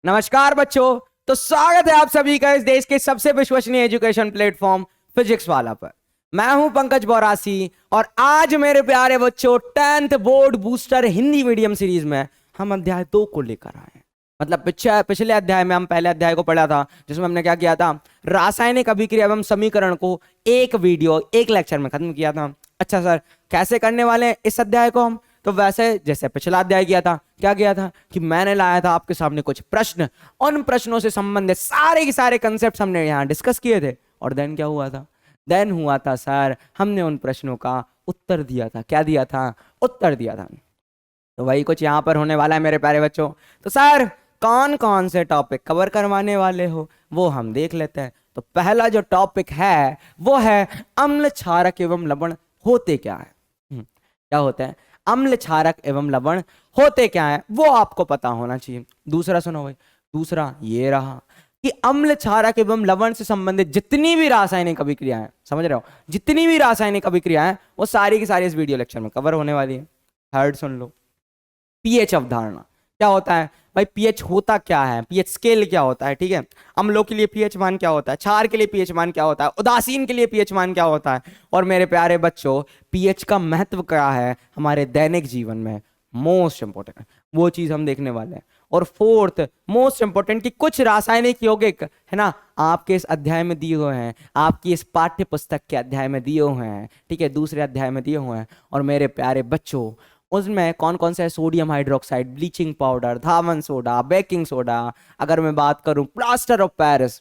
नमस्कार बच्चों। तो स्वागत है आप सभी का इस देश के सबसे विश्वसनीय एजुकेशन प्लेटफॉर्म फिजिक्स वाला पर। मैं हूं पंकज बौरासी और आज मेरे प्यारे बच्चों 10th board booster Hindi medium series में हम अध्याय 2 को लेकर आए हैं। मतलब पिछले अध्याय में हम पहले अध्याय को पढ़ा था जिसमें हमने क्या किया था, रासायनिक अभिक्रिया एवं समीकरण को एक लेक्चर में खत्म किया था। अच्छा सर, कैसे करने वाले हैं इस अध्याय को हम? तो वैसे जैसे पिछला अध्याय किया था, क्या किया था कि मैंने लाया था आपके सामने कुछ प्रश्न, उन प्रश्नों से संबंधित सारे के सारे कंसेप्ट हमने यहाँ डिस्कस किए थे। और देन क्या हुआ था? देन हुआ था सर, हमने उन प्रश्नों का उत्तर दिया था। क्या दिया था? उत्तर दिया था। तो वही कुछ यहाँ पर होने वाला है मेरे प्यारे बच्चों। तो सर, कौन कौन से टॉपिक कवर करवाने वाले हो वो हम देख लेते हैं। तो पहला जो टॉपिक है वो है अम्ल, क्षारक एवं लवण होते क्या है। क्या होते हैं? अम्ल, क्षारक एवं लवण होते क्या है वो आपको पता होना चाहिए। दूसरा सुनो भाई, दूसरा ये रहा कि अम्ल, क्षारक एवं लवण से संबंधित जितनी भी रासायनिक अभिक्रिया है, समझ रहे हो, जितनी भी रासायनिक अभिक्रिया है वो सारी की सारी इस वीडियो लेक्चर में कवर होने वाली है। थर्ड सुन लो, पीएच अवधारणा क्या होता है भाई, पीएच होता क्या है, पीएच स्केल क्या होता है, ठीक है। अम्लों के लिए पीएच मान क्या होता है, क्षार के लिए पीएच मान क्या होता है, उदासीन के लिए पीएच मान क्या होता है, और मेरे प्यारे बच्चों पीएच का महत्व क्या है हमारे दैनिक जीवन में, मोस्ट इंपोर्टेंट वो चीज हम देखने वाले हैं। और फोर्थ मोस्ट इंपोर्टेंट कि कुछ रासायनिक यौगिक है ना आपके इस अध्याय में दिए हुए हैं, आपकी इस पाठ्य पुस्तक के अध्याय में दिए हुए हैं, ठीक है, दूसरे अध्याय में दिए हुए हैं। और मेरे प्यारे बच्चों उसमें कौन कौन से है? सोडियम हाइड्रोक्साइड, ब्लीचिंग पाउडर, धावन सोडा, बेकिंग सोडा, अगर मैं बात करूं प्लास्टर ऑफ पेरिस,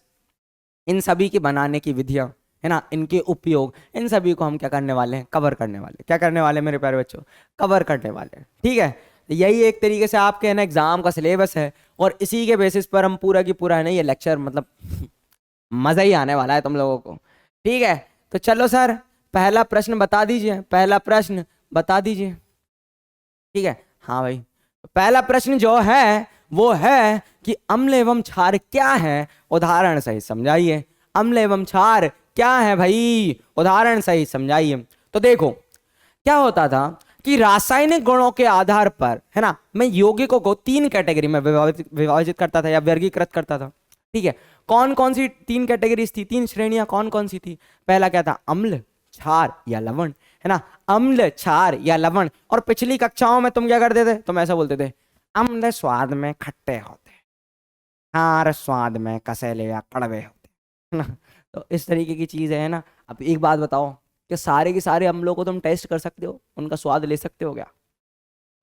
इन सभी के बनाने की विधियां है ना, इनके उपयोग, इन सभी को हम क्या करने वाले हैं? कवर करने वाले। क्या करने वाले हैं मेरे प्यारे बच्चों? कवर करने वाले हैं, ठीक है। तो यही एक तरीके से आपके है ना एग्जाम का सिलेबस है और इसी के बेसिस पर हम पूरा की पूरा है ना ये लेक्चर, मतलब मजा ही आने वाला है तुम लोगों को, ठीक है। तो चलो सर, पहला प्रश्न बता दीजिए, पहला प्रश्न बता दीजिए, ठीक है। हाँ भाई, तो पहला प्रश्न जो है वो है कि अम्ल एवं क्षार क्या है, उदाहरण सहित समझाइए। अम्ल एवं क्षार क्या है भाई, उदाहरण सहित समझाइए। तो देखो क्या होता था कि रासायनिक गुणों के आधार पर है ना मैं यौगिकों को 3 कैटेगरी में विभाजित करता था या वर्गीकृत करता था, ठीक है। कौन कौन सी 3 कैटेगरीज थी, 3 श्रेणियां कौन कौन सी थी? पहला क्या था? अम्ल, क्षार या लवण, है ना। अम्ल, क्षार या लवण। और पिछली कक्षाओं में तुम क्या करते थे? तुम ऐसा बोलते थे, अम्ल स्वाद में खट्टे होते, क्षार स्वाद में कसैले या कड़वे होते, है ना। तो इस तरीके की चीज है ना। अब एक बात बताओ, कि सारे के सारे अम्लों को तुम टेस्ट कर सकते हो, उनका स्वाद ले सकते हो क्या?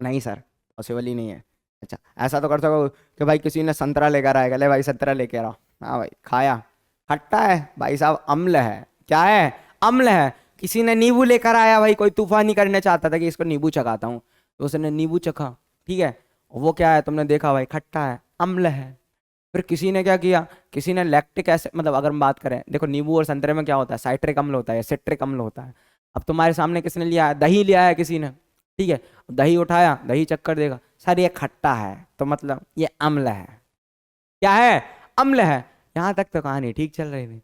नहीं सर, पॉसिबल ही नहीं है। अच्छा, ऐसा तो कर सको कि भाई किसी ने संतरा लेकर आएगा, ले भाई संतरा लेके आ रहा, हाँ भाई खाया, खट्टा है भाई साहब, अम्ल है। क्या है? अम्ल है। किसी ने नींबू लेकर आया, भाई कोई तूफान नहीं करने चाहता था कि इसको नींबू चखाता हूँ, तो उसने नींबू चखा, ठीक है, वो क्या है? तुमने देखा भाई खट्टा है, अम्ल है। फिर किसी ने क्या किया? किसी ने लैक्टिक एसिड, मतलब अगर हम बात करें, देखो नींबू और संतरे में क्या होता है? साइट्रिक अम्ल होता है या सिट्रिक अम्ल होता है। अब तुम्हारे सामने किसने लिया है? दही लिया है किसी ने, ठीक है, दही उठाया, दही चक्कर देगा, सर ये खट्टा है, तो मतलब ये अम्ल है। क्या है? अम्ल है। यहां तक तो कहानी ठीक चल रही थी।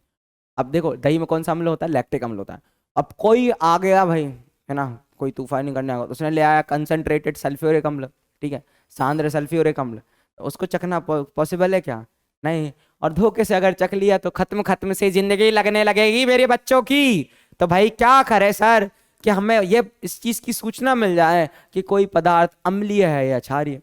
अब देखो दही में कौन सा अम्ल होता है? लैक्टिक अम्ल होता है। अब कोई आ गया भाई, है ना, कोई तूफान नहीं करने आएगा, उसने ले आया कंसंट्रेटेड सल्फ्यूरिक अम्ल, ठीक है, सांद्र सल्फ्यूरिक अम्ल, तो उसको चखना पॉसिबल है क्या? नहीं। और धोखे से अगर चख लिया तो खत्म खत्म से जिंदगी लगने लगेगी मेरे बच्चों की। तो भाई क्या करे सर कि हमें ये इस चीज की सूचना मिल जाए कि कोई पदार्थ अम्लीय है या क्षारीय,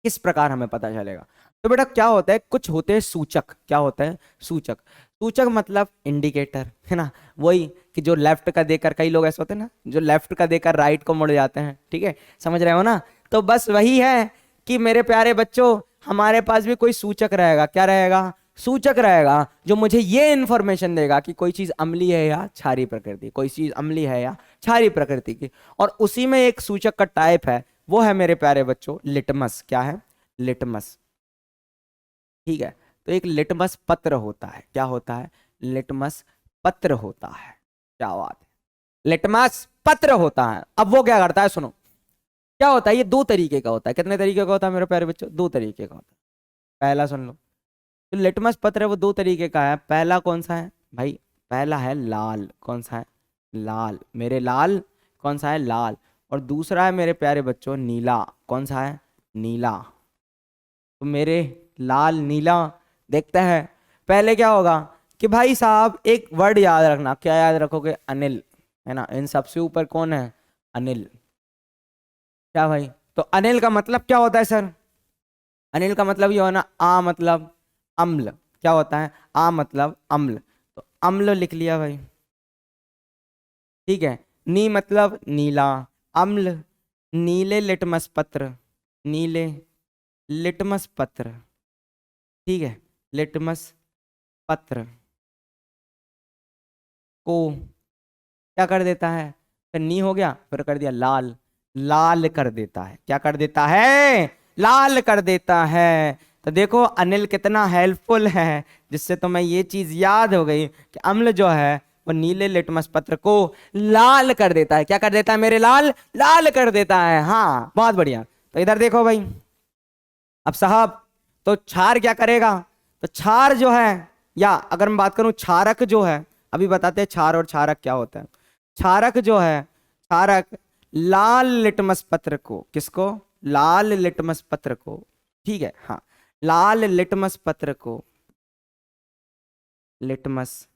किस प्रकार हमें पता चलेगा? तो बेटा क्या होता है, कुछ होते हैं सूचक। क्या होता है? सूचक। सूचक मतलब इंडिकेटर, है ना, वही कि जो लेफ्ट का देकर, कई लोग ऐसे होते हैं ना जो लेफ्ट का देकर राइट को मुड़ जाते हैं, ठीक है, समझ रहे हो ना। तो बस वही है कि मेरे प्यारे बच्चों हमारे पास भी कोई सूचक रहेगा। क्या रहेगा? सूचक रहेगा जो मुझे ये इंफॉर्मेशन देगा कि कोई चीज अम्लीय है या क्षारीय प्रकृति, कोई चीज अम्लीय है या क्षारीय प्रकृति की। और उसी में एक सूचक का टाइप है, वो है मेरे प्यारे बच्चों लिटमस। क्या है? लिटमस, ठीक है। तो एक लिटमस पत्र होता है। क्या होता है? लिटमस पत्र होता है। क्या बात है, लिटमस पत्र होता है। अब वो क्या करता है, सुनो क्या होता है। ये 2 तरीके का होता है। कितने तरीके का होता है मेरे प्यारे बच्चों? 2 तरीके का होता है। पहला सुन लो, तो लिटमस पत्र है वो 2 तरीके का है। पहला कौन सा है भाई? पहला है लाल। कौन सा है? लाल, मेरे लाल। कौन सा है? लाल। और दूसरा है मेरे प्यारे बच्चों नीला। कौन सा है? नीला। तो मेरे लाल नीला। देखते हैं पहले क्या होगा कि भाई साहब एक वर्ड याद रखना। क्या याद रखोगे? अनिल, है ना। इन सबसे ऊपर कौन है? अनिल। क्या भाई? तो अनिल का मतलब क्या होता है सर? अनिल का मतलब ये होना, आ मतलब अम्ल। क्या होता है? आ मतलब अम्ल। तो अम्ल लिख लिया भाई, ठीक है। नी मतलब नीला, अम्ल, नीले लिटमस पत्र, नीले लिटमस पत्र, ठीक है। लिटमस पत्र को क्या कर देता है? फिर नी हो गया, फिर कर दिया लाल, लाल कर देता है। क्या कर देता है? लाल कर देता है। तो देखो अनिल कितना हेल्पफुल है, जिससे तुम्हें ये चीज याद हो गई कि अम्ल जो है वो नीले लिटमस पत्र को लाल कर देता है। क्या कर देता है मेरे लाल? लाल कर देता है। हाँ बहुत बढ़िया। तो इधर देखो भाई, अब साहब तो क्षार क्या करेगा? तो क्षार जो है, या अगर मैं बात करूं क्षारक जो है, अभी बताते हैं क्षार और क्षारक क्या होता है। क्षारक जो है, क्षारक लाल लिटमस पत्र को, किसको? लाल लिटमस पत्र को, ठीक है। हाँ, लाल लिटमस पत्र को, लिटमस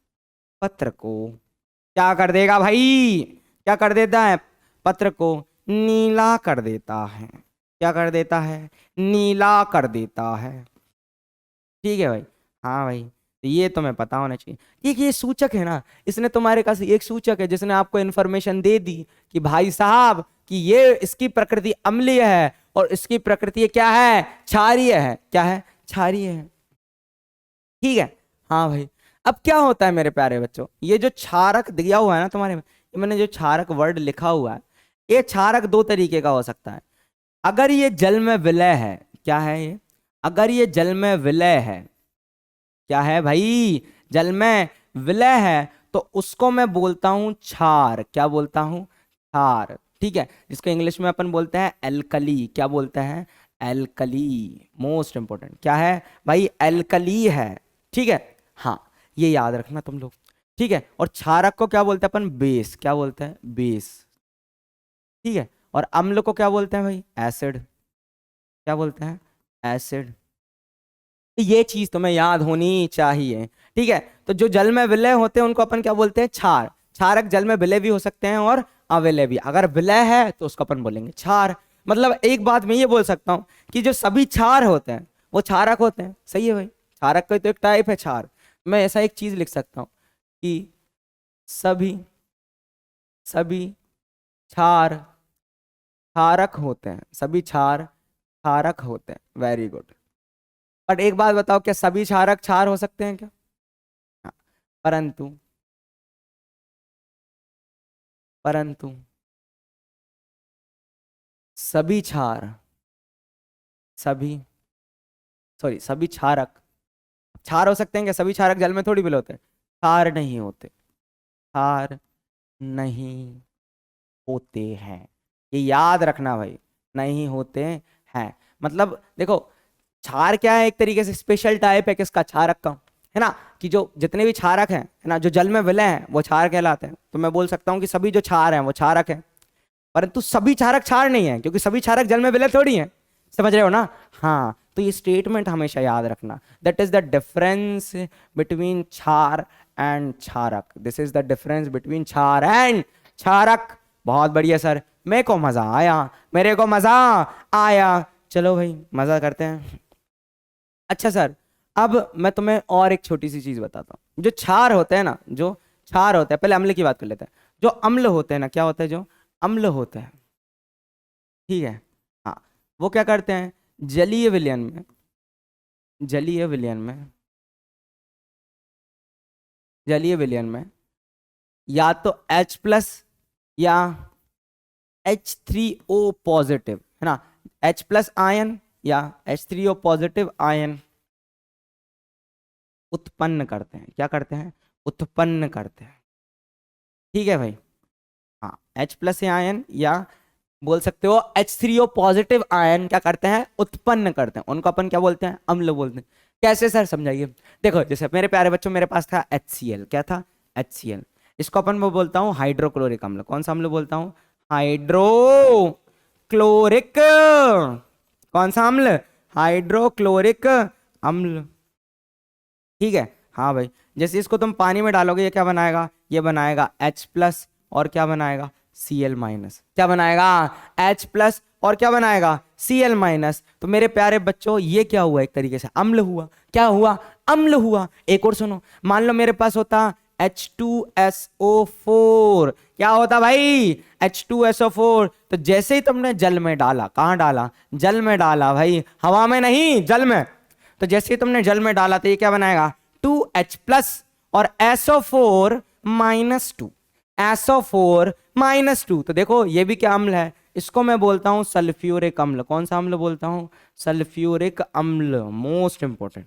पत्र को क्या कर देगा भाई? क्या कर देता है? पत्र को नीला कर देता है। क्या कर देता है? नीला कर देता है, ठीक है भाई। हाँ भाई, तो ये तुम्हें पता होना चाहिए। ठीक है, ये सूचक है ना, इसने तुम्हारे पास एक सूचक है जिसने आपको इन्फॉर्मेशन दे दी कि भाई साहब कि ये इसकी प्रकृति अम्लीय है और इसकी प्रकृति क्या है? क्षारीय है। क्या है? क्षारीय है, ठीक है। हाँ भाई, अब क्या होता है मेरे प्यारे बच्चों, ये जो क्षारक दिया हुआ है ना तुम्हारे में, ये मैंने जो क्षारक वर्ड लिखा हुआ है, ये क्षारक दो तरीके का हो सकता है। अगर ये जल में विलय है, क्या है ये? अगर ये जल में विलय है, क्या है भाई? जल में विलय है, तो उसको मैं बोलता हूं क्षार। क्या बोलता हूं? क्षार, ठीक है। जिसको इंग्लिश में अपन बोलते हैं एल्कली। क्या बोलते हैं? एल्कली। मोस्ट इंपॉर्टेंट क्या है भाई? एल्कली है, ठीक है। हाँ, ये याद रखना तुम लोग, ठीक है। और क्षारक को क्या बोलते हैं अपन? बेस। क्या बोलते हैं? बेस, ठीक है। और अम्ल को क्या बोलते हैं भाई? एसिड। क्या बोलते हैं? एसिड। ये चीज तुम्हें याद होनी चाहिए, ठीक है। तो जो जल में विलय होते हैं उनको अपन क्या बोलते हैं? क्षार। क्षारक जल में विलय भी हो सकते हैं और अविलय भी। अगर विलय है तो उसको अपन बोलेंगे क्षार। मतलब एक बात मैं ये बोल सकता हूं कि जो सभी क्षार होते हैं वो क्षारक होते हैं। सही है भाई, क्षारक का तो एक टाइप है क्षार। मैं ऐसा एक चीज लिख सकता हूं कि सभी सभी क्षार क्षारक होते हैं। सभी क्षार क्षारक होते हैं। Very good. बट एक बात बताओ, क्या सभी क्षारक क्षार हो सकते हैं क्या? हाँ, परंतु परंतु सभी क्षार सभी सॉरी सभी क्षारक क्षार हो सकते हैं क्या? सभी क्षारक जल में थोड़ी विलय होते हैं। क्षार नहीं होते, क्षार नहीं होते हैं। ये याद रखना भाई, नहीं होते हैं। मतलब देखो, क्षार क्या है? एक तरीके से स्पेशल टाइप है किसका? क्षारक का, है ना। कि जो जितने भी क्षारक हैं, है ना, जो जल में विलय हैं वो क्षार कहलाते हैं। तो मैं बोल सकता हूँ कि सभी जो क्षार हैं वो क्षारक हैं, परंतु सभी क्षारक क्षार नहीं है, क्योंकि सभी क्षारक जल में विलय थोड़ी हैं। समझ रहे हो ना? हाँ, तो ये स्टेटमेंट हमेशा याद रखना। That is the difference between क्षार एंड क्षारक। This is the difference between क्षार एंड क्षारक। बहुत बढ़िया सर, मेरे को मजा आया, मेरे को मजा आया। चलो भाई मजा करते हैं। अच्छा सर, अब मैं तुम्हें और एक छोटी सी चीज बताता हूँ। जो क्षार होते हैं ना, जो क्षार होते हैं, पहले अम्ल की बात कर लेते हैं। जो अम्ल होते हैं ना, क्या होता है? जो अम्ल होते हैं, ठीक है। हाँ, वो क्या करते हैं? जलीय विलयन में, जलीय विलयन में, जलीय विलयन में या तो H प्लस या H3O पॉजिटिव, है ना, H प्लस आयन या H3O पॉजिटिव आयन उत्पन्न करते हैं। क्या करते हैं? उत्पन्न करते हैं, ठीक है भाई। हाँ, H प्लस आयन या बोल सकते हो H3O पॉजिटिव आयन क्या करते हैं? उत्पन्न करते हैं। उनको अपन क्या बोलते हैं? अम्ल बोलते हैं। कैसे सर, समझाइए। देखो जैसे मेरे प्यारे बच्चों, मेरे पास था HCl। क्या था? HCl। इसको अपन वो बोलता हूँ हाइड्रोक्लोरिक अम्ल। कौन सा अम्ल बोलता हूँ? हाइड्रोक्लोरिक। कौन सा अम्ल? हाइड्रोक्लोरिक अम्ल, ठीक है। हाँ भाई, जैसे इसको तुम पानी में डालोगे ये क्या बनाएगा, ये बनाएगा H+ और क्या बनाएगा Cl-, क्या बनाएगा H+ और क्या बनाएगा Cl-। तो मेरे प्यारे बच्चों ये क्या हुआ, एक तरीके से अम्ल हुआ। क्या हुआ, अम्ल हुआ। एक और सुनो, मान लो मेरे पास होता H2SO4, क्या होता भाई H2SO4। तो जैसे ही तुमने जल में डाला, कहाँ डाला, जल में डाला भाई, हवा में नहीं, जल में। तो जैसे ही तुमने जल में डाला तो ये क्या बनाएगा 2H+ और SO4-2, SO4-2। तो देखो ये भी क्या अम्ल है, इसको मैं बोलता हूं सल्फ्यूरिक अम्ल। कौन सा अम्ल बोलता हूं, सल्फ्यूरिक अम्ल, मोस्ट इंपॉर्टेंट।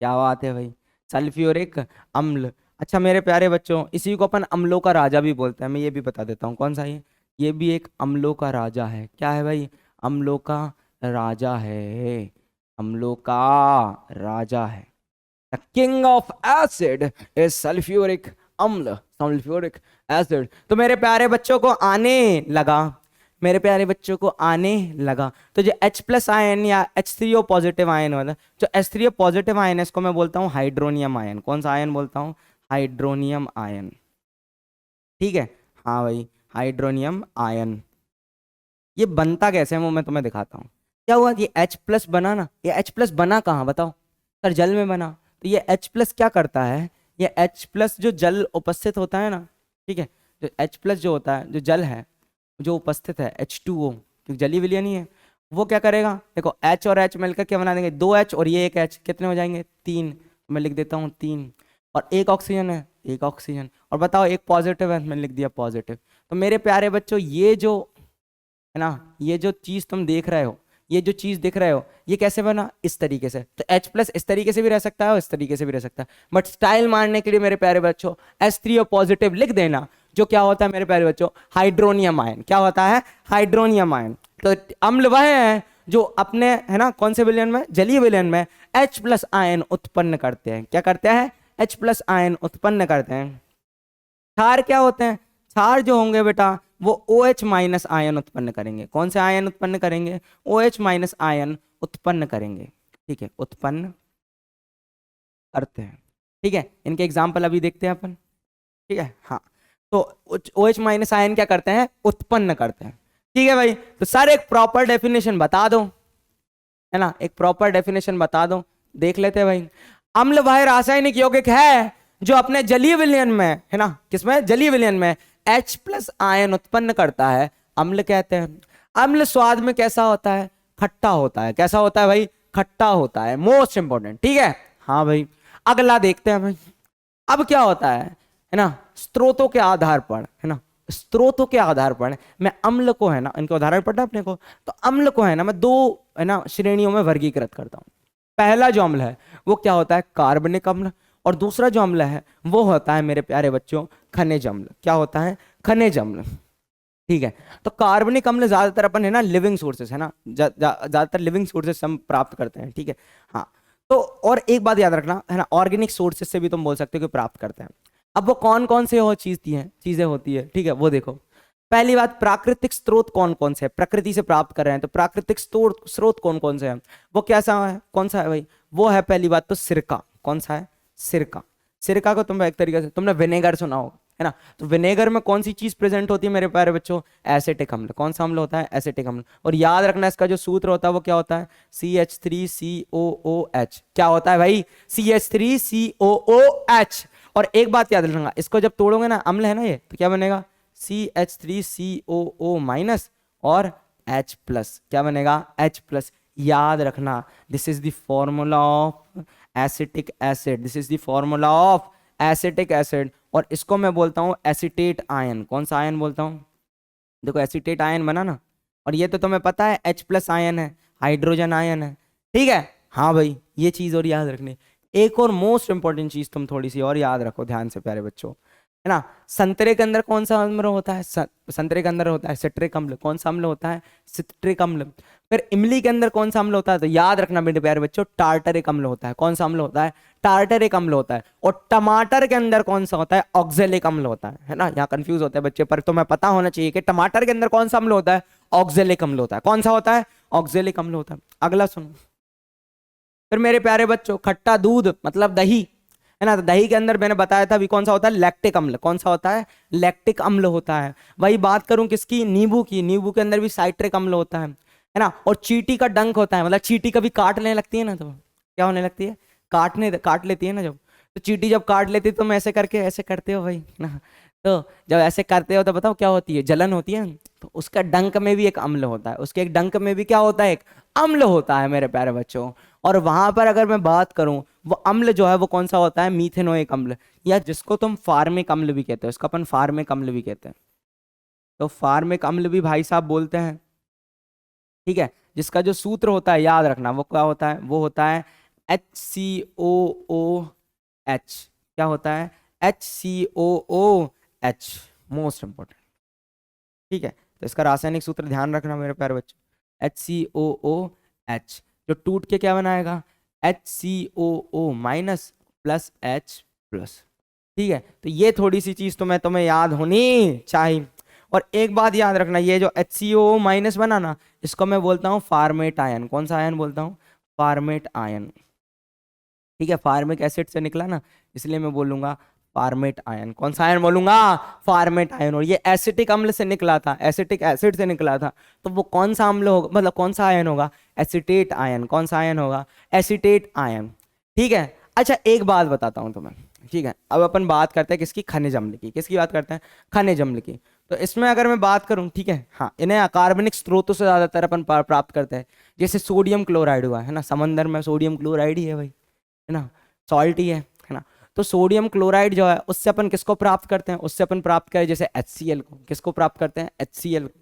क्या बात है भाई, सल्फ्यूरिक अम्ल। अच्छा मेरे प्यारे बच्चों, इसी को अपन अम्लों का राजा भी बोलते हैं। मैं ये भी बता देता हूँ कौन सा ये भी एक अम्लों का राजा है। क्या है भाई, अम्लों का राजा है, अम्लों का राजा है। The king of acid is sulphuric अम्ल, सल्फ्यूरिक एसिड। तो मेरे प्यारे बच्चों को आने लगा, मेरे प्यारे बच्चों को आने लगा। तो जो H+ आयन या H3O पॉजिटिव आयन वाला, जो H3O पॉजिटिव आयन है इसको मैं बोलता हूँ हाइड्रोनियम आयन। कौन सा आयन बोलता हूँ, हाइड्रोनियम आयन, ठीक है। हाँ भाई, हाइड्रोनियम आयन। ये बनता कैसे है वो मैं तुम्हें दिखाता हूँ। क्या हुआ कि H+ बना ना, ये H+ बना कहाँ बताओ, सर जल में बना। तो ये H+ क्या करता है, ये H+ जो जल उपस्थित होता है ना, ठीक है, जो H+ जो होता है, जो जल है जो उपस्थित है H2O, क्योंकि जलीय विलयन ही है, वो क्या करेगा, देखो H और H मिलकर क्या बना देंगे, 2H और ये एक H, कितने हो जाएंगे 3। मैं लिख देता हूँ 3। और एक ऑक्सीजन है, एक ऑक्सीजन, और बताओ एक पॉजिटिव है, मैंने लिख दिया पॉजिटिव। तो मेरे प्यारे बच्चों ये जो है ना, ये जो चीज तुम देख रहे हो, ये जो चीज देख रहे हो, ये कैसे बना, इस तरीके से। तो H+ इस तरीके से भी रह सकता है और इस तरीके से भी रह सकता है, बट स्टाइल मारने के लिए मेरे प्यारे बच्चों H3O पॉजिटिव लिख देना, जो क्या होता है मेरे प्यारे बच्चों, हाइड्रोनियम आयन। क्या होता है, हाइड्रोनियम आयन। तो अम्ल वह है जो अपने है ना कौन से विलयन में, जलीय विलयन में H+ आयन उत्पन्न करते हैं। क्या करते हैं, H+ आयन उत्पन्न करते हैं। क्षार क्या होते हैं, क्षार जो होंगे बेटा वो OH- आयन उत्पन्न करेंगे। कौन से आयन उत्पन्न करेंगे, OH- आयन उत्पन्न करेंगे, ठीक है, उत्पन्न करते हैं। ठीक है, इनके एग्जाम्पल अभी देखते हैं अपन, ठीक है। हाँ, तो OH- आयन क्या करते हैं, उत्पन्न करते हैं। ठीक है भाई, तो सर एक प्रॉपर डेफिनेशन बता दो, है ना, एक प्रॉपर डेफिनेशन बता दो, देख लेते हैं भाई। अम्ल वह रासायनिक यौगिक है जो अपने जलीय विलयन में, है ना, किसमें, जलीय विलयन में H+ आयन उत्पन्न करता है, अम्ल कहते हैं। अम्ल स्वाद में कैसा होता है, खट्टा होता है। कैसा होता है भाई, खट्टा होता है, मोस्ट इंपॉर्टेंट, ठीक है। हाँ भाई, अगला देखते हैं भाई। अब क्या होता है ना, स्रोतों के आधार पर, है ना, स्रोतों के आधार पर मैं अम्ल को, है ना, इनके उदाहरण पढ़ना अपने को, तो अम्ल को है ना मैं दो, है ना, श्रेणियों में वर्गीकृत करता हूं। पहला जो अम्ल है वो क्या होता है, कार्बनिक अम्ल, और दूसरा जो अम्ल है वो होता है मेरे प्यारे बच्चों खनिज अम्ल। क्या होता है, खनिज अम्ल, ठीक है। तो कार्बनिक अम्ल ज्यादातर अपन है ना लिविंग सोर्सेस, है ना, ज्यादातर लिविंग सोर्सेस हम प्राप्त करते हैं, ठीक है। हाँ, तो और एक बात याद रखना, है ना, ऑर्गेनिक सोर्सेस से भी तुम बोल सकते हो कि प्राप्त करते हैं। अब वो कौन कौन से हो चीजें होती है, ठीक है, वो देखो। पहली बात, प्राकृतिक स्रोत कौन कौन से है, प्रकृति से प्राप्त कर रहे हैं, तो प्राकृतिक स्रोत कौन कौन से हैं, वो कैसा है, कौन सा है भाई, वो है पहली बात तो सिरका। कौन सा है, सिरका। सिरका को तुम एक तरीके से, तुमने विनेगर सुना होगा, है ना, तो विनेगर में कौन सी चीज प्रेजेंट होती है मेरे प्यारे बच्चों, एसिटिक अम्ल। कौन सा अम्ल होता है, एसिटिक अम्ल। और याद रखना इसका जो सूत्र होता है वो क्या होता है, CH3COOH। क्या होता है भाई, CH3COOH। और एक बात याद रखना, इसको जब तोड़ोगे ना, अम्ल है ना ये, तो क्या बनेगा, CH3COO- और H+। क्या बनेगा, H+। याद रखना, this is the formula of acetic acid, this is the formula of acetic acid. और इसको मैं बोलता हूं एसिटेट आयन। कौन सा आयन बोलता हूं, देखो एसिटेट आयन बना ना, और ये तो तुम्हें पता है H+ आयन है, हाइड्रोजन आयन है, ठीक है। हाँ भाई, ये चीज और याद रखनी। एक और मोस्ट इंपॉर्टेंट चीज तुम थोड़ी सी और याद रखो ध्यान से प्यारे बच्चों, है ना, संतरे के अंदर कौन सा अम्ल होता है, संतरे के अंदर होता है सिट्रिक अम्ल। कौन सा अम्ल होता है, सिट्रिक अम्ल। फिर इमली के अंदर कौन सा अम्ल होता है, तो याद रखना मेरे प्यारे बच्चों, टार्टरिक अम्ल होता है। कौन सा अम्ल होता है, टार्टरिक अम्ल होता है। और टमाटर के अंदर कौन सा होता है, ऑक्जेलिक अम्ल होता है ना। यहाँ कंफ्यूज होता है बच्चे, पर तुम्हें पता होना चाहिए कि टमाटर के अंदर कौन सा अम्ल होता है, ऑक्जेलिक अम्ल होता है। कौन सा होता है, ऑक्जेलिक अम्ल होता है। अगला सुनो, फिर मेरे प्यारे बच्चों खट्टा दूध मतलब दही, है ना, तो दही के अंदर मैंने बताया था भी कौन सा होता है, लैक्टिक अम्ल। कौन सा होता है, लैक्टिक अम्ल होता है। वही बात करूं किसकी, नींबू की, नींबू के अंदर भी साइट्रिक अम्ल होता है ना। और चींटी का डंक होता है, मतलब चींटी कभी काटने लगती है ना, तो क्या होने लगती है, काट लेती है ना जब, तो चींटी जब काट लेती है, तुम ऐसे करके ऐसे करते हो भाई ना, तो जब ऐसे करते हो तो बताओ क्या होती है, जलन होती है। तो उसका डंक में भी एक अम्ल होता है, उसके एक डंक में भी क्या होता है, एक अम्ल होता है मेरे प्यारे बच्चों। और वहां पर अगर मैं बात करूं, वो अम्ल जो है वो कौन सा होता है, मीथेनोइक अम्ल, या जिसको तुम फार्मिक अम्ल भी कहते हो, इसको अपन फार्मिक अम्ल भी कहते हैं। तो फार्मिक अम्ल भी भाई साहब बोलते हैं, ठीक है। जिसका जो सूत्र होता है याद रखना, वो क्या होता है, वो होता है HCOOH। क्या होता है, HCOOH, मोस्ट इंपॉर्टेंट, ठीक है। तो इसका रासायनिक सूत्र ध्यान रखना मेरे प्यारे बच्चों, HCOOH, जो टूट के क्या बनाएगा, HCOO minus plus H plus, ठीक है। तो ये थोड़ी सी चीज तो मैं तुम्हें याद होनी चाहिए। और एक बात याद रखना, ये जो HCOO माइनस बना ना, इसको मैं बोलता हूँ फार्मेट आयन। कौन सा आयन बोलता हूँ, फार्मेट आयन, ठीक है। फार्मिक एसिड से निकला ना, इसलिए मैं बोलूंगा फार्मेट आयन। कौन सा आयन बोलूंगा, फार्मेट आयन। और ये एसिटिक अम्ल से निकला था, एसिटिक एसिड से निकला था, तो वो कौन सा अम्ल होगा, मतलब कौन सा आयन होगा, एसिटेट आयन। कौन सा आयन होगा, एसिटेट आयन, ठीक है। अच्छा एक बात बताता हूँ तुम्हें, ठीक है। अब अपन बात करते हैं किसकी, खनिज अम्ल की। किसकी बात करते हैं, खनिज अम्ल की। तो इसमें अगर मैं बात करूं, ठीक है, हाँ, इन्हें अकार्बनिक स्रोतों से ज्यादातर अपन प्राप्त करते हैं। जैसे सोडियम क्लोराइड हुआ, है ना, समंदर में सोडियम क्लोराइड ही है भाई, है ना, सॉल्ट ही है ना। तो सोडियम क्लोराइड जो है उससे अपन किसको प्राप्त करते हैं, उससे अपन प्राप्त करें जैसे HCl को, किसको प्राप्त करते हैं, HCl को,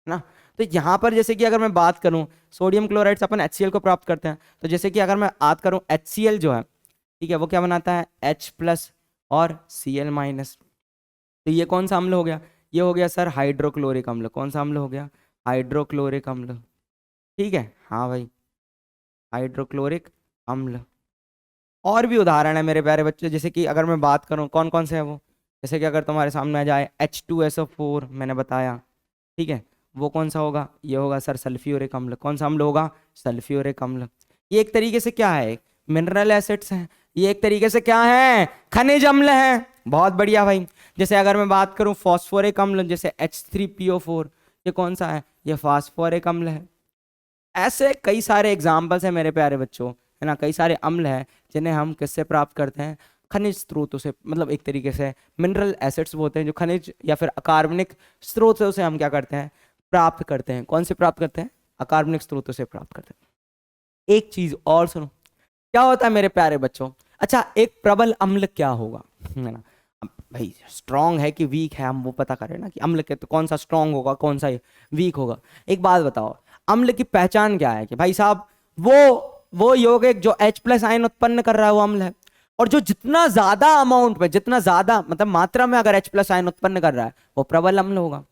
है ना। तो यहाँ पर जैसे कि अगर मैं बात करूं, सोडियम क्लोराइड से अपन HCl को प्राप्त करते हैं। तो जैसे कि अगर मैं बात करूं, HCl जो है, ठीक है, वो क्या बनाता है, H प्लस और Cl माइनस। तो ये कौन सा अम्ल हो गया, ये हो गया सर हाइड्रोक्लोरिक अम्ल। कौन सा अम्ल हो गया, हाइड्रोक्लोरिक अम्ल, ठीक है, हाँ भाई, हाइड्रोक्लोरिक अम्ल। और भी उदाहरण है मेरे प्यारे बच्चे, जैसे कि अगर मैं बात करूं कौन कौन से है वो, जैसे कि अगर तुम्हारे सामने आ जाए H2SO4, मैंने बताया, ठीक है, वो कौन सा होगा, ये होगा सर सल्फ्यूरिक अम्ल। कौन सा अम्ल होगा, सल्फ्यूरिक अम्ल। ये एक तरीके से क्या है, मिनरल एसिड्स हैं, ये एक तरीके से क्या है, खनिज अम्ल है। बहुत बढ़िया भाई। जैसे अगर मैं बात करूं फॉस्फोरिक अम्ल, जैसे H3PO4, ये कौन सा है, ये फास्फोरिक अम्ल है। ऐसे कई सारे एग्जाम्पल्स हैं मेरे प्यारे बच्चों, है ना, कई सारे अम्ल हैं जिन्हें हम किससे प्राप्त करते हैं, खनिज स्रोतों से। मतलब एक तरीके से मिनरल एसिड्स होते हैं जो खनिज या फिर अकार्बनिक स्रोतों से हम क्या करते हैं, प्राप्त करते हैं। कौन से प्राप्त करते हैं, अकार्बनिक स्रोतों से प्राप्त करते हैं। एक चीज और सुनो, क्या होता है मेरे प्यारे बच्चों, अच्छा एक प्रबल अम्ल क्या होगा, है ना। अब भाई स्ट्रांग है कि वीक है, हम वो पता करें ना, कि अम्ल के तो कौन सा स्ट्रांग होगा, कौन सा वीक होगा। एक बात बताओ, अम्ल की पहचान क्या है, कि भाई साहब वो यौगिक जो H प्लस आयन उत्पन्न कर रहा है वो अम्ल है। और जो जितना ज्यादा अमाउंट में, जितना ज्यादा मतलब मात्रा में अगर H प्लस आयन उत्पन्न कर रहा है, वो प्रबल अम्ल होगा,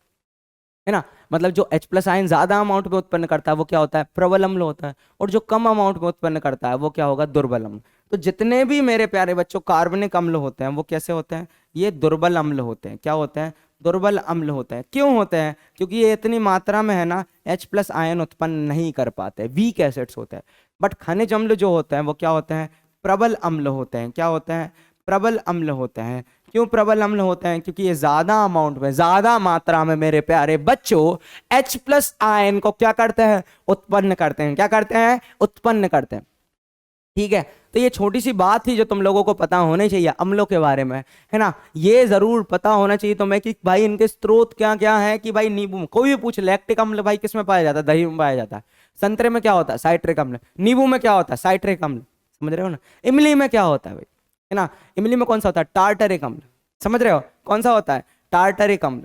है ना। मतलब जो H प्लस आयन ज्यादा अमाउंट में उत्पन्न करता है वो क्या होता है, प्रबल अम्ल होता है। और जो कम अमाउंट में उत्पन्न करता है वो क्या होगा, दुर्बल अम्ल। तो जितने भी मेरे प्यारे बच्चों कार्बनिक अम्ल होते हैं वो कैसे होते हैं, ये दुर्बल अम्ल होते हैं। क्या होते हैं, दुर्बल अम्ल होते हैं। क्यों होते हैं, क्योंकि ये इतनी मात्रा में है ना H प्लस आयन उत्पन्न नहीं कर पाते, वीक एसिड्स होते हैं। बट खनिज अम्ल जो होते हैं वो क्या होते हैं, प्रबल अम्ल होते हैं। क्या होते हैं, प्रबल अम्ल होते हैं। क्यों प्रबल अम्ल होते हैं, क्योंकि ये ज्यादा अमाउंट में, ज्यादा मात्रा में मेरे प्यारे बच्चों H प्लस आयन को क्या करते हैं, उत्पन्न करते हैं। क्या करते हैं, उत्पन्न करते हैं, ठीक है। तो ये छोटी सी बात थी जो तुम लोगों को पता होनी चाहिए अम्लों के बारे में, है ना। ये जरूर पता होना चाहिए तुम्हें कि भाई इनके स्रोत क्या क्या है। कि भाई नींबू में कोई भी पूछ, लैक्टिक अम्ल भाई किस में पाया जाता है, दही में पाया जाता है। संतरे में क्या होता है, साइट्रिक अम्ल। नींबू में क्या होता है, साइट्रिक अम्ल, समझ रहे हो ना। इमली में क्या होता है भाई, है ना, इमली में कौन सा होता है, टार्टरिक अम्ल, समझ रहे हो, कौन सा होता है, टार्टरिक अम्ल।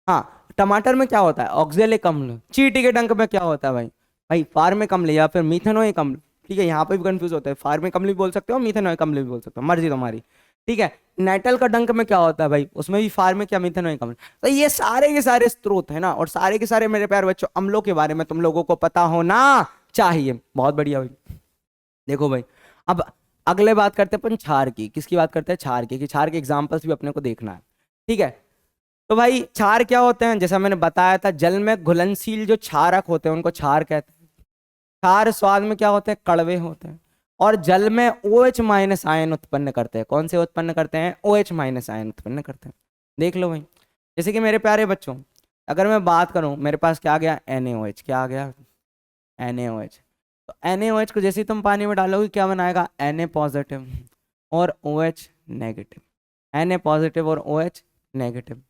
हाँ, टमाटर में क्या होता है, ऑक्जेलिक अम्ल। चींटी के डंक में क्या होता है भाई, भाई फार्मिक अम्ल या फिर मीथेनोइक अम्ल, ठीक है। यहाँ पे भी कंफ्यूज होता है, फार्मिक अम्ल भी बोल सकते हो, मीथेनोइक अम्ल भी बोल सकते हो, मर्जी तुम्हारी, ठीक है। नाइट्रल का डंक में क्या होता है भाई, उसमें भी फार्मिक या मीथेनोइक अम्ल। तो ये सारे के सारे स्रोत है ना, और सारे के सारे मेरे प्यारे बच्चों अम्लों के बारे में तुम लोगों को पता होना चाहिए। बहुत बढ़िया भाई। देखो भाई, अब अगले बात करते हैं अपन क्षार की। किसकी बात करते हैं, क्षार की, कि क्षार के एग्जाम्पल्स भी अपने को देखना है, ठीक है। तो भाई क्षार क्या होते हैं, जैसा मैंने बताया था, जल में घुलनशील जो क्षारक होते हैं उनको क्षार कहते हैं। क्षार स्वाद में क्या होते हैं, कड़वे होते हैं। और जल में OH माइनस आयन उत्पन्न करते हैं। कौन से उत्पन्न करते हैं, OH माइनस आयन उत्पन्न करते हैं। देख लो भाई, जैसे कि मेरे प्यारे बच्चों, अगर मैं बात करूं, मेरे पास क्या आ गया, NaOH। क्या आ गया, NaOH। तो NaOH को जैसे ही तुम पानी में डालोगे क्या बनाएगा, Na पॉजिटिव और OH नेगेटिव। Na पॉजिटिव और OH नेगेटिव,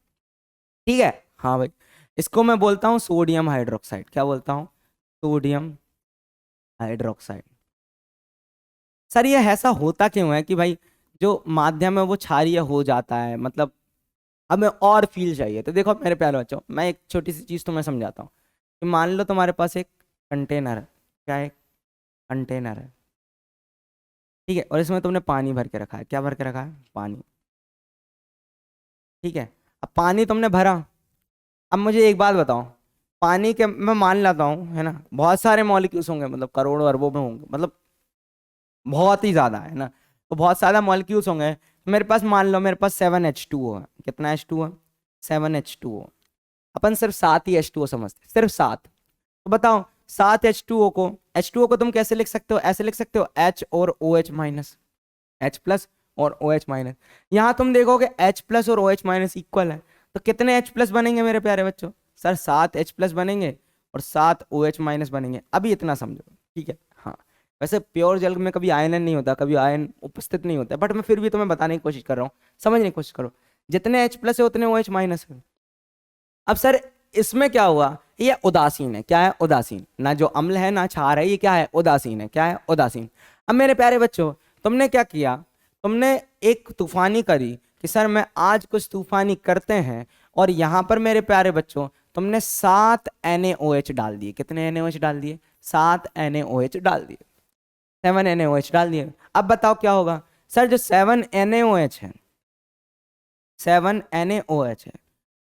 ठीक है। हाँ भाई, इसको मैं बोलता हूँ सोडियम हाइड्रोक्साइड। क्या बोलता हूँ, सोडियम हाइड्रोक्साइड। सर ये ऐसा होता क्यों है कि भाई जो माध्यम है वो क्षारीय हो जाता है, मतलब हमें और फील चाहिए। तो देखो मेरे प्यारे बच्चों, मैं एक छोटी सी चीज़ तुम्हें समझाता हूँ कि मान लो तुम्हारे पास एक कंटेनर है। क्या है, कंटेनर है, ठीक है, और इसमें तुमने पानी भर के रखा है। क्या भर के रखा है, पानी, ठीक है। अब पानी तुमने भरा, अब मुझे एक बात बताओ, पानी के मैं मान लेता हूँ है ना, बहुत सारे मॉलिक्यूल्स होंगे, मतलब करोड़ों अरबों में होंगे, मतलब बहुत ही ज्यादा है ना, तो बहुत सारा मॉलिक्यूल्स होंगे। मेरे पास मान लो मेरे पास 7H2O है। कितना H2O है, 7H2O। अपन सिर्फ 7 ही H2O समझते हैं, सिर्फ 7। तो बताओ 7H2O को, H2O को तुम कैसे लिख सकते हो, ऐसे लिख सकते हो, H और OH माइनस, H प्लस और OH माइनस। यहाँ तुम देखोगे H प्लस और OH माइनस इक्वल है, तो कितने H प्लस बनेंगे मेरे प्यारे बच्चों, सर 7H प्लस बनेंगे और 7 OH माइनस बनेंगे। अभी इतना समझो, ठीक है। हाँ, वैसे प्योर जल में कभी आयन नहीं होता, कभी आयन उपस्थित नहीं होता, बट मैं फिर भी तुम्हें बताने की कोशिश कर रहा हूँ, समझने की कोशिश करो। जितने H प्लस है उतने OH माइनस है। अब सर इसमें क्या हुआ, ये उदासीन है। क्या है, उदासीन, ना जो अम्ल है ना क्षार है, ये क्या है, उदासीन है। क्या है, उदासीन। अब मेरे प्यारे बच्चों, तुमने क्या किया, तुमने एक तूफानी करी कि सर मैं आज कुछ तूफानी करते हैं, और यहां पर मेरे प्यारे बच्चों तुमने 7 NaOH डाल दिए। कितने NaOH डाल दिए, 7 NaOH डाल दिए, 7 NaOH डाल दिए। अब बताओ क्या होगा, सर जो 7 NaOH है, 7 NaOH है,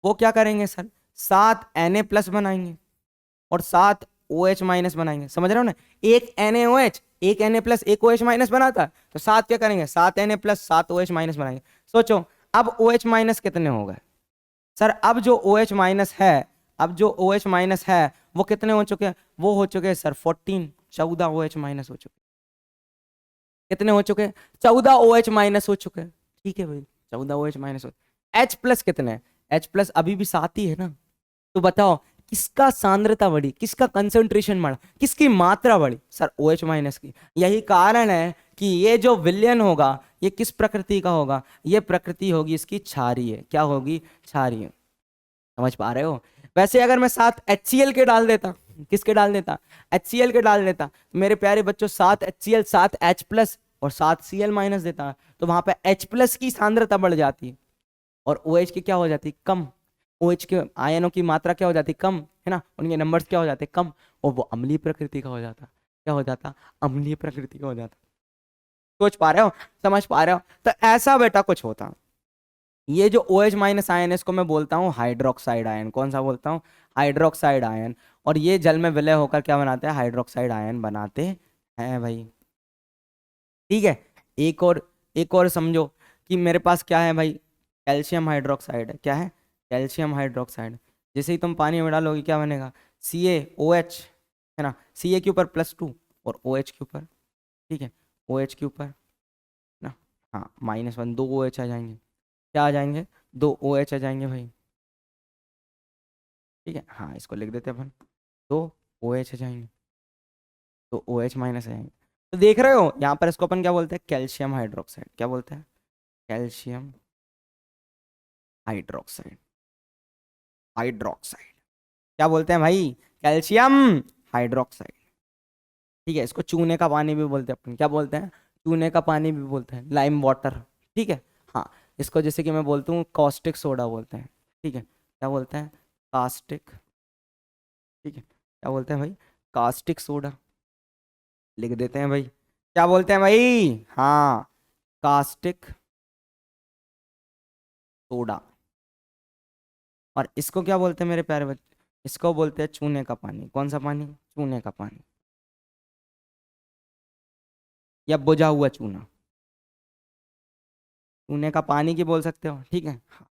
वो क्या करेंगे सर, 7 Na प्लस बनाएंगे और 7 OH माइनस बनाएंगे। समझ रहे हो ना, एक NaOH एक Na प्लस एक OH माइनस बनाता, तो 7 क्या करेंगे, 7 Na प्लस 7 OH माइनस बनाएंगे। सोचो अब OH माइनस कितने हो गए सर, अब जो OH माइनस है, अब जो OH माइनस है वो कितने हो चुके हैं, वो हो चुके हैं सर 14, 14 OH माइनस हो चुके। कितने हो चुके, 14 OH माइनस हो चुके हैं, ठीक है भाई, 14 OH माइनस हो। H प्लस कितने, H प्लस अभी भी 7 ही है ना। तो बताओ किसका सांद्रता बढ़ी, किसका कंसंट्रेशन बढ़ा, किसकी मात्रा बढ़ी, सर OH माइनस की। यही कारण है कि ये जो विलयन होगा ये किस प्रकृति का होगा, ये प्रकृति होगी इसकी क्षारीय। क्या होगी, क्षारीय। समझ पा रहे हो। वैसे अगर मैं 7 HCl के डाल देता, किसके डाल देता, HCl के डाल देता, तो मेरे प्यारे बच्चों 7 HCl 7H प्लस और 7Cl माइनस देता, तो वहां पे H प्लस की सांद्रता बढ़ जाती और OH की क्या हो जाती, कम। OH के आयनों की मात्रा क्या हो जाती, कम, है ना, उनके नंबर्स क्या हो जाते, कम, और वो अम्लीय प्रकृति का हो जाता। क्या हो जाता, अम्लीय प्रकृति का हो जाता। सोच पा रहे हो, समझ पा रहे हो। तो ऐसा बेटा कुछ होता। ये जो OH माइनस आयन है इसको मैं बोलता हूँ हाइड्रोक्साइड आयन। कौन सा बोलता हूँ, हाइड्रोक्साइड आयन। और ये जल में विलय होकर क्या बनाते हैं, हाइड्रोक्साइड आयन बनाते हैं भाई, ठीक है। एक और समझो कि मेरे पास क्या है भाई, कैल्शियम हाइड्रोक्साइड है। क्या है, कैल्शियम हाइड्रोक्साइड। जैसे ही तुम पानी में डालोगे क्या बनेगा, CaOH, है ना, Ca के ऊपर +2 और OH के ऊपर, ठीक है, OH के ऊपर ना, हाँ -1, 2 OH आ जाएंगे। क्या आ जाएंगे, 2 OH आ जाएंगे भाई, ठीक है। हाँ इसको लिख देते हैं अपन, 2 OH आ जाएंगे, 2 OH माइनस आ जाएंगे। तो देख रहे हो यहाँ पर इसको अपन क्या बोलते हैं, कैल्शियम हाइड्रोक्साइड। क्या बोलते हैं, कैल्शियम हाइड्रोक्साइड, हाइड्रोक्साइड। क्या बोलते हैं भाई, कैल्शियम हाइड्रोक्साइड, ठीक है। इसको चूने का पानी भी बोलते हैं अपन। क्या बोलते हैं, चूने का पानी भी बोलते हैं, लाइम वाटर, ठीक है। हाँ, इसको जैसे कि मैं बोलता हूँ कॉस्टिक सोडा बोलते हैं, ठीक है। क्या बोलते हैं, कास्टिक, ठीक है। क्या बोलते हैं भाई, कास्टिक सोडा, लिख देते हैं भाई। क्या बोलते हैं भाई, हाँ, कास्टिक सोडा। और इसको क्या बोलते हैं मेरे प्यारे बच्चे, इसको बोलते हैं चूने का पानी। कौन सा पानी, चूने का पानी, या बुझा हुआ चूना। चूने का पानी की बोल सकते हो, ठीक है, हाँ।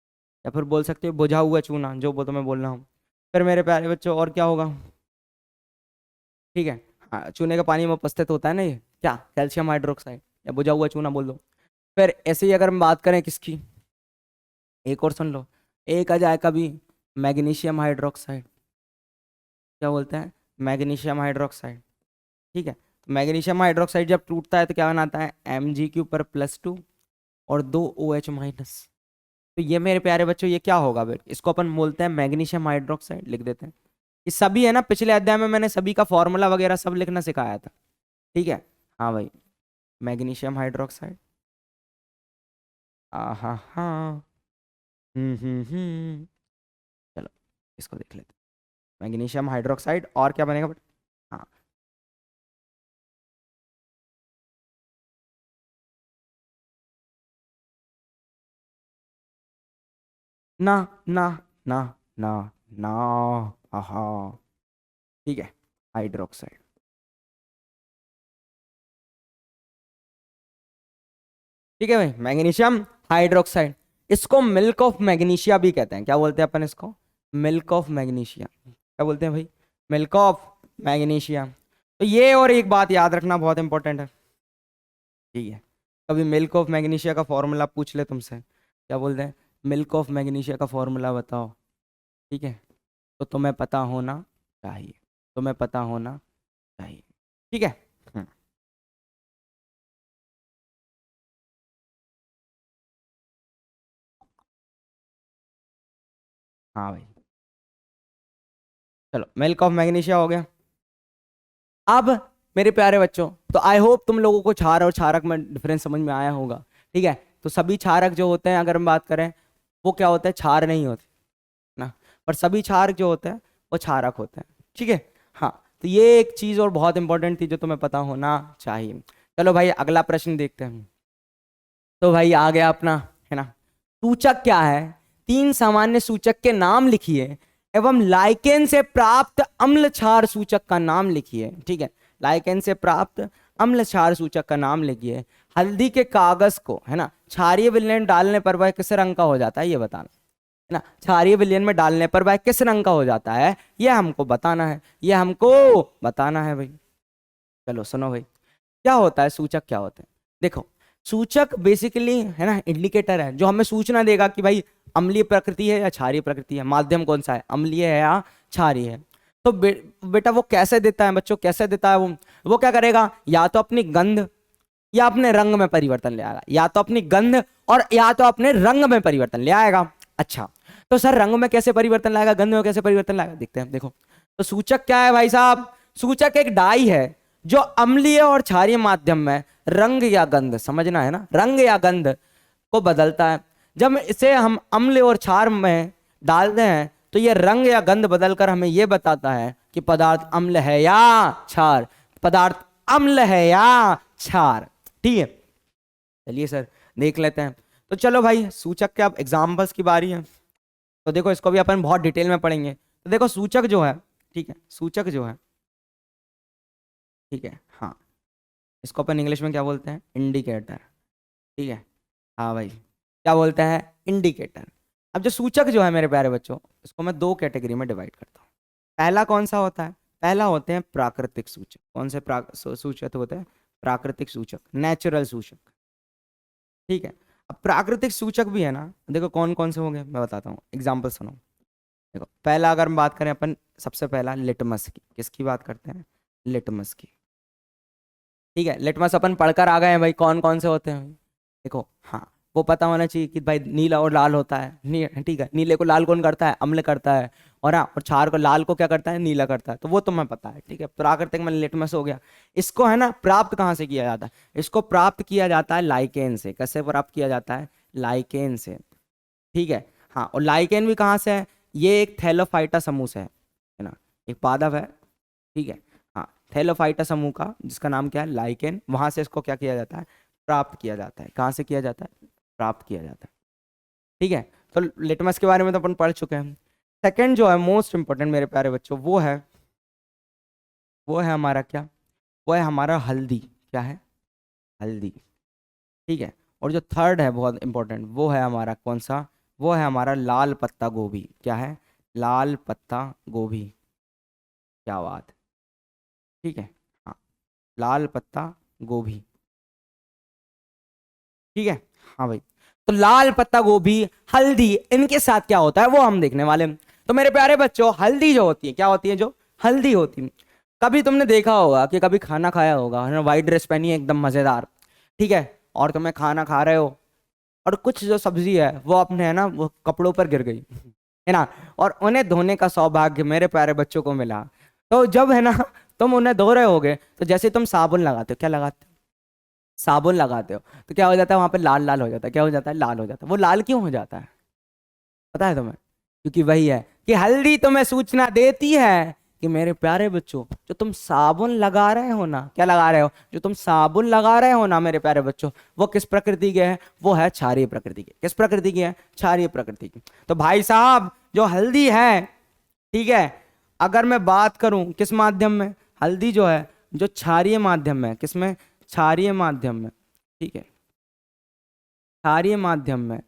या फिर बोल सकते हो बुझा हुआ चूना, जो वो तुम्हें बोल रहा हूँ। फिर मेरे प्यारे बच्चों और क्या होगा, ठीक है, हाँ, चूने के पानी में उपस्थित होता है ना, ये क्या, कैल्शियम हाइड्रोक्साइड या बुझा हुआ चूना बोल दो। फिर ऐसे ही अगर हम बात करें किसकी, एक और सुन लो, एक आ जाए कभी मैग्नीशियम हाइड्रोक्साइड, क्या बोलते हैं, मैग्नीशियम हाइड्रोक्साइड। ठीक है, तो मैग्नीशियम हाइड्रोक्साइड जब टूटता है तो क्या बनाता है, Mg के ऊपर +2 और 2 OH-। तो ये मेरे प्यारे बच्चों ये क्या होगा बेट, इसको अपन बोलते हैं मैग्नीशियम हाइड्रोक्साइड, लिख देते हैं। ये सभी है ना, पिछले अध्याय में मैंने सभी का फॉर्मूला वगैरह सब लिखना सिखाया था। ठीक है, हाँ भाई, मैग्नीशियम हाइड्रोक्साइड। हाँ हाँ, हम्म। चलो इसको देख लेते हैं, मैग्नीशियम हाइड्रोक्साइड और क्या बनेगा बेटा, हाँ, ना ना ना ना ना, हाँ, ठीक है, हाइड्रोक्साइड। ठीक है भाई, मैग्नीशियम हाइड्रोक्साइड, इसको मिल्क ऑफ मैग्नीशिया भी कहते हैं, क्या बोलते हैं अपन इसको, मिल्क ऑफ मैग्नीशिया, क्या बोलते हैं भाई, मिल्क ऑफ मैग्नीशिया। तो ये और एक बात याद रखना बहुत इंपॉर्टेंट है। ठीक है, कभी मिल्क ऑफ मैग्नीशिया का फॉर्मूला पूछ ले तुमसे, क्या बोलते हैं, मिल्क ऑफ मैग्नीशिया का फॉर्मूला बताओ। ठीक है, तो तुम्हें पता होना चाहिए, तुम्हें पता होना चाहिए। ठीक है। हम्म, हाँ भाई, चलो मिल्क ऑफ मैग्नीशिया हो गया। अब मेरे प्यारे बच्चों, तो आई होप तुम लोगों को क्षार और क्षारक में डिफरेंस समझ में आया होगा। ठीक है, तो सभी क्षारक जो होते हैं अगर हम बात करें, वो क्या होता है, क्षार नहीं होते ना, पर सभी क्षारक जो होते हैं वो क्षारक होते हैं। ठीक है, हाँ, तो ये एक चीज और बहुत इंपॉर्टेंट थी जो तुम्हें पता होना चाहिए। चलो भाई अगला प्रश्न देखते हैं। तो भाई आ गया अपना, है ना, सूचक क्या है, तीन सामान्य सूचक के नाम लिखिए एवं लाइकेन से प्राप्त अम्ल क्षार सूचक का नाम लिखिए। ठीक है, लाइकेन से प्राप्त अम्ल क्षार सूचक का नाम लिखिए। हल्दी के कागज को, है ना, क्षारीय विलयन डालने पर वह किस रंग का हो जाता है, ये बताना, है ना, क्षारीय विलयन में डालने पर वह किस रंग का हो जाता है, ये हमको बताना है, ये हमको बताना है भाई। चलो सुनो भाई, क्या होता है सूचक, क्या होता है, देखो, सूचक बेसिकली है ना इंडिकेटर है जो हमें सूचना देगा कि भाई अम्लीय प्रकृति है या क्षारीय प्रकृति है, माध्यम कौन सा है, अम्लीय है या क्षारीय है। तो बेटा वो कैसे देता है बच्चों, कैसे देता है वो क्या करेगा, या तो अपनी गंध या अपने रंग में परिवर्तन ले आएगा, या तो अपनी गंध और या तो अपने रंग में परिवर्तन ले आएगा। अच्छा, तो सर रंग में कैसे परिवर्तन लाएगा, गंध में कैसे परिवर्तन लाएगा, देखते हैं। देखो, तो सूचक क्या है भाई साहब, सूचक एक डाई है जो अम्लीय और क्षारीय माध्यम में रंग या गंध, समझना है ना, रंग या गंध को बदलता है। जब इसे हम अम्ल और क्षार में डालते हैं तो ये रंग या गंध बदलकर हमें यह बताता है कि पदार्थ अम्ल है या क्षार, पदार्थ अम्ल है या क्षार। ठीक है, चलिए सर देख लेते हैं। तो चलो भाई सूचक के अब एग्जाम्पल्स की बारी है, तो देखो इसको भी अपन बहुत डिटेल में पढ़ेंगे। तो देखो सूचक जो है, ठीक है, सूचक जो है, ठीक है, हाँ, इसको अपन इंग्लिश में क्या बोलते हैं, इंडिकेटर। ठीक है, हाँ भाई, क्या बोलते हैं, इंडिकेटर। अब जो सूचक जो है मेरे प्यारे बच्चों, इसको मैं दो कैटेगरी में डिवाइड करता हूँ। पहला कौन सा होता है, पहला होते हैं प्राकृतिक सूचक। कौन से सूचक होते हैं, प्राकृतिक सूचक, नेचुरल सूचक। ठीक है, अब प्राकृतिक सूचक भी है ना, देखो कौन कौन से होंगे मैं बताता हूँ, एग्जाम्पल सुनो। देखो पहला अगर हम बात करें अपन, सबसे पहला लिटमस की, किसकी बात करते हैं, लिटमस की। ठीक है, लिटमस अपन पढ़कर आ गए हैं भाई, कौन कौन से होते हैं, देखो, हाँ, वो पता होना चाहिए कि भाई नीला और लाल होता है, ठीक है, नीले को लाल कौन करता है, अम्ल करता है, और हाँ, और क्षार को, लाल को क्या करता है, नीला करता है, तो वो तुम्हें पता है। ठीक है, प्राकृतिक में लिटमस हो गया। इसको है ना प्राप्त कहाँ से किया जाता है, इसको प्राप्त किया जाता है लाइकेन से। कैसे प्राप्त किया जाता है, लाइकेन से। ठीक है, हाँ, और लाइकेन भी कहाँ से है, ये एक थैलोफाइटा समूह से है ना, एक पादप है। ठीक है, हाँ, थैलोफाइटा समूह का जिसका नाम क्या है, लाइकेन, वहां से इसको क्या किया जाता है, प्राप्त किया जाता है। कहाँ से किया जाता है, प्राप्त किया जाता है। ठीक है, तो लिटमस के बारे में तो अपन पढ़ चुके हैं। सेकंड जो है मोस्ट इंपॉर्टेंट मेरे प्यारे बच्चों, वो है हमारा क्या, वो है हमारा हल्दी। क्या है, हल्दी। ठीक है, और जो थर्ड है बहुत इंपॉर्टेंट, वो है हमारा कौन सा, वो है हमारा लाल पत्ता गोभी। क्या है, लाल पत्ता गोभी। क्या बात है। ठीक है, लाल पत्ता गोभी, ठीक है। हाँ भाई, तो लाल पत्ता गोभी, हल्दी, इनके साथ क्या होता है वो हम देखने वाले हैं। तो मेरे प्यारे बच्चों, हल्दी जो होती है, क्या होती है, जो हल्दी होती है, कभी तुमने देखा होगा कि कभी खाना खाया होगा है ना, व्हाइट ड्रेस पहनी है एकदम मजेदार, ठीक है, और तुम्हें खाना खा रहे हो और कुछ जो सब्जी है वो अपने है ना वो कपड़ों पर गिर गई है ना, और उन्हें धोने का सौभाग्य मेरे प्यारे बच्चों को मिला। तो जब है ना तुम उन्हें धो रहे होगे, तो जैसे तुम साबुन लगाते हो, क्या लगाते हो, साबुन लगाते हो, तो क्या हो जाता है वहां पे, लाल लाल हो जाता है, क्या हो जाता है, लाल हो जाता है। वो लाल क्यों हो जाता है पता है तुम्हें? क्योंकि वही है कि हल्दी तुम्हें सूचना देती है कि मेरे प्यारे बच्चों, जो तुम साबुन लगा रहे हो ना, क्या लगा रहे हो, जो तुम साबुन लगा रहे हो ना मेरे प्यारे बच्चों, वो किस प्रकृति के है, वो है क्षारीय प्रकृति के। किस प्रकृति की है, क्षारीय प्रकृति की। तो भाई साहब, जो हल्दी है, ठीक है, अगर मैं बात करूं किस माध्यम में, हल्दी जो है जो क्षारीय माध्यम में, किसमें, क्षारीय माध्यम में, ठीक है, क्षारीय माध्यम में,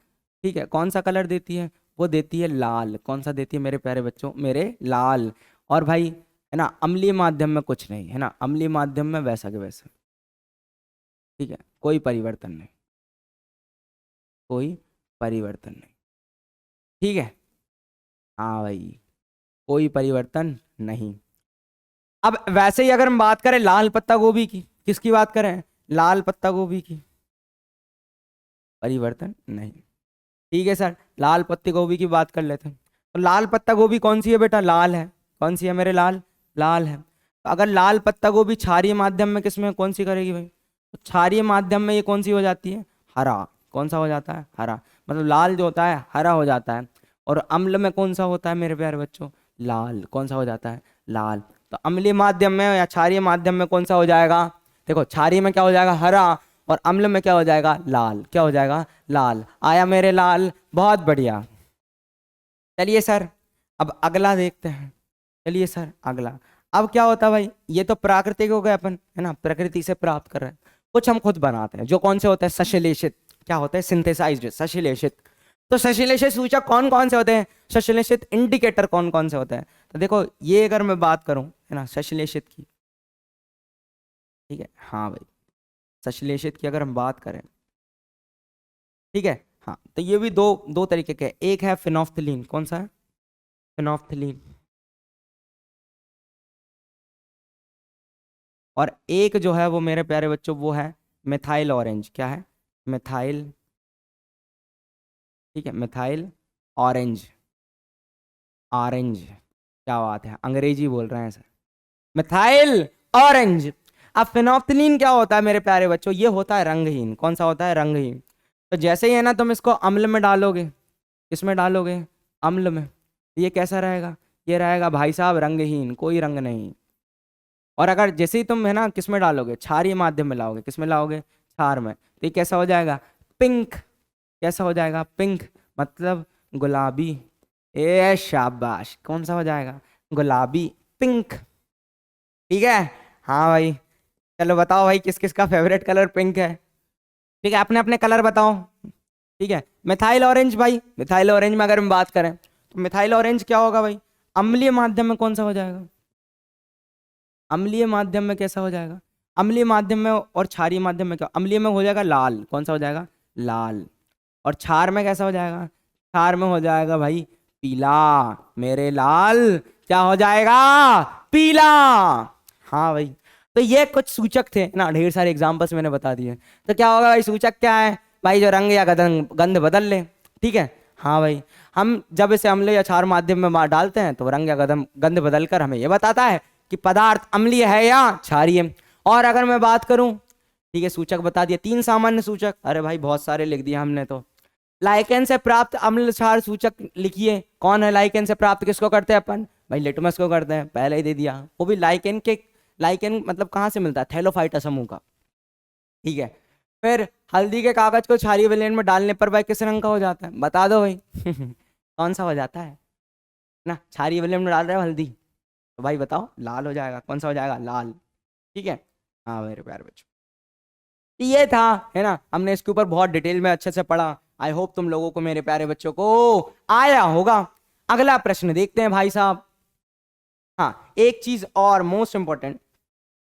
ठीक है, कौन सा कलर देती है, वो देती है लाल। कौन सा देती है मेरे प्यारे बच्चों, मेरे लाल। और भाई है ना, अम्लीय माध्यम में कुछ नहीं है ना, अम्लीय माध्यम में वैसा के वैसा, ठीक है, कोई परिवर्तन नहीं, कोई परिवर्तन नहीं, ठीक है। हाँ भाई, कोई परिवर्तन नहीं। अब वैसे ही अगर हम बात करें लाल पत्ता गोभी की, किसकी बात करें, लाल पत्ता गोभी की, परिवर्तन नहीं, ठीक है सर, लाल पत्ते गोभी की बात कर लेते हैं। तो लाल पत्ता गोभी कौन सी है बेटा, लाल है। कौन सी है मेरे लाल, लाल है। तो अगर लाल पत्ता गोभी क्षारीय माध्यम में किसमें कौन सी करेगी भाई, तो क्षारीय माध्यम में ये कौन सी हो जाती है, हरा। कौन सा हो जाता है, हरा। मतलब लाल जो होता है हरा हो जाता है। और अम्ल में कौन सा होता है मेरे प्यारे बच्चों, लाल। कौन सा हो जाता है, लाल। तो अम्लीय माध्यम में या क्षारीय माध्यम में कौन सा हो जाएगा, देखो क्षारीय में क्या हो जाएगा, हरा, और अम्ल में क्या हो जाएगा, लाल। क्या हो जाएगा, लाल। आया मेरे लाल, बहुत बढ़िया। चलिए सर, अब अगला देखते हैं। चलिए सर अगला, अब क्या होता है भाई, ये तो प्राकृतिक हो गए अपन, है ना, प्रकृति से प्राप्त कर रहे हैं। कुछ हम खुद बनाते हैं, जो कौन से होते हैं, संश्लेषित। क्या होते हैं, सिंथेसाइज्ड, संश्लेषित। तो संश्लेषित सूचक कौन कौन से होते हैं, संश्लेषित इंडिकेटर कौन कौन से होते हैं। तो देखो ये अगर मैं बात करूं है ना संश्लेषित की, ठीक है, हाँ भाई, संश्लेषित की अगर हम बात करें, ठीक है, हाँ, तो ये भी दो दो तरीके के हैं। एक है फिनोफ्थिलीन, कौन सा है, फिनोफ्थिलीन। और एक जो है वो मेरे प्यारे बच्चों वो है मिथाइल ऑरेंज। क्या है, मिथाइल, ठीक है, मिथाइल ऑरेंज, ऑरेंज। क्या बात है, अंग्रेजी बोल रहे हैं सर, मिथाइल ऑरेंज। अब फिनोफ्थिलीन क्या होता है मेरे प्यारे बच्चों, ये होता है रंगहीन। कौन सा होता है, रंगहीन। तो जैसे ही है ना तुम इसको अम्ल में डालोगे, किसमें डालोगे, अम्ल में, ये कैसा रहेगा, ये रहेगा भाई साहब रंगहीन, कोई रंग नहीं। और अगर जैसे ही तुम है ना किसमें डालोगे, क्षारीय माध्यम में लाओगे, किसमें लाओगे, क्षार में, तो ये कैसा हो जाएगा, पिंक। कैसा हो जाएगा, पिंक, मतलब गुलाबी। ए शाबाश, कौन सा हो जाएगा, गुलाबी, पिंक, ठीक है। हाँ भाई, चलो बताओ भाई किस किस का फेवरेट कलर पिंक है, ठीक है, अपने अपने कलर बताओ, ठीक है। मिथाइल ऑरेंज भाई, मिथाइल ऑरेंज में अगर हम बात करें, तो मिथाइल ऑरेंज क्या होगा भाई, अम्लीय माध्यम में कौन सा हो जाएगा, अम्लीय माध्यम में कैसा हो जाएगा, अम्लीय माध्यम में और क्षारीय माध्यम में क्या, अम्लीय में हो जाएगा लाल। कौन सा हो जाएगा, लाल। और क्षार में कैसा हो जाएगा, क्षार में हो जाएगा भाई पीला, मेरे लाल, क्या हो जाएगा, पीला। हाँ भाई, तो ये कुछ सूचक थे ना, ढेर सारे एग्जांपल्स मैंने बता दिए। तो क्या होगा भाई, सूचक क्या है भाई, जो रंग या गंध बदल ले, ठीक है। हाँ भाई, हम जब इसे अम्ल या क्षार माध्यम में डालते हैं तो रंग या गंध बदल कर हमें यह बताता है कि पदार्थ अम्लीय है या क्षारीय। और अगर मैं बात करूं, ठीक है, सूचक बता दिए, 3 सामान्य सूचक, अरे भाई बहुत सारे लिख दिए हमने तो। लाइकेन से प्राप्त अम्ल क्षार सूचक लिखिए, कौन है लाइकेन से प्राप्त, किसको करते हैं अपन भाई, लिटमस को करते हैं, पहले ही दे दिया। वो भी लाइकेन के, लाइकेन मतलब कहाँ से मिलता है, थैलोफाइटा समूह का, ठीक है। फिर हल्दी के कागज को क्षारीय विलयन में डालने पर भाई किस रंग का हो जाता है, बता दो भाई कौन सा हो जाता है ना, क्षारीय विलयन में डाल रहे हो हल्दी, तो भाई बताओ, लाल हो जाएगा। कौन सा हो जाएगा, लाल, ठीक है। हाँ मेरे प्यारे बच्चों, तो ये था, है ना, हमने इसके ऊपर बहुत डिटेल में अच्छे से पढ़ा। आई होप तुम लोगों को, मेरे प्यारे बच्चों को आया होगा। अगला प्रश्न देखते हैं भाई साहब। हाँ, एक चीज और मोस्ट इंपॉर्टेंट,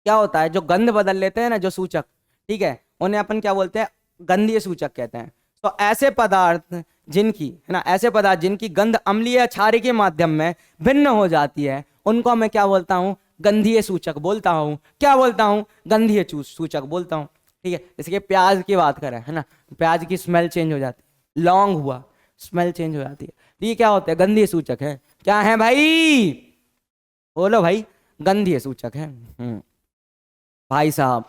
क्या होता है, जो गंध बदल लेते हैं ना, जो सूचक, ठीक है, उन्हें अपन क्या बोलते हैं, गंधीय सूचक कहते हैं। तो ऐसे पदार्थ जिनकी, है ना, ऐसे पदार्थ जिनकी गंध अम्लीय या क्षारीय के माध्यम में भिन्न हो जाती है, उनको मैं क्या बोलता हूँ, गंधीय सूचक बोलता हूँ। क्या बोलता हूँ, गंधीय सूचक बोलता हूँ। ठीक है, जैसे कि प्याज की बात करें, है ना, प्याज की स्मेल चेंज हो जाती है, लौंग हुआ, स्मेल चेंज हो जाती है, तो ये क्या होता है, गंधीय सूचक है। क्या है भाई, बोलो भाई, गंधीय सूचक है। भाई साहब,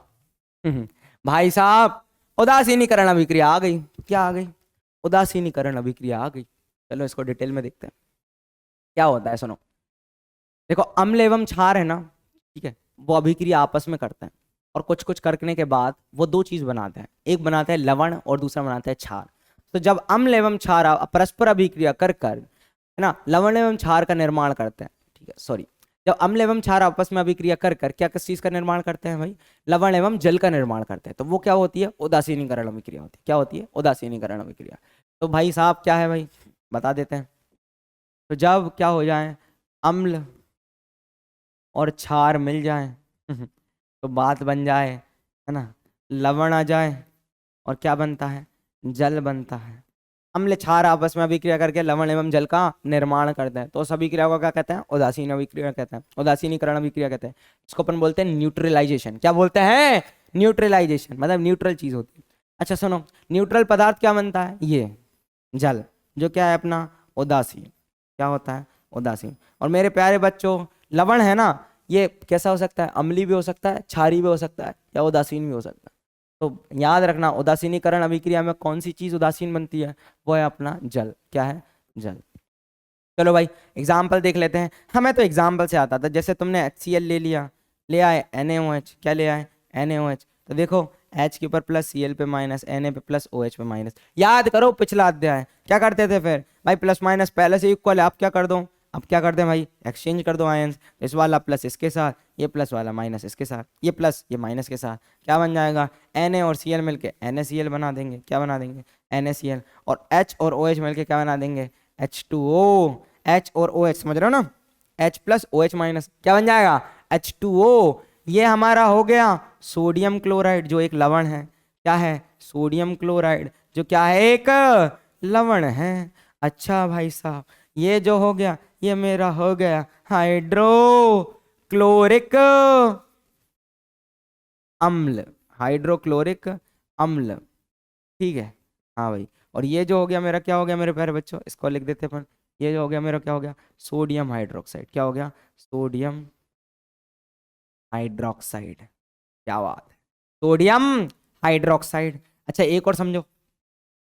भाई साहब, उदासीनीकरण अभिक्रिया आ गई। क्या आ गई, उदासीनीकरण अभिक्रिया आ गई। चलो इसको डिटेल में देखते हैं क्या होता है, सुनो। देखो, अम्ल एवं क्षार है ना, ठीक है, वो अभिक्रिया आपस में करते हैं, और कुछ कुछ करने के बाद वो दो चीज बनाते हैं, एक बनाते हैं लवण और दूसरा बनाते हैं क्षार। तो जब अम्ल एवं क्षार परस्पर अभिक्रिया कर कर, है ना, लवण एवं क्षार का निर्माण करते हैं, ठीक है, सॉरी, जब अम्ल एवं क्षार आपस में अभिक्रिया कर कर क्या किस चीज का निर्माण करते हैं भाई, लवण एवं जल का निर्माण करते हैं, तो वो क्या होती है, उदासीनीकरण अभिक्रिया होती है। क्या होती है, उदासीनीकरण अभिक्रिया। तो भाई साहब क्या है भाई, बता देते हैं। तो जब क्या हो जाए, अम्ल और क्षार मिल जाए तो बात बन जाए, है ना, लवण आ जाए और क्या बनता है, जल बनता है। अम्ल क्षार आपस में अभिक्रिया करके लवण एवं जल का निर्माण करते हैं, तो उस अभिक्रिया को क्या कहते हैं, उदासीन अभिक्रिया कहते हैं, उदासीनीकरण अभिक्रिया कहते हैं। इसको अपन बोलते हैं न्यूट्रलाइजेशन। क्या बोलते हैं, न्यूट्रलाइजेशन, मतलब न्यूट्रल चीज होती है। अच्छा सुनो, न्यूट्रल पदार्थ क्या बनता है, ये जल, जो क्या है अपना, उदासीन। क्या होता है, उदासीन। और मेरे प्यारे बच्चों, लवण है ना, ये कैसा हो सकता है, अम्लीय भी हो सकता है, क्षारीय भी हो सकता है, या उदासीन भी हो सकता है। तो याद रखना, उदासीनीकरण अभिक्रिया में कौन सी चीज उदासीन बनती है, वो है अपना जल। क्या है, जल। चलो भाई एग्जाम्पल देख लेते हैं। हमें तो एग्जाम्पल से आता था, जैसे तुमने HCl ले लिया, ले आए NaOH, क्या ले आए, NaOH। तो देखो, H के ऊपर प्लस, Cl पे माइनस, Na पे प्लस, OH पे माइनस। याद करो पिछला अध्याय क्या करते थे फिर भाई, प्लस माइनस पहले से इक्वल है, आप क्या कर दो, अब क्या करते हैं भाई, एक्सचेंज कर दो आयंस। इस वाला प्लस इसके साथ, ये प्लस वाला माइनस इसके साथ, ये प्लस ये माइनस के साथ, क्या बन जाएगा, Na और Cl मिलके NaCl बना देंगे। क्या बना देंगे, NaCl। और H और OH मिलके क्या बना देंगे, H2O। H और OH समझ रहे हो ना, H प्लस OH माइनस, क्या बन जाएगा, H2O। ये हमारा हो गया सोडियम क्लोराइड, जो एक लवण है। क्या है, सोडियम क्लोराइड, जो क्या है, एक लवण है। अच्छा भाई साहब, ये जो हो गया, ये मेरा हो गया हाइड्रोक्लोरिक अम्ल, हाइड्रोक्लोरिक अम्ल। ठीक है, हाँ भाई। और ये जो हो गया मेरा, क्या हो गया मेरे प्यारे बच्चों, इसको लिख देते अपन। ये जो हो गया मेरा, क्या हो गया, सोडियम हाइड्रोक्साइड। क्या हो गया, सोडियम हाइड्रोक्साइड। क्या बात है, सोडियम हाइड्रोक्साइड। अच्छा एक और समझो,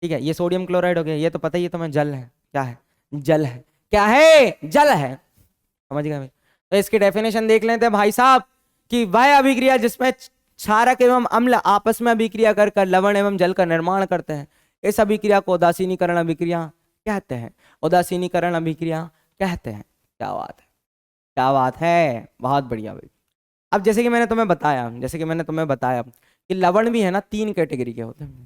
ठीक है, ये सोडियम क्लोराइड हो गया, ये तो पता ही है तुम्हें, जल है। क्या है, जल है। क्या है, जल है। समझ गए भाई। तो इसकी डेफिनेशन देख लेते हैं भाई साहब, कि वह अभिक्रिया जिसमें क्षारक एवं अम्ल आपस में अभिक्रिया कर लवण एवं जल का निर्माण करते हैं, इस अभिक्रिया को उदासीनीकरण अभिक्रिया कहते हैं। उदासीनीकरण अभिक्रिया कहते हैं। क्या बात है, क्या बात है, बहुत बढ़िया भाई। अब जैसे कि मैंने तुम्हें बताया कि लवण भी है ना, 3 कैटेगरी के होते हैं।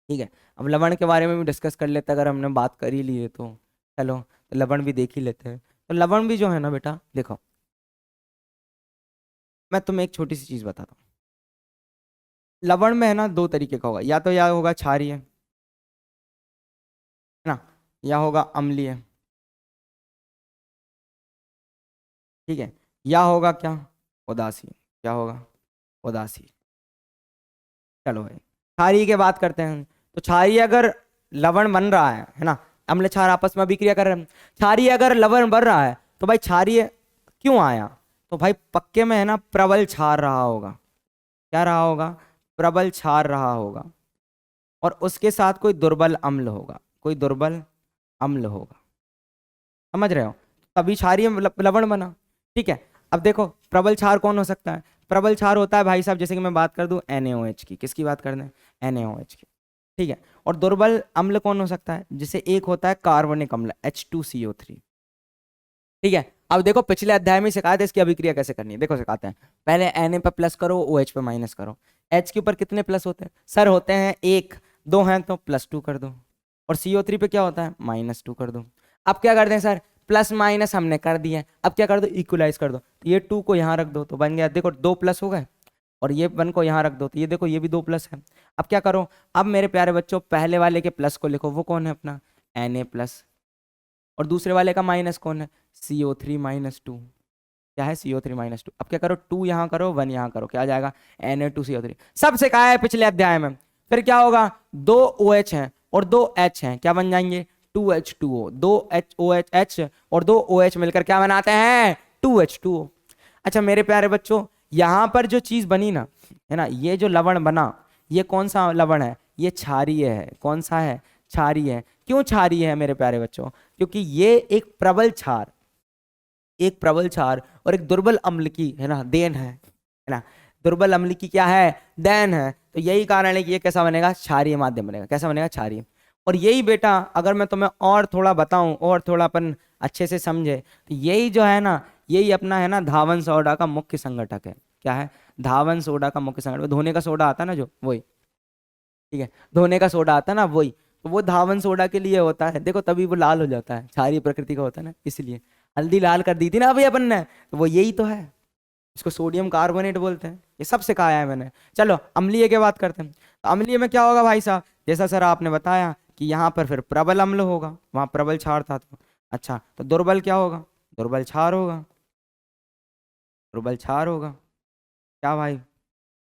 ठीक है, अब लवण के बारे में भी डिस्कस कर लेते हैं, अगर हमने बात कर ही ली है तो चलो, तो लवण भी देख ही लेते हैं। तो लवण भी जो है ना बेटा, देखो मैं तुम्हें एक छोटी सी चीज बताता हूँ। लवण में है ना 2 तरीके का होगा, या तो या होगा क्षारीय, है ना, या होगा अम्लीय। ठीक है, या होगा क्या, उदासीन। क्या होगा, उदासीन। चलो भाई क्षारीय की बात करते हैं। तो क्षारीय अगर लवण बन रहा है ना, अम्ल क्षार आपस में अभिक्रिया कर रहे हैं, क्षारीय अगर लवण बन रहा है, तो भाई क्षारीय क्यों आया, तो भाई पक्के में है ना प्रबल क्षार रहा होगा। क्या रहा होगा, प्रबल क्षार रहा होगा। और उसके साथ कोई दुर्बल अम्ल होगा, कोई दुर्बल अम्ल होगा। समझ रहे हो, तभी क्षारीय लवण बना। ठीक है, अब देखो प्रबल क्षार कौन हो सकता है, प्रबल क्षार होता है भाई साहब, जैसे कि मैं बात कर दूं NaOH की, किसकी बात कर दें, NaOH की। ठीक है, और दुर्बल अम्ल कौन हो सकता है, जिसे एक होता है कार्बनिक अम्ल H2CO3। ठीक है, अब देखो पिछले अध्याय में सिखाया था इसकी अभिक्रिया कैसे करनी है। देखो सिखाते हैं, पहले Na पे प्लस करो, OH पे माइनस करो। H के ऊपर कितने प्लस होते हैं सर, होते हैं 1, 2 हैं तो +2 कर दो। और CO3 पे क्या होता है, -2 कर दो। अब क्या करते हैं सर, प्लस माइनस हमने कर दिया, अब क्या कर दो, इक्वलाइज कर दो। तो ये 2 को यहाँ रख दो तो बन गया, देखो 2 प्लस हो गए, और ये 1 को यहाँ रख दो तो ये देखो ये भी 2 प्लस है। अब क्या करो, अब मेरे प्यारे बच्चों पहले वाले के प्लस को लिखो, वो कौन है अपना Na+, और दूसरे वाले का माइनस कौन है, CO3-2, क्या है CO3-2। अब क्या करो, 2 यहाँ करो 1 यहाँ करो, क्या आ जाएगा Na2CO3, सब सिखाया है पिछले अध्याय में। फिर क्या होगा, 2 OH हैं और 2 H हैं, क्या बन जाएंगे 2H2O, 2 OH और 2 OH मिलकर क्या बनाते हैं 2H2O। अच्छा मेरे प्यारे बच्चों यहाँ पर जो चीज बनी ना, है ना, ये जो लवण बना, ये कौन सा लवण है, ये क्षारीय है। कौन सा है, क्षारीय है। क्यों क्षारीय है मेरे प्यारे बच्चों, क्योंकि ये एक प्रबल क्षार, एक प्रबल क्षार और एक दुर्बल अम्ल की, है ना, देन है ना, दुर्बल अम्ल की क्या है, देन है। तो यही कारण है कि ये कैसा बनेगा, क्षारीय माध्यम बनेगा। कैसा बनेगा, क्षारीय। और यही बेटा अगर मैं तुम्हें और थोड़ा बताऊं और थोड़ा अपन अच्छे से समझे, तो यही जो है ना, यही अपना है ना धावन सोडा का मुख्य संघटक है। क्या है, धावन सोडा का मुख्य संघटक, धोने का सोडा आता है ना जो, वही, ठीक है, धोने का सोडा आता है ना वही, तो वो धावन सोडा के लिए होता है, देखो तभी वो लाल हो जाता है, क्षारीय प्रकृति का होता है ना, इसलिए। हल्दी लाल कर दी थी ना अभी अपन ने, तो वो यही तो है, इसको सोडियम कार्बोनेट बोलते हैं। ये सब सिखाया है मैंने। चलो अम्लीय की बात करते हैं। तो अम्लीय में क्या होगा भाई साहब, जैसा सर आपने बताया कि यहाँ पर फिर प्रबल अम्ल होगा, वहां प्रबल क्षार था तो अच्छा, तो दुर्बल क्या होगा, दुर्बल क्षार होगा, दुर्बल क्षार होगा, क्या भाई,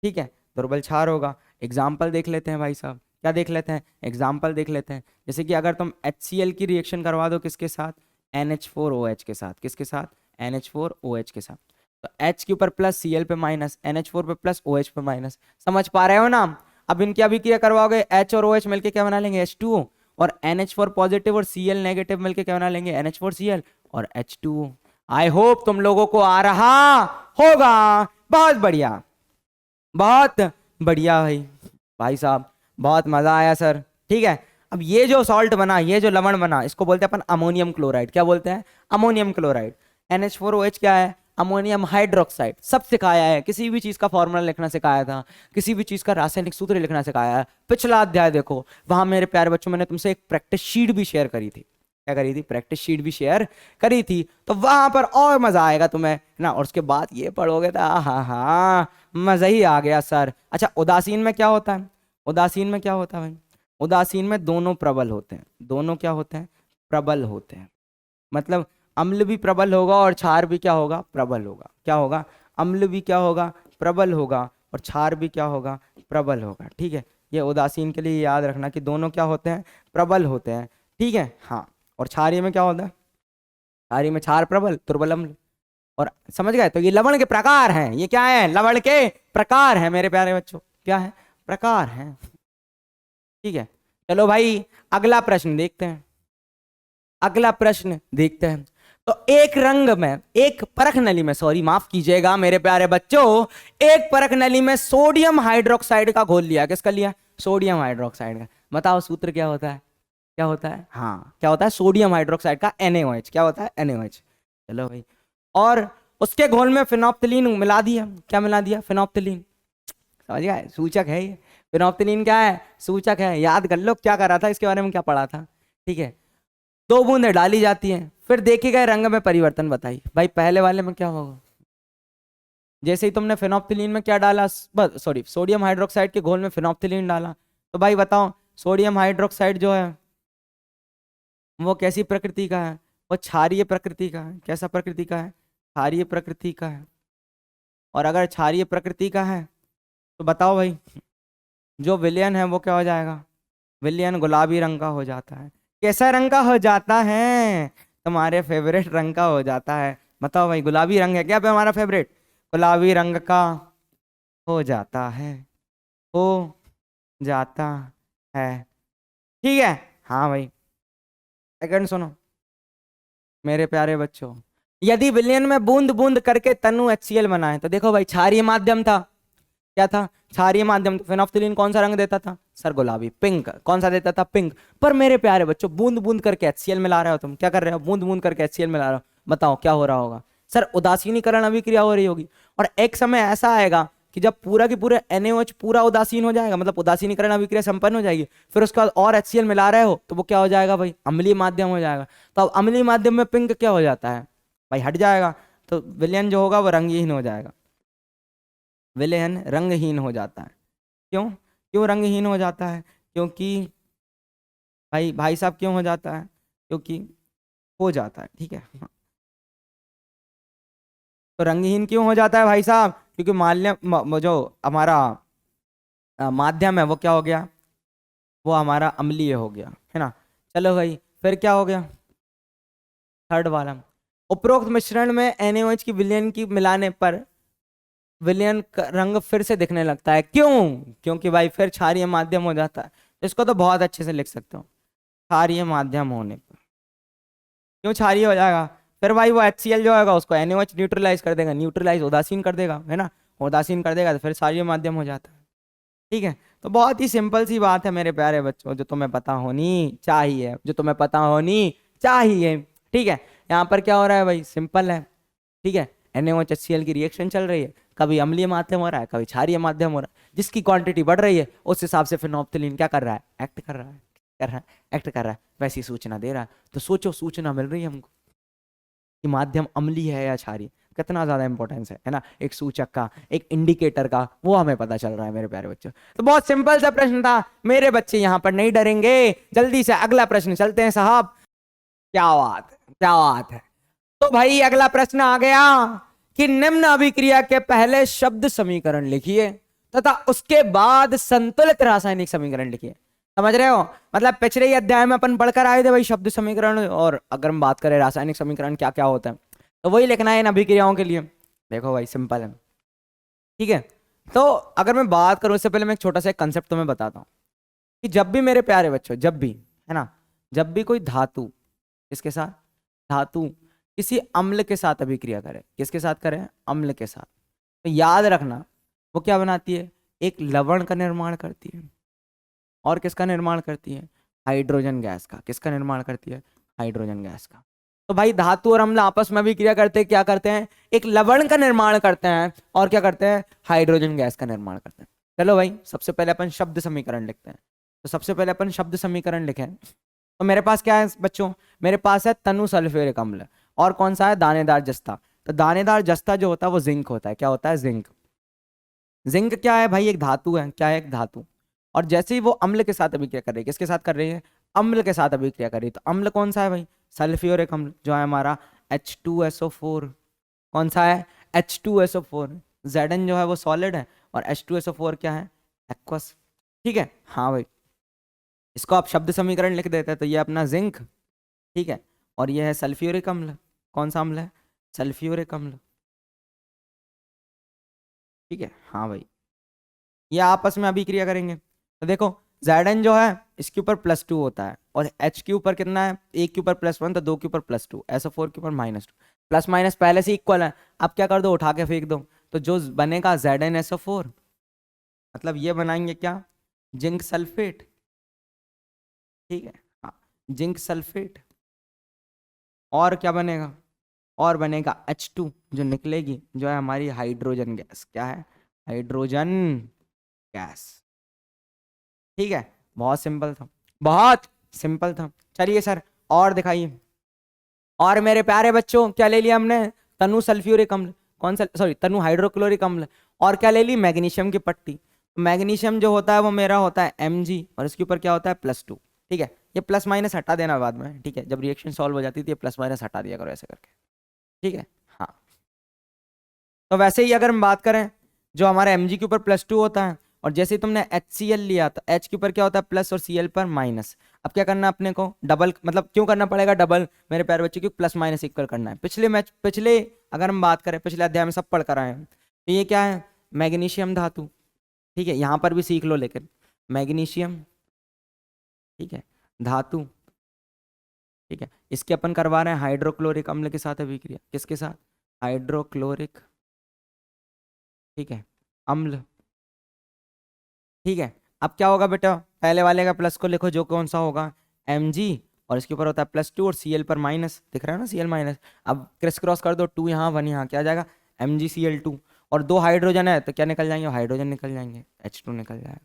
ठीक है, दुर्बल क्षार होगा। एग्जाम्पल देख लेते हैं भाई साहब, क्या देख लेते हैं, एग्जाम्पल देख लेते हैं। जैसे कि अगर तुम HCl की रिएक्शन करवा दो किसके साथ, NH4OH के साथ, किसके साथ, NH4OH के साथ, तो H के ऊपर प्लस, Cl पे माइनस, NH4 पे प्लस, OH पे माइनस, समझ पा रहे हो ना। अब इनकी अभी क्रिया करवाओगे, H और OH मिलके क्या बना लेंगे, H2O, और NH4 पॉजिटिव और Cl नेगेटिव मिलके क्या बना लेंगे, NH4Cl और H2O। आई होप तुम लोगों को आ रहा होगा, बहुत बढ़िया, बहुत बढ़िया भाई, भाई साहब बहुत मजा आया सर, ठीक है। अब ये जो सॉल्ट बना, ये जो लवण बना, इसको बोलते हैं अपन अमोनियम क्लोराइड। क्या बोलते हैं, अमोनियम क्लोराइड। NH4OH क्या है, अमोनियम हाइड्रोक्साइड। सब सिखाया है, किसी भी चीज का फॉर्मूला लिखना सिखाया था, किसी भी चीज का रासायनिक सूत्र लिखना सिखाया है। पिछला अध्याय देखो, वहां मेरे प्यारे बच्चों मैंने तुमसे एक प्रैक्टिस शीट भी शेयर करी थी। क्या करी थी, प्रैक्टिस शीट भी शेयर करी थी, तो वहां पर और मजा आएगा तुम्हें ना। और उसके बाद ये पढ़ोगे तो हाँ हाँ मजा ही आ गया सर। अच्छा उदासीन में क्या होता है, उदासीन में क्या होता है भाई, उदासीन में दोनों प्रबल होते हैं, दोनों क्या होते हैं, प्रबल होते हैं। मतलब अम्ल भी प्रबल होगा और क्षार भी क्या होगा, प्रबल होगा। क्या होगा, अम्ल भी क्या होगा, प्रबल होगा, और क्षार भी क्या होगा, प्रबल होगा। ठीक है, ये उदासीन के लिए याद रखना कि दोनों क्या होते हैं, प्रबल होते हैं। ठीक है, हाँ। और क्षारीय में क्या होता है, क्षारीय में क्षार प्रबल, दुर्बल अम्ल। और समझ गए, तो ये लवण के प्रकार हैं। ये क्या है, लवण के प्रकार हैं मेरे प्यारे बच्चों, क्या है, प्रकार हैं। ठीक है, चलो भाई अगला प्रश्न देखते हैं, अगला प्रश्न देखते हैं। तो एक रंग में, एक परख नली में, सॉरी माफ कीजिएगा मेरे प्यारे बच्चों, एक परख नली में सोडियम हाइड्रोक्साइड का घोल लिया। किसका लिया, सोडियम हाइड्रोक्साइड का। बताओ सूत्र क्या होता है, क्या होता है, हाँ क्या होता है, सोडियम हाइड्रोक्साइड का NaOH। क्या होता है, NaOH। चलो भाई, और उसके घोल में फिनोप्थिलीन मिला दिया। क्या मिला दिया, फिनोप्थिलीन। समझ गए, सूचक है ये, फिनोप्थिलीन क्या है, सूचक है। याद कर लो क्या करा था, इसके बारे में क्या पढ़ा था। ठीक है, 2 बूंदें डाली जाती हैं, फिर देखे गए रंग में परिवर्तन बताइए। भाई पहले वाले में क्या होगा, जैसे ही तुमने फिनोप्थिलीन में क्या डाला, सॉरी सोडियम हाइड्रोक्साइड के घोल में फिनोप्थिलीन डाला, तो भाई बताओ सोडियम हाइड्रोक्साइड जो है वो कैसी प्रकृति का है, वो क्षारीय प्रकृति का है। कैसा प्रकृति का है, क्षारीय प्रकृति का है। और अगर क्षारीय प्रकृति का है तो बताओ भाई, जो विलयन है वो क्या हो जाएगा, विलयन गुलाबी रंग का हो जाता है। कैसा रंग का हो जाता है, तुम्हारे फेवरेट रंग का हो जाता है। बताओ भाई, गुलाबी रंग है क्या पे हमारा फेवरेट, गुलाबी रंग का हो जाता है, हो जाता है। ठीक है, हाँ भाई। सेकंड सुनो मेरे प्यारे बच्चों, यदि विलयन में बूंद बूंद करके तनु HCl बनाए, तो देखो भाई क्षारीय माध्यम था, क्या था, क्षारीय माध्यम। फिनोप्थिलीन कौन सा रंग देता था सर, गुलाबी, पिंक। कौन सा देता था, पिंक। पर मेरे प्यारे बच्चों बूंद बूंद करके HCl मिला रहे हो तुम, क्या कर रहे हो, बूंद बूंद करके HCl मिला रहे हो। बताओ क्या हो रहा होगा सर, उदासीनीकरण अभिक्रिया हो रही होगी। और एक समय ऐसा आएगा कि जब पूरा की पूरा NaOH पूरा उदासीन हो जाएगा, मतलब उदासीनीकरण अभिक्रिया संपन्न हो जाएगी, फिर उसके बाद और HCl मिला रहे हो तो वो क्या हो जाएगा भाई, अम्लीय माध्यम हो जाएगा। तो अब अम्लीय माध्यम में पिंक क्या हो जाता है भाई, हट जाएगा, तो विलयन जो होगा वो रंगहीन हो जाएगा, विलयन रंगहीन हो जाता है। क्यों क्यों रंगहीन हो जाता है? क्योंकि भाई साहब क्यों हो जाता है? क्योंकि हो जाता है, ठीक है। हाँ। तो रंगहीन क्यों हो जाता है भाई साहब? क्योंकि जो हमारा माध्यम है वो क्या हो गया, वो हमारा अम्लीय हो गया, है ना। चलो भाई, फिर क्या हो गया, थर्ड वाला, उपरोक्त मिश्रण में NaOH की विलयन की मिलाने पर विलयन का रंग फिर से दिखने लगता है। क्यों? क्योंकि भाई फिर क्षारीय माध्यम हो जाता है। तो इसको तो बहुत अच्छे से लिख सकते हो, क्षारीय माध्यम होने पर क्यों क्षारीय हो जाएगा, फिर भाई वो HCl जो होगा उसको NaOH न्यूट्रलाइज कर देगा, न्यूट्रलाइज उदासीन कर देगा, है ना, उदासीन कर देगा तो फिर क्षारीय माध्यम हो जाता है, ठीक है। तो बहुत ही सिंपल सी बात है मेरे प्यारे बच्चों, जो तुम्हें पता होनी चाहिए, जो तुम्हें पता होनी चाहिए, ठीक है। यहाँ पर क्या हो रहा है भाई, सिंपल है, ठीक है। NaOH HCl की रिएक्शन चल रही है, कभी अम्लीय माध्यम हो रहा है, कभी क्षारीय माध्यम हो रहा है, जिसकी क्वांटिटी बढ़ रही है उस हिसाब से फिनोप्थलीन क्या कर रहा है, एक्ट कर रहा है, एक्ट कर रहा है, वैसी सूचना दे रहा है। तो सोचो, सूचना मिल रही है हमको कि माध्यम अम्लीय है या क्षारीय, कितना ज्यादा इंपॉर्टेंस है ना, एक सूचक का, एक इंडिकेटर का, वो हमें पता चल रहा है मेरे प्यारे बच्चों। तो बहुत सिंपल सा प्रश्न था, मेरे बच्चे यहाँ पर नहीं डरेंगे। जल्दी से अगला प्रश्न चलते हैं साहब। क्या बात है, क्या बात है। तो भाई अगला प्रश्न आ गया कि निम्न अभिक्रिया के पहले शब्द समीकरण लिखिए तथा उसके बाद संतुलित रासायनिक समीकरण लिखिए। समझ रहे हो, मतलब पिछले ही अध्याय में अपन पढ़कर आए थे भाई शब्द समीकरण, और अगर हम बात करें रासायनिक समीकरण क्या क्या होता है तो वही लिखना है इन अभिक्रियाओं के लिए। देखो भाई सिंपल है, ठीक है। तो अगर मैं बात करूं इससे पहले मैं एक छोटा सा कंसेप्ट तुम्हें बताता हूं कि जब भी मेरे प्यारे बच्चों, जब भी, है ना, जब भी कोई धातु, किसके साथ, धातु किसी अम्ल के साथ अभिक्रिया करे, किसके साथ करे, अम्ल के साथ, तो याद रखना वो क्या बनाती है, एक लवण का निर्माण करती है। और किसका निर्माण करती है, हाइड्रोजन गैस का। किसका निर्माण करती है, हाइड्रोजन गैस का। तो भाई धातु और अम्ल आपस में अभिक्रिया करते हैं, क्या करते हैं, एक लवण का निर्माण करते हैं, और क्या करते हैं, हाइड्रोजन गैस का निर्माण करते हैं। चलो भाई, सबसे पहले अपन शब्द समीकरण लिखते हैं। तो सबसे पहले अपन शब्द समीकरण लिखें, तो मेरे पास क्या है बच्चों, मेरे पास है तनु सल्फ्यूरिक अम्ल, और कौन सा है, दानेदार जस्ता। तो दानेदार जस्ता जो होता है वो जिंक होता है। क्या होता है, जिंक। जिंक क्या है भाई, एक धातु है। क्या है, एक धातु। और जैसे ही वो अम्ल के साथ अभिक्रिया कर रही है, किसके साथ कर रही है, अम्ल के साथ अभिक्रिया कर रही है, तो अम्ल कौन सा है भाई, सल्फ्यूरिक अम्ल, जो है हमारा H2SO4। कौन सा है, H2SO4। Zn जो है वो सॉलिड है, और H2SO4 क्या है, एक्वस, ठीक है। हाँ भाई, इसको आप शब्द समीकरण लिख देते हैं, तो ये अपना जिंक, ठीक है, और ये है सल्फ्यूरिक अम्ल। कौन सा अम्ल है, सल्फ्यूरिक अम्ल, ठीक है। हाँ भाई, ये आपस में अभिक्रिया करेंगे। तो देखो Zn जो है इसके ऊपर +2 होता है, और H के ऊपर कितना है, एक के ऊपर +1, तो दो के ऊपर +2, SO4 के ऊपर -2, प्लस माइनस पहले से इक्वल है। अब क्या कर दो, उठा के फेंक दो, तो जो बनेगा ZnSO4, मतलब ये बनाएंगे क्या, जिंक सल्फेट, ठीक है। हाँ, जिंक सल्फेट। और क्या बनेगा, और बनेगा H2 जो निकलेगी, जो है हमारी हाइड्रोजन गैस। क्या है, हाइड्रोजन गैस, ठीक है। बहुत सिंपल था, बहुत सिंपल था। चलिए सर और दिखाइए। और मेरे प्यारे बच्चों क्या ले लिया हमने, तनु सल्फ्यूरिक अम्ल, कौन सा, सॉरी तनु हाइड्रोक्लोरिक अम्ल, और क्या ले ली, मैग्नीशियम की पट्टी। मैग्नीशियम जो होता है वो मेरा होता है Mg, और इसके ऊपर क्या होता है +2, ठीक है। ये प्लस माइनस हटा देना बाद में, ठीक है, जब रिएक्शन सॉल्व हो जाती थी प्लस माइनस हटा दिया करो ऐसे करके, ठीक है। हाँ, तो वैसे ही अगर हम बात करें, जो हमारे Mg के ऊपर +2 होता है, और जैसे ही तुमने HCl लिया तो H के ऊपर क्या होता है प्लस, और Cl पर माइनस। अब क्या करना है अपने को, डबल, मतलब क्यों करना पड़ेगा डबल मेरे प्यारे बच्चों, क्योंकि प्लस माइनस इक्वल करना है। पिछले अगर हम बात करें, पिछले अध्याय में सब पढ़ कर आए हैं, तो ये क्या है, मैग्नीशियम धातु, ठीक है। यहाँ पर भी सीख लो, लेकिन मैग्नीशियम, ठीक है, धातु, ठीक है। इसके अपन करवा रहे हैं हाइड्रोक्लोरिक अम्ल के साथ अभिक्रिया। किसके साथ, हाइड्रोक्लोरिक, ठीक है, अम्ल, ठीक है। अब क्या होगा बेटा, पहले वाले का प्लस को लिखो, जो कौन सा होगा, Mg, और इसके ऊपर होता है +2, और Cl पर माइनस, दिख रहा है ना Cl माइनस। अब क्रिस क्रॉस कर दो, 2 यहाँ 1 यहाँ, क्या आ जाएगा, MgCl2, और 2 हाइड्रोजन है तो क्या निकल जाएंगे, हाइड्रोजन निकल जाएंगे, H2 निकल जाएगा।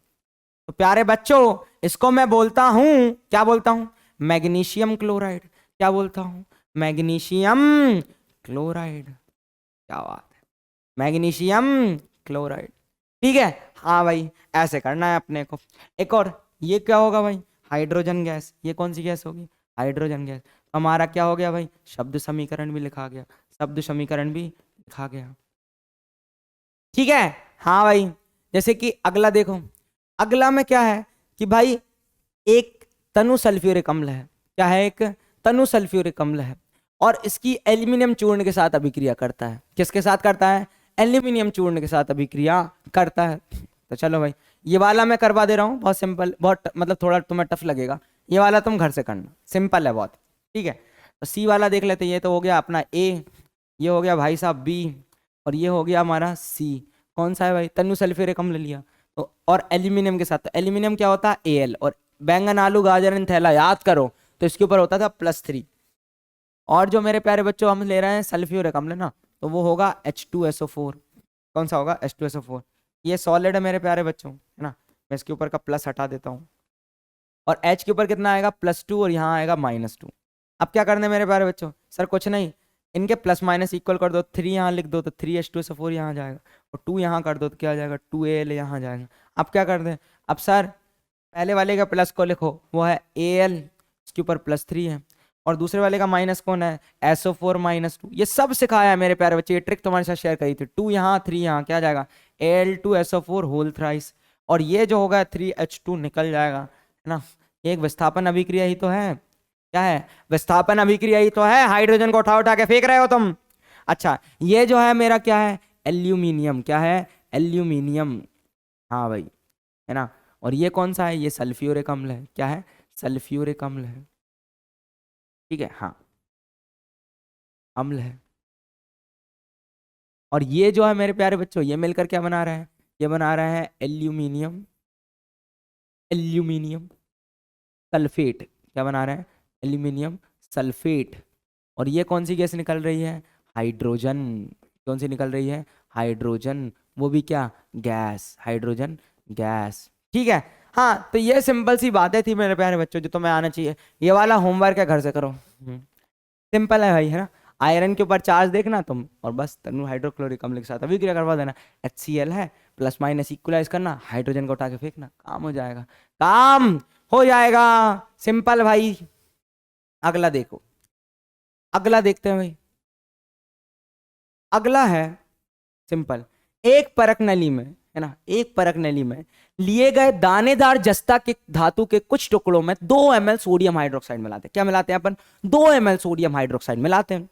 तो प्यारे बच्चों इसको मैं बोलता हूं, क्या बोलता हूं, मैग्नीशियम क्लोराइड। क्या बोलता हूं, मैग्नीशियम क्लोराइड। क्या बात है, मैग्नीशियम क्लोराइड। ठीक है, हाँ भाई ऐसे करना है अपने को। एक और, ये क्या होगा भाई, हाइड्रोजन गैस। ये कौन सी गैस होगी, हाइड्रोजन गैस। हमारा क्या हो गया भाई, शब्द समीकरण भी लिखा गया, शब्द समीकरण भी लिखा गया। ठीक है, हाँ भाई। जैसे कि अगला देखो, अगला में क्या है कि भाई एक तनु सल्फ्यूरिक अम्ल है। क्या है, एक तनु सल्फ्यूरिक अम्ल है और इसकी एल्यूमिनियम चूर्ण के साथ अभिक्रिया करता है। किसके साथ करता है, एल्यूमिनियम चूर्ण के साथ अभिक्रिया करता है। तो चलो भाई ये वाला मैं करवा दे रहा हूँ, बहुत सिंपल, बहुत मतलब थोड़ा तुम्हें टफ लगेगा, ये वाला तुम घर से करना, सिंपल है बहुत। ठीक है, तो सी वाला देख लेते हैं। ये तो हो गया अपना ए, ये हो गया भाई साहब बी, और ये हो गया हमारा सी। कौन सा है भाई, तनु सल्फ्यूरिक अम्ल लिया तो, और एल्यूमिनियम के साथ। तो एल्यूमिनियम क्या होता है, Al, और बैंगन आलू गाजर इन थैला याद करो तो इसके ऊपर होता था +3। और जो मेरे प्यारे बच्चों हम ले रहे हैं सल्फ्यूरिक अम्ल ना, तो वो होगा H2SO4। कौन सा होगा, H2SO4। ये सॉलिड है मेरे प्यारे बच्चों, है ना। मैं इसके ऊपर का प्लस हटा देता हूँ, और H के ऊपर कितना आएगा, +2, और यहाँ आएगा -2। अब क्या करना है मेरे प्यारे बच्चों, सर कुछ नहीं, इनके प्लस माइनस इक्वल कर दो, 3 यहाँ लिख दो तो 3H2SO4 यहाँ जाएगा, और 2 यहाँ कर दो तो क्या आ जाएगा, 2Al यहाँ जाएगा। अब क्या कर दें, अब सर पहले वाले का प्लस को लिखो, वो है Al, इसके ऊपर +3 है, और दूसरे वाले का माइनस कौन है, SO4 -2। ये सब सिखाया है मेरे प्यारे बच्चे, ये ट्रिक तुम्हारे साथ शेयर करी थी। 2 यहाँ 3 यहाँ, क्या जाएगा, Al2SO4 होल थ्राइस, और ये जो होगा 3H2 निकल जाएगा, है ना। एक विस्थापन अभिक्रिया ही तो है। क्या है, विस्थापन अभिक्रिया ही तो है। हाइड्रोजन को उठा उठा के फेंक रहे हो तुम। अच्छा, ये जो है मेरा क्या है, एल्यूमिनियम। क्या है, एल्यूमिनियम, हाँ भाई, है ना। और ये कौन सा है, ये सल्फ्यूरिक अम्ल है। क्या है, सल्फ्यूरिक अम्ल है। ठीक है, हाँ अम्ल है। और ये जो है मेरे प्यारे बच्चों, ये मिलकर क्या बना रहा है, ये बना रहा है एल्यूमिनियम, एल्यूमिनियम सल्फेट। क्या बना रहा है, एल्यूमिनियम सल्फेट। और ये कौन सी गैस निकल रही है, हाइड्रोजन। कौन सी निकल रही है, हाइड्रोजन, वो भी क्या, गैस, हाइड्रोजन गैस। ठीक है, हाँ तो ये सिंपल सी बातें थी मेरे प्यारे बच्चों जो तुम्हें आना चाहिए। ये वाला होमवर्क है, घर से करो, सिंपल है भाई, है ना। आयरन के ऊपर चार्ज देखना तुम, और बस तनु हाइड्रोक्लोरिक अम्ल के साथ अभिक्रिया करवा देना, HCl है, प्लस माइनस इक्वलाइज करना, हाइड्रोजन को उठा के फेंकना, काम हो जाएगा, काम हो जाएगा, सिंपल भाई। अगला देखो, अगला देखते हैं भाई। अगला है सिंपल, एक परख नली में, है ना, एक परख नली में लिए गए दानेदार जस्ता के धातु के कुछ टुकड़ों में 2 ml सोडियम हाइड्रोक्साइड मिलाते हैं। क्या मिलाते हैं अपन, 2 ml सोडियम हाइड्रोक्साइड मिलाते हैं।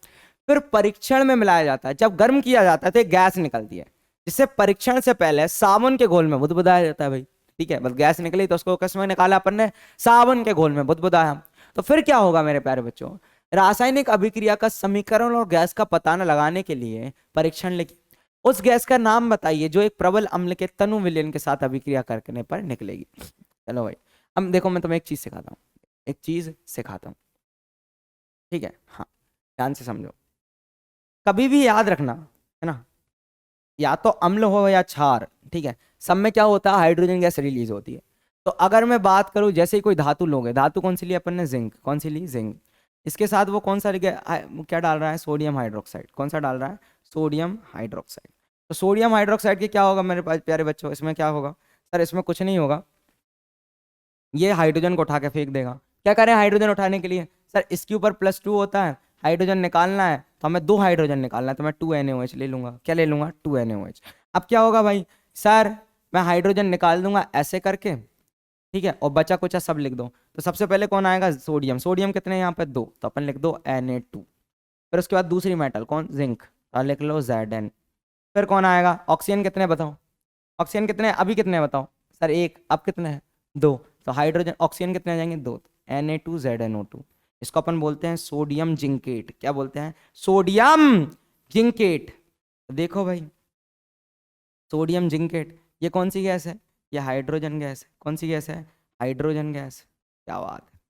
फिर परीक्षण में मिलाया जाता है, जब गर्म किया जाता है तो एक गैस निकलती है, जिससे परीक्षण से पहले साबुन के घोल में बुदबुदाया जाता है भाई। ठीक है, बस गैस निकली तो उसको किसमें निकाला अपन ने, साबुन के घोल में बुदबुदाया। तो फिर क्या होगा मेरे प्यारे बच्चों, रासायनिक अभिक्रिया का समीकरण और गैस का पता न लगाने के लिए परीक्षण लिखिए। उस गैस का नाम बताइए जो एक प्रबल अम्ल के तनु विलयन के साथ अभिक्रिया करने पर निकलेगी। चलो भाई, अब देखो मैं तुम्हें एक चीज सिखाता हूँ, एक चीज सिखाता हूँ। ठीक है, हाँ ध्यान से समझो, कभी भी याद रखना, है ना, या तो अम्ल हो या क्षार, ठीक है, सब में क्या होता है, हाइड्रोजन गैस रिलीज होती है। तो अगर मैं बात करूं, जैसे ही कोई धातु लोगे, धातु कौन सी ली अपन ने, जिंक। कौन सी ली, जिंक। इसके साथ वो कौन सा क्या डाल रहा है, सोडियम हाइड्रोक्साइड। कौन सा डाल रहा है, सोडियम हाइड्रोक्साइड। तो सोडियम हाइड्रोक्साइड के क्या होगा मेरे पास प्यारे बच्चों, इसमें क्या होगा, सर इसमें कुछ नहीं होगा, ये हाइड्रोजन को उठा के फेंक देगा। क्या करें हाइड्रोजन उठाने के लिए, सर इसके ऊपर +2 होता है, हाइड्रोजन निकालना है तो हमें 2 हाइड्रोजन निकालना है, तो मैं 2NaOH ले लूंगा। क्या ले लूंगा, 2NaOH। अब क्या होगा भाई, सर मैं हाइड्रोजन निकाल दूंगा ऐसे करके, ठीक है, और बचा कुचा सब लिख दो। तो सबसे पहले कौन आएगा, सोडियम। सोडियम कितने हैं यहाँ पे, 2, तो अपन लिख दो Na2। फिर उसके बाद दूसरी मेटल कौन, जिंक, तो लिख लो Zn। फिर कौन आएगा, ऑक्सीजन कितने बताओ, ऑक्सीजन कितने अभी कितने बताओ, सर 1, अब कितने हैं 2, तो हाइड्रोजन ऑक्सीजन कितने आ जाएंगे 2, Na2ZNO2। इसको अपन बोलते हैं सोडियम जिंकेट। क्या बोलते हैं, सोडियम जिंकेट। देखो भाई, सोडियम जिंकेट, ये कौन सी गैस है, ये हाइड्रोजन गैस है। कौन सी गैस है, हाइड्रोजन गैस। क्या बात है,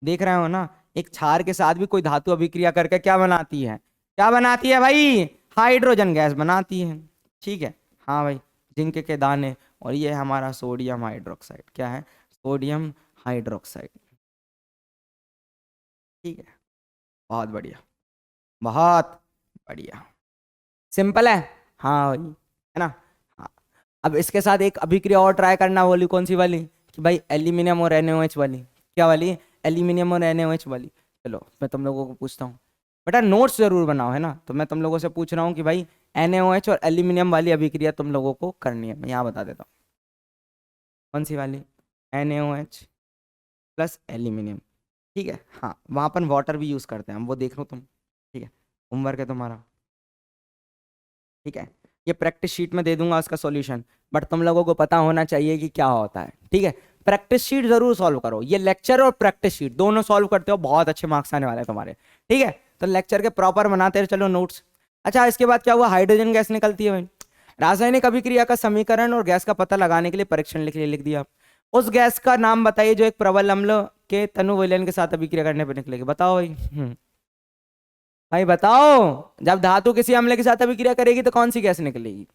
देख रहे हो ना, एक क्षार के साथ भी कोई धातु अभिक्रिया करके क्या बनाती है, क्या बनाती है भाई, हाइड्रोजन गैस बनाती है। ठीक है। हाँ भाई, जिंक के दाने, और ये है हमारा सोडियम हाइड्रोक्साइड। क्या है? Sodium hydroxide. ठीक है, बहुत बढ़िया, बहुत बढ़िया। सिंपल है। हाँ भाई, है ना। हाँ, अब इसके साथ एक अभिक्रिया और ट्राई करना, बोली कौन सी वाली, कि भाई एल्यूमिनियम और NaOH वाली। क्या वाली? एल्यूमिनियम और NaOH वाली। चलो मैं तुम लोगों को पूछता हूँ, बेटा नोट्स जरूर बनाओ, है ना। तो मैं तुम लोगों से पूछ रहा हूँ कि भाई NaOH और एल्यूमिनियम वाली अभिक्रिया तुम लोगों को करनी है। मैं यहाँ बता देता हूँ कौन सी वाली। NaOH plus aluminium. ठीक है, हाँ वहाँ अपन वाटर भी यूज़ करते हैं, हम वो देख लो तुम। ठीक है, होमवर्क है तुम्हारा। ठीक है, ये प्रैक्टिस शीट में दे दूंगा उसका सॉल्यूशन, बट तुम लोगों को पता होना चाहिए कि क्या होता है। ठीक है, प्रैक्टिस शीट जरूर सॉल्व करो। ये लेक्चर और प्रैक्टिस शीट दोनों सॉल्व करते हो, बहुत अच्छे मार्क्स आने वाले हैं तुम्हारे। ठीक है, तो लेक्चर के प्रॉपर बनाते चलो नोट्स। अच्छा, इसके बाद क्या हुआ? हाइड्रोजन गैस निकलती है भाई। रासायनिक अभिक्रिया का समीकरण और गैस का पता लगाने के लिए परीक्षण लिख दिया। उस गैस का नाम बताइए जो एक प्रबल अम्ल के तनु विलयन के साथ अभिक्रिया करने पर निकलेगी। बताओ भाई। भाई बताओ, जब धातु किसी अम्ल के साथ अभिक्रिया करेगी तो कौन सी गैस निकलेगी?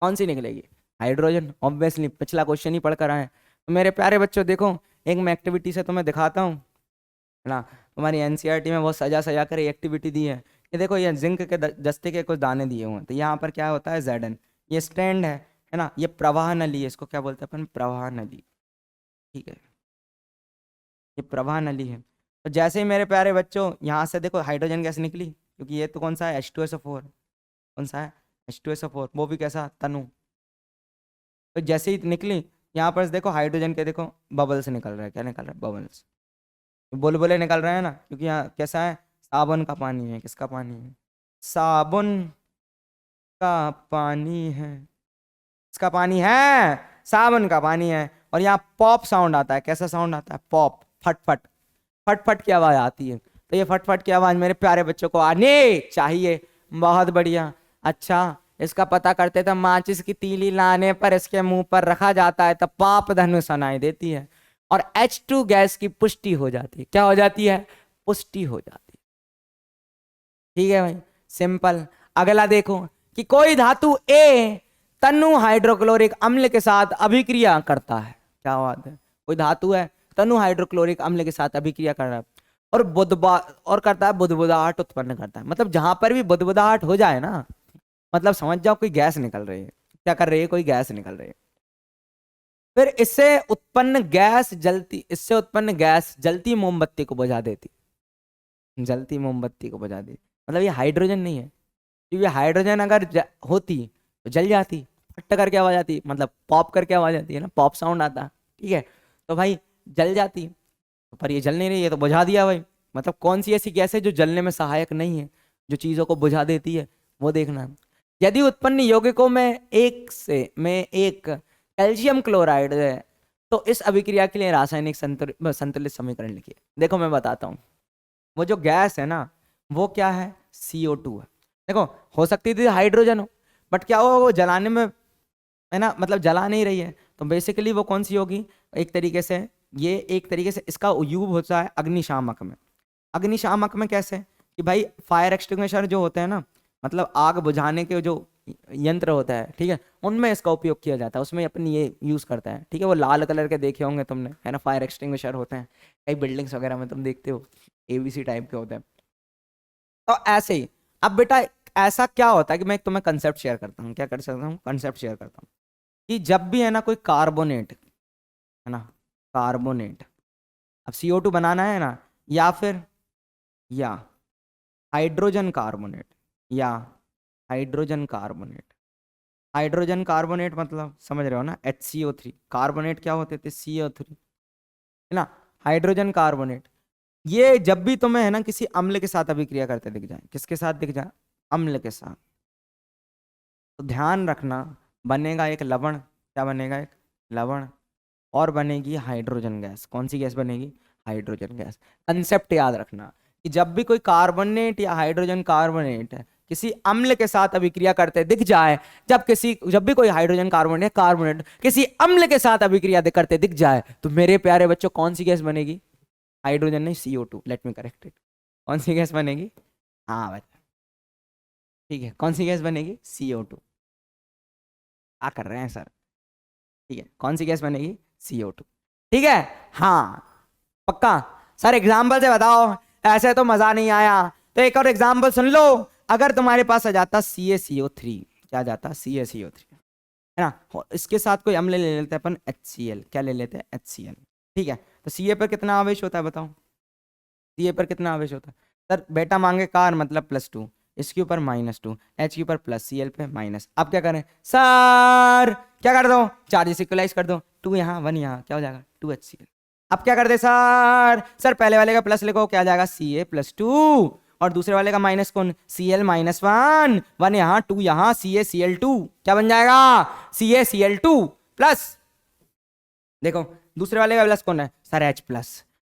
कौन सी निकलेगी? हाइड्रोजन। ऑब्वियसली, पिछला क्वेश्चन ही पढ़ कर आए। तो मेरे प्यारे बच्चों देखो, एक मैं एक्टिविटी से तुम्हें दिखाता हूँ, है ना। तुम्हारी NCERT में बहुत सजा सजा कर एक्टिविटी दी है। ये देखो, ये जिंक के जस्ते के कुछ दाने दिए हुए हैं। तो यहाँ पर क्या होता है? Zn। ये स्टैंड है ना। ये प्रवाह नली है, इसको क्या बोलते हैं अपन? प्रवाह नली। ठीक है, ये प्रवाह नली है। तो जैसे ही मेरे प्यारे बच्चों यहाँ से देखो हाइड्रोजन गैस निकली, क्योंकि ये तो कौन सा है? H2SO4। कौन सा है? H2SO4, वो भी कैसा? तनु। तो जैसे ही निकली, यहाँ पर देखो हाइड्रोजन के देखो बबल्स निकल रहा है। क्या निकल रहा है? बबल्स, बुलबुले निकल रहे हैं ना, क्योंकि यहाँ कैसा है? साबुन का पानी है। किसका पानी है? साबुन का पानी है। इसका पानी है, साबुन का पानी है। और यहाँ पॉप साउंड आता है। कैसा साउंड आता है? पॉप, फटफट, फटफट की आवाज आती है। तो ये फटफट की आवाज मेरे प्यारे बच्चों को आने चाहिए। बहुत बढ़िया। अच्छा, इसका पता करते थे, माचिस की तीली लाने पर इसके मुंह पर रखा जाता है तो पाप धनुष सुनाई देती है, और H2 गैस की पुष्टि हो जाती है। क्या हो जाती है? पुष्टि हो जाती है। ठीक है भाई, सिंपल। अगला देखो कि कोई धातु A तनु हाइड्रोक्लोरिक अम्ल के साथ अभिक्रिया करता है। क्या बात है? कोई धातु है, तनु हाइड्रोक्लोरिक अम्ल के साथ अभिक्रिया कर रहा है, और बुदबा और करता है, बुदबुदाहट उत्पन्न करता है। मतलब जहां पर भी बुदबुदाहट हो जाए ना, मतलब समझ जाओ कोई गैस निकल रही है। क्या कर रही है? कोई गैस निकल रही है। फिर इससे उत्पन्न गैस जलती मोमबत्ती को बुझा देती। जलती मोमबत्ती को बुझा देती, मतलब ये हाइड्रोजन नहीं है, क्योंकि हाइड्रोजन अगर होती तो जल जाती। फट करके आवाज आती, मतलब पॉप करके आवाज आती है ना, पॉप साउंड आता। ठीक है, तो भाई जल जाती। पर ये जल नहीं रही है तो बुझा दिया भाई। मतलब कौन सी ऐसी गैस है जो जलने में सहायक नहीं है, जो चीजों को बुझा देती है, वो देखना है। यदि उत्पन्न यौगिकों में एक कैल्शियम क्लोराइड है, तो इस अभिक्रिया के लिए रासायनिक संतुलित समीकरण लिखिए। देखो मैं बताता हूँ, वो जो गैस है ना, वो क्या है? CO2 है। देखो, हो सकती थी हाइड्रोजन हो, बट क्या हुआ? वो जलाने में, है ना, मतलब जला नहीं रही है। तो बेसिकली वो कौन सी होगी? एक तरीके से ये, एक तरीके से इसका यूज होता है अग्निशामक में। अग्निशामक में कैसे? कि भाई फायर एक्सटिंग्विशर जो होते हैं ना, मतलब आग बुझाने के जो यंत्र होता है, ठीक है, उनमें इसका उपयोग किया जाता है। उसमें अपन ये यूज करता है। ठीक है, वो लाल कलर के देखे होंगे तुमने, है ना, फायर एक्सटिंग्विशर होते हैं कई बिल्डिंग्स वगैरह में, तुम देखते हो ABC टाइप के होते हैं। तो ऐसे ही, अब बेटा ऐसा क्या होता है कि मैं तुम्हें कंसेप्ट शेयर करता हूँ। क्या कर सकता हूँ? कंसेप्ट शेयर करता हूँ कि जब भी है ना कोई कार्बोनेट, है ना, कार्बोनेट, अब CO2 बनाना है ना, या फिर या हाइड्रोजन कार्बोनेट, या हाइड्रोजन कार्बोनेट। हाइड्रोजन कार्बोनेट मतलब समझ रहे हो ना, HCO3। कार्बोनेट क्या होते थे? CO3, है ना। हाइड्रोजन कार्बोनेट, ये जब भी तुम्हें है ना किसी अम्ल के साथ अभिक्रिया करते दिख जाए, किसके साथ दिख जाए? अम्ल के साथ, तो ध्यान रखना, बनेगा एक लवण। क्या बनेगा? एक लवण। और बनेगी हाइड्रोजन गैस। कौन सी गैस बनेगी? Hydrogen gas. कंसेप्ट याद रखना कि जब भी कोई कार्बोनेट या हाइड्रोजन कार्बोनेट किसी अम्ल के साथ अभिक्रिया करते दिख जाए, जब भी कोई हाइड्रोजन कार्बोनेट कार्बोनेट किसी अम्ल के साथ अभिक्रिया करते दिख जाए, तो मेरे प्यारे बच्चों कौन सी गैस बनेगी? हाइड्रोजन नहीं, CO2। Let me correct it. कौन सी गैस बनेगी? हाँ बच्चा, ठीक है, कौन सी गैस बनेगी? CO2। क्या कर रहे हैं सर। ठीक है, कौन सी गैस बनेगी, CO2। ठीक है, हाँ पक्का। सर एग्जाम्पल से बताओ, ऐसे तो मजा नहीं आया, तो एक और एग्जाम्पल सुन लो। अगर तुम्हारे पास आ जाता CaCO3, क्या आ जाता CaCO3, है ना, और इसके साथ कोई अम्ल ले लेते हैं अपन HCl, क्या ले लेते हैं HCl। ठीक है, तो Ca पर कितना आवेश होता है बताओ, Ca पर कितना आवेश होता है। सर बेटा मांगे कार मतलब +2, इसके ऊपर -2, H के ऊपर प्लस, Cl पे माइनस। अब क्या करें सर, क्या कर दो, चार्जेस इक्वलाइज कर दो, 2 यहाँ 1 यहाँ, क्या हो जाएगा 2HCl। अब क्या करते सर, सर पहले वाले का प्लस लिखो, क्या जाएगा Ca+2, और दूसरे वाले का माइनस कौन, Cl-1, 1 यहाँ 2 यहाँ, CaCl2, क्या बन जाएगा CaCl2 प्लस। देखो दूसरे वाले का प्लस कौन है सर H+,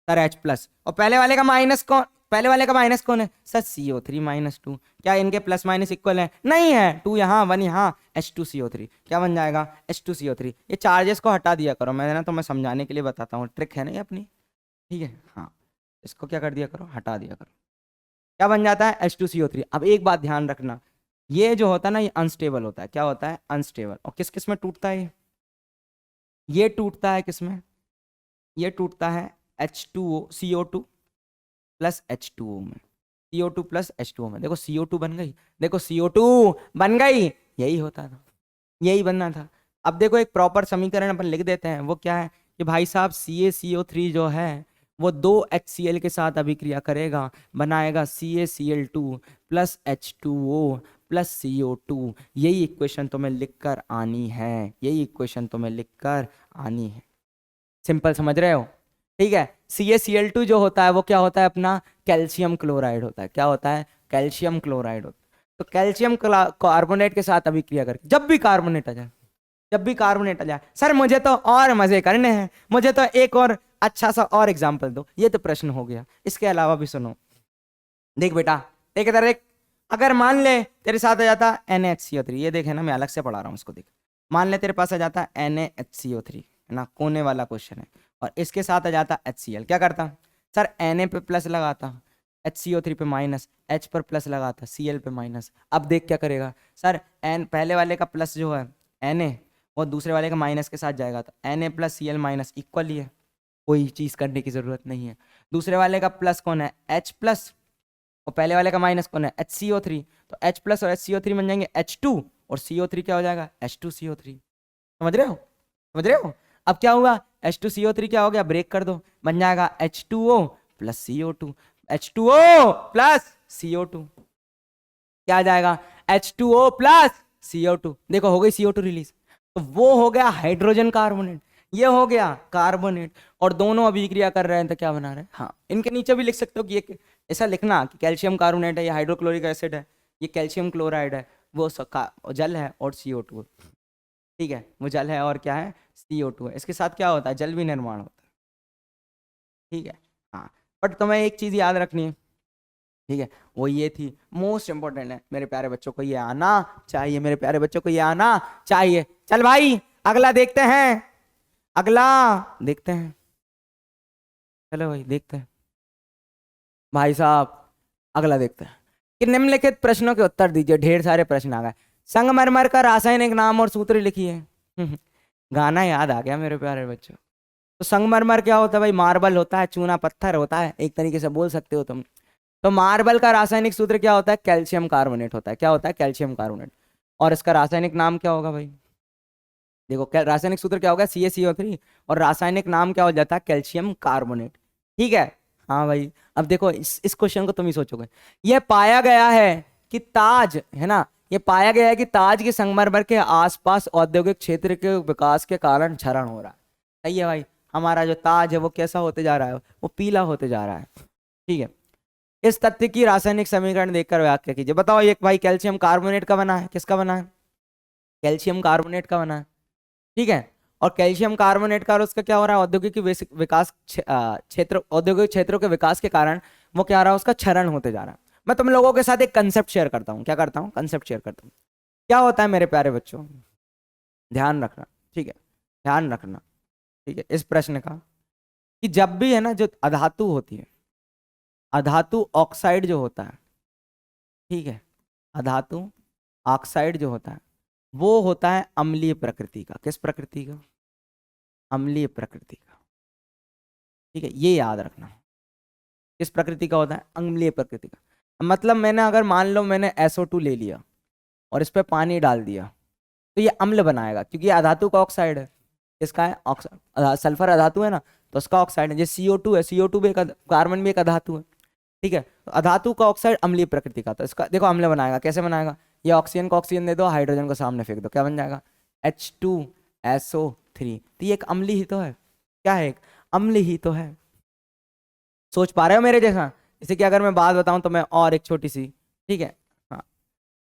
सर H+, और पहले वाले का माइनस कौन, पहले वाले का माइनस कौन है सर CO3-2। क्या इनके प्लस माइनस इक्वल है, नहीं है, 2 यहाँ 1 यहाँ, H2CO3, क्या बन जाएगा H2CO3। ये चार्जेस को हटा दिया करो, मैं ना तो मैं समझाने के लिए बताता हूँ, ट्रिक है ना ये अपनी। ठीक है, हाँ इसको क्या कर दिया करो, हटा दिया करो, क्या बन जाता है H2CO3। अब एक बात ध्यान रखना, ये जो होता है ना ये अनस्टेबल होता है, क्या होता है अनस्टेबल। और किस किस में टूटता है ये टूटता है किसमें, ये टूटता है H2O CO2 प्लस H2O में, CO2 प्लस H2O में। देखो CO2 बन गई, देखो CO2 बन गई, यही होता था, यही बनना था। अब देखो एक प्रॉपर समीकरण अपन लिख देते हैं, वो क्या है कि भाई साहब CaCO3 जो है वो 2 HCl के साथ अभिक्रिया करेगा, बनाएगा CaCl2 plus H2O plus CO2। यही इक्वेशन तुम्हें लिखकर आनी है, यही इक्वेशन तुम्हें लिखकर आनी है। सिंपल समझ रहे हो। ठीक है, CaCl2 जो होता है वो क्या होता है अपना कैल्शियम क्लोराइड होता है, क्या होता है कैल्शियम क्लोराइड होता है। तो कैल्शियम कार्बोनेट के साथ अभिक्रिया करके जब भी कार्बोनेट आ जाए, जब भी कार्बोनेट आ जाए, सर मुझे तो और मजे करने हैं, मुझे तो एक और अच्छा सा और एग्जाम्पल दो। ये तो प्रश्न हो गया, इसके अलावा भी सुनो। देख बेटा, देख इधर देख, अगर मान ले तेरे साथ आ जाता NaHCO3, ये देखे ना मैं अलग से पढ़ा रहा हूँ उसको, देख मान ले तेरे पास आ जाता NaHCO3, है ना, कोने वाला क्वेश्चन है, और इसके साथ आ जाता HCl, क्या करता सर Na पे प्लस लगाता, HCO3 पे माइनस, H पर प्लस लगाता, Cl पे माइनस। अब देख क्या करेगा सर, n पहले वाले का प्लस जो है Na और दूसरे वाले का माइनस के साथ जाएगा, तो Na plus Cl minus equal ही है, कोई चीज करने की जरूरत नहीं है। दूसरे वाले का प्लस कौन है H प्लस, और पहले वाले का माइनस कौन है HCO3, तो H प्लस और HCO3 बन जाएंगे H2, और CO3 क्या हो जाएगा H2CO3। समझ रहे हो, समझ रहे हो। अब क्या हुआ H2CO3 क्या हो गया, ब्रेक कर दो, बन जाएगा H2O plus CO2, H2O plus CO2 क्या आ जाएगा H2O प्लस CO2। देखो हो गई CO2 रिलीज, तो वो हो गया हाइड्रोजन कार्बोनेट, ये हो गया कार्बोनेट, और दोनों अभिक्रिया कर रहे हैं, तो क्या बना रहे हैं। हाँ इनके नीचे भी लिख सकते हो कि ये ऐसा लिखना कि कैल्शियम कार्बोनेट है, ये हाइड्रोक्लोरिक एसिड है, ये कैल्शियम क्लोराइड है, वो जल है और CO2 है। ठीक है, वो जल है और क्या है CO2 है, इसके साथ क्या होता है जल भी निर्माण होता है। ठीक है, हाँ बट तुम्हें एक चीज याद रखनी है, ठीक है, वो ये थी मोस्ट इंपॉर्टेंट है मेरे प्यारे बच्चों को, ये आना चाहिए, मेरे प्यारे बच्चों को ये आना चाहिए। चल भाई अगला देखते हैं, अगला देखते हैं, चलो भाई देखते हैं भाई साहब, अगला देखते हैं कि निम्नलिखित प्रश्नों के उत्तर दीजिए। ढेर सारे प्रश्न आ गए। संगमरमर का रासायनिक नाम और सूत्र लिखिए। गाना याद आ गया मेरे प्यारे बच्चों। तो संगमरमर क्या होता है भाई, मार्बल होता है, चूना पत्थर होता है, एक तरीके से बोल सकते हो तुम। तो मार्बल का रासायनिक सूत्र क्या होता है, कैल्शियम कार्बोनेट होता है, क्या होता है कैल्शियम कार्बोनेट। और इसका रासायनिक नाम क्या होगा भाई, देखो रासायनिक सूत्र क्या होगा CaCO3, और रासायनिक नाम क्या हो जाता है कैल्शियम कार्बोनेट। ठीक है, हाँ भाई। अब देखो इस क्वेश्चन को तुम ही सोचोगे, यह पाया गया है कि ताज, है ना, ये पाया गया है कि ताज के संगमरमर के आसपास औद्योगिक क्षेत्र के विकास के कारण क्षरण हो रहा है। सही है भाई, हमारा जो ताज है वो कैसा होते जा रहा है, वो पीला होते जा रहा है। ठीक है, इस तथ्य की रासायनिक समीकरण देखकर व्याख्या कीजिए। बताओ ये भाई कैल्शियम कार्बोनेट का बना है, किसका बना है, कैल्शियम कार्बोनेट का बना है। ठीक है, और कैल्शियम कार्बोनेट का और उसका क्या हो रहा है, औद्योगिक विकास क्षेत्र, औद्योगिक क्षेत्रों के विकास के कारण वो क्या हो रहा है, उसका क्षरण होते जा रहा है। मैं तुम लोगों के साथ एक कंसेप्ट शेयर करता हूँ, क्या करता हूँ, कंसेप्ट शेयर करता हूँ। क्या होता है मेरे प्यारे बच्चों, ध्यान रखना, ठीक है, ध्यान रखना, ठीक है, इस प्रश्न का, कि जब भी है ना जो अधातु होती है, अधातु ऑक्साइड जो होता है, ठीक है, अधातु ऑक्साइड जो होता है वो होता है अम्लीय प्रकृति का। किस प्रकृति का? अम्लीय प्रकृति का। ठीक है, ये याद रखना। किस प्रकृति का होता है? अम्लीय प्रकृति का। मतलब मैंने अगर मान लो मैंने SO2 ले लिया और इस पे पानी डाल दिया तो ये अम्ल बनाएगा, क्योंकि ये अधातु का ऑक्साइड है। इसका है ऑक्साइड, सल्फर अधातु है ना, तो उसका ऑक्साइड है। जैसे CO2 है, CO2 भी एक कार्बन भी एक अधातु है। ठीक है, तो अधातु का ऑक्साइड अम्लीय प्रकृति का, तो इसका देखो अम्ल बनाएगा। कैसे बनाएगा? ये ऑक्सीजन को ऑक्सीजन दे दो, हाइड्रोजन को सामने फेंक दो, क्या बन जाएगा? H2SO3। तो ये एक अम्ल ही तो है। क्या है? एक अम्ल ही तो है। सोच पा रहे हो मेरे जैसा? जैसे कि अगर मैं बात बताऊं तो मैं और एक छोटी सी, ठीक है, हाँ,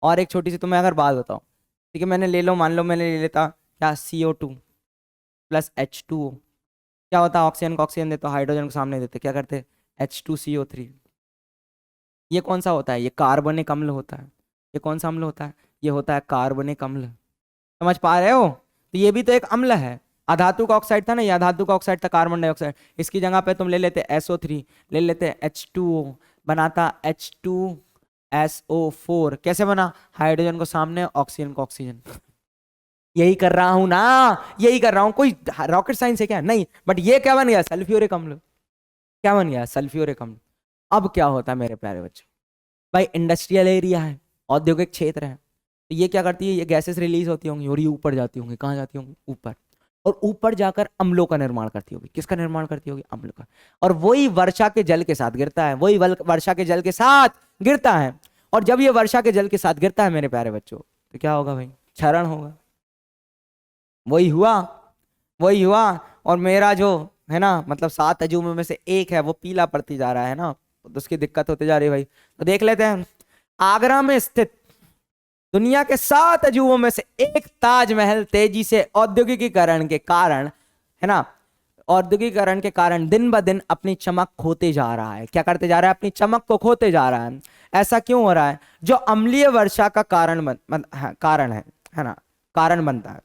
और एक छोटी सी तो मैं अगर बात बताऊं, ठीक है, मैंने ले लो, मान लो मैंने ले लेता क्या, CO2 प्लस H2O। क्या होता है? ऑक्सीजन को ऑक्सीजन देते, हाइड्रोजन को सामने देते, क्या करते? H2CO3। ये कौन सा होता है? ये कार्बनिक अम्ल होता है। ये कौन सा अम्ल होता है? ये होता है कार्बनिक अम्ल। समझ पा रहे हो? तो ये भी तो एक अम्ल है। अधातु का ऑक्साइड था ना, ये अधातु का ऑक्साइड था, कार्बन डाइऑक्साइड। इसकी जगह पे तुम ले लेते SO3, ले लेते H2O, बनाता H2SO4। कैसे बना? हाइड्रोजन को सामने, ऑक्सीजन को ऑक्सीजन। यही कर रहा हूं ना, यही कर रहा हूं। कोई रॉकेट साइंस है क्या? नहीं। बट ये क्या बन गया? सल्फ्यूरिक अम्ल। क्या बन गया? सल्फ्यूरिक अम्ल। अब क्या होता है मेरे प्यारे बच्चों? भाई इंडस्ट्रियल एरिया है, औद्योगिक क्षेत्र है, तो ये क्या करती है? ये गैसेस रिलीज होती होंगी और ये ऊपर जाती होंगी। कहाँ जाती होंगी? ऊपर। और ऊपर जाकर अम्लों का निर्माण करती होगी। किसका निर्माण करती होगी? अम्ल का। और वही वर्षा के जल के साथ गिरता है, वही वर्षा के जल के साथ गिरता है। और जब ये वर्षा के जल के साथ गिरता है मेरे प्यारे बच्चों, तो क्या होगा भाई? क्षरण होगा। वही हुआ, वही हुआ। और मेरा जो है ना, मतलब 7 अजूबों में से एक है, वो पीला पड़ती जा रहा है ना, तो उसकी दिक्कत होती जा रही है भाई। तो देख लेते हैं। आगरा में स्थित दुनिया के 7 अजूबों में से एक ताजमहल तेजी से औद्योगिकीकरण के कारण, है ना, औद्योगिकीकरण के कारण दिन ब दिन अपनी चमक खोते जा रहा है। क्या करते जा रहा है? अपनी चमक को खोते जा रहा है। ऐसा क्यों हो रहा है? जो अम्लीय वर्षा का कारण है ना, कारण बनता है।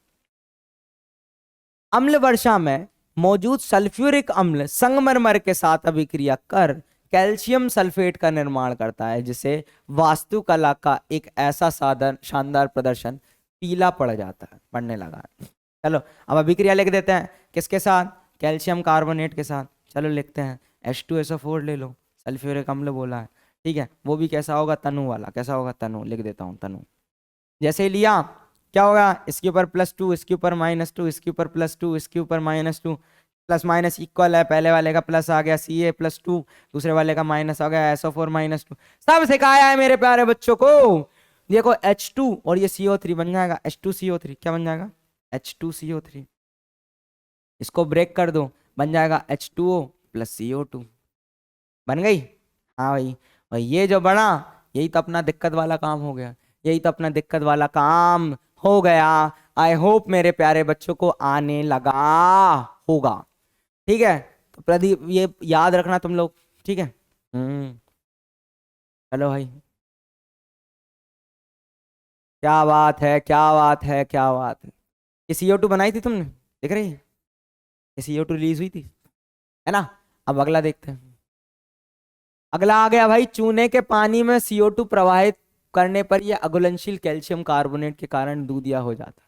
अम्ल वर्षा में मौजूद सल्फ्यूरिक अम्ल संगमरमर के साथ अभिक्रिया कर कैल्शियम सल्फेट का निर्माण करता है, जिसे वास्तुकला का एक ऐसा साधन शानदार प्रदर्शन पीला पड़ जाता है, पड़ने लगा है। चलो अब अभिक्रिया लिख देते हैं। किसके साथ? कैल्शियम कार्बोनेट के साथ। चलो लिखते हैं, H2SO4 ले लो, सल्फ्यूरिक अम्ल बोला है। ठीक है, वो भी कैसा होगा? तनु वाला। कैसा होगा? तनु। लिख देता हूँ तनु। जैसे ही लिया, क्या होगा? इसके ऊपर +2, इसके ऊपर -2, इसके ऊपर +2, इसके ऊपर -2, प्लस माइनस इक्वल है। पहले वाले का प्लस आ गया Ca+2, दूसरे वाले का माइनस आ गया SO4 -2। सब सिखाया है मेरे प्यारे बच्चों को। देखो H2 और ये CO3 बन जाएगा H2CO3। क्या बन जाएगा? H2CO3। इसको ब्रेक कर दो, बन जाएगा H2O + CO2। बन गई? हाँ भाई। भाई ये जो बना, यही तो अपना दिक्कत वाला काम हो गया। यही तो अपना दिक्कत वाला काम हो गया। आई होप मेरे प्यारे बच्चों को आने लगा होगा। ठीक है, तो प्रदीप ये याद रखना तुम लोग। ठीक है। हम्म। चलो भाई, क्या बात है, क्या बात है, क्या बात है। ये CO2 बनाई थी तुमने, देख रही है? ये CO2 रिलीज हुई थी, है ना? अब अगला देखते हैं। अगला आ गया भाई, चूने के पानी में CO2 प्रवाहित करने पर यह अघुलनशील कैल्शियम कार्बोनेट के कारण दूधिया हो जाता है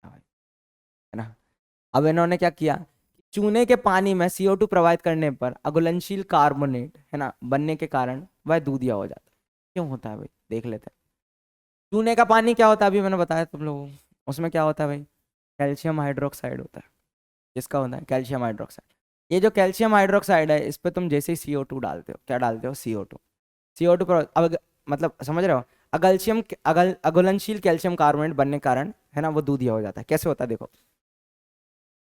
भाई, है ना? अब इन्होंने क्या किया? चूने के पानी में CO2 प्रवाहित करने पर अघुलनशील कार्बोनेट, है ना, बनने के कारण वह दूधिया हो जाता है। क्यों होता है भाई? देख लेते हैं। चूने का पानी क्या होता है? अभी मैंने बताया तुम लोगों को। उसमें क्या होता है भाई? कैल्शियम हाइड्रोक्साइड होता है। किसका होता है? Calcium hydroxide. ये जो कैल्शियम हाइड्रोक्साइड है, इस पे तुम जैसे ही CO2 डालते हो, क्या डालते हो? CO2 पर अब मतलब समझ रहे हो? अघुलनशील कैल्शियम कार्बोनेट बनने के कारण, है ना, वो दूधिया हो जाता है। कैसे होता है? देखो,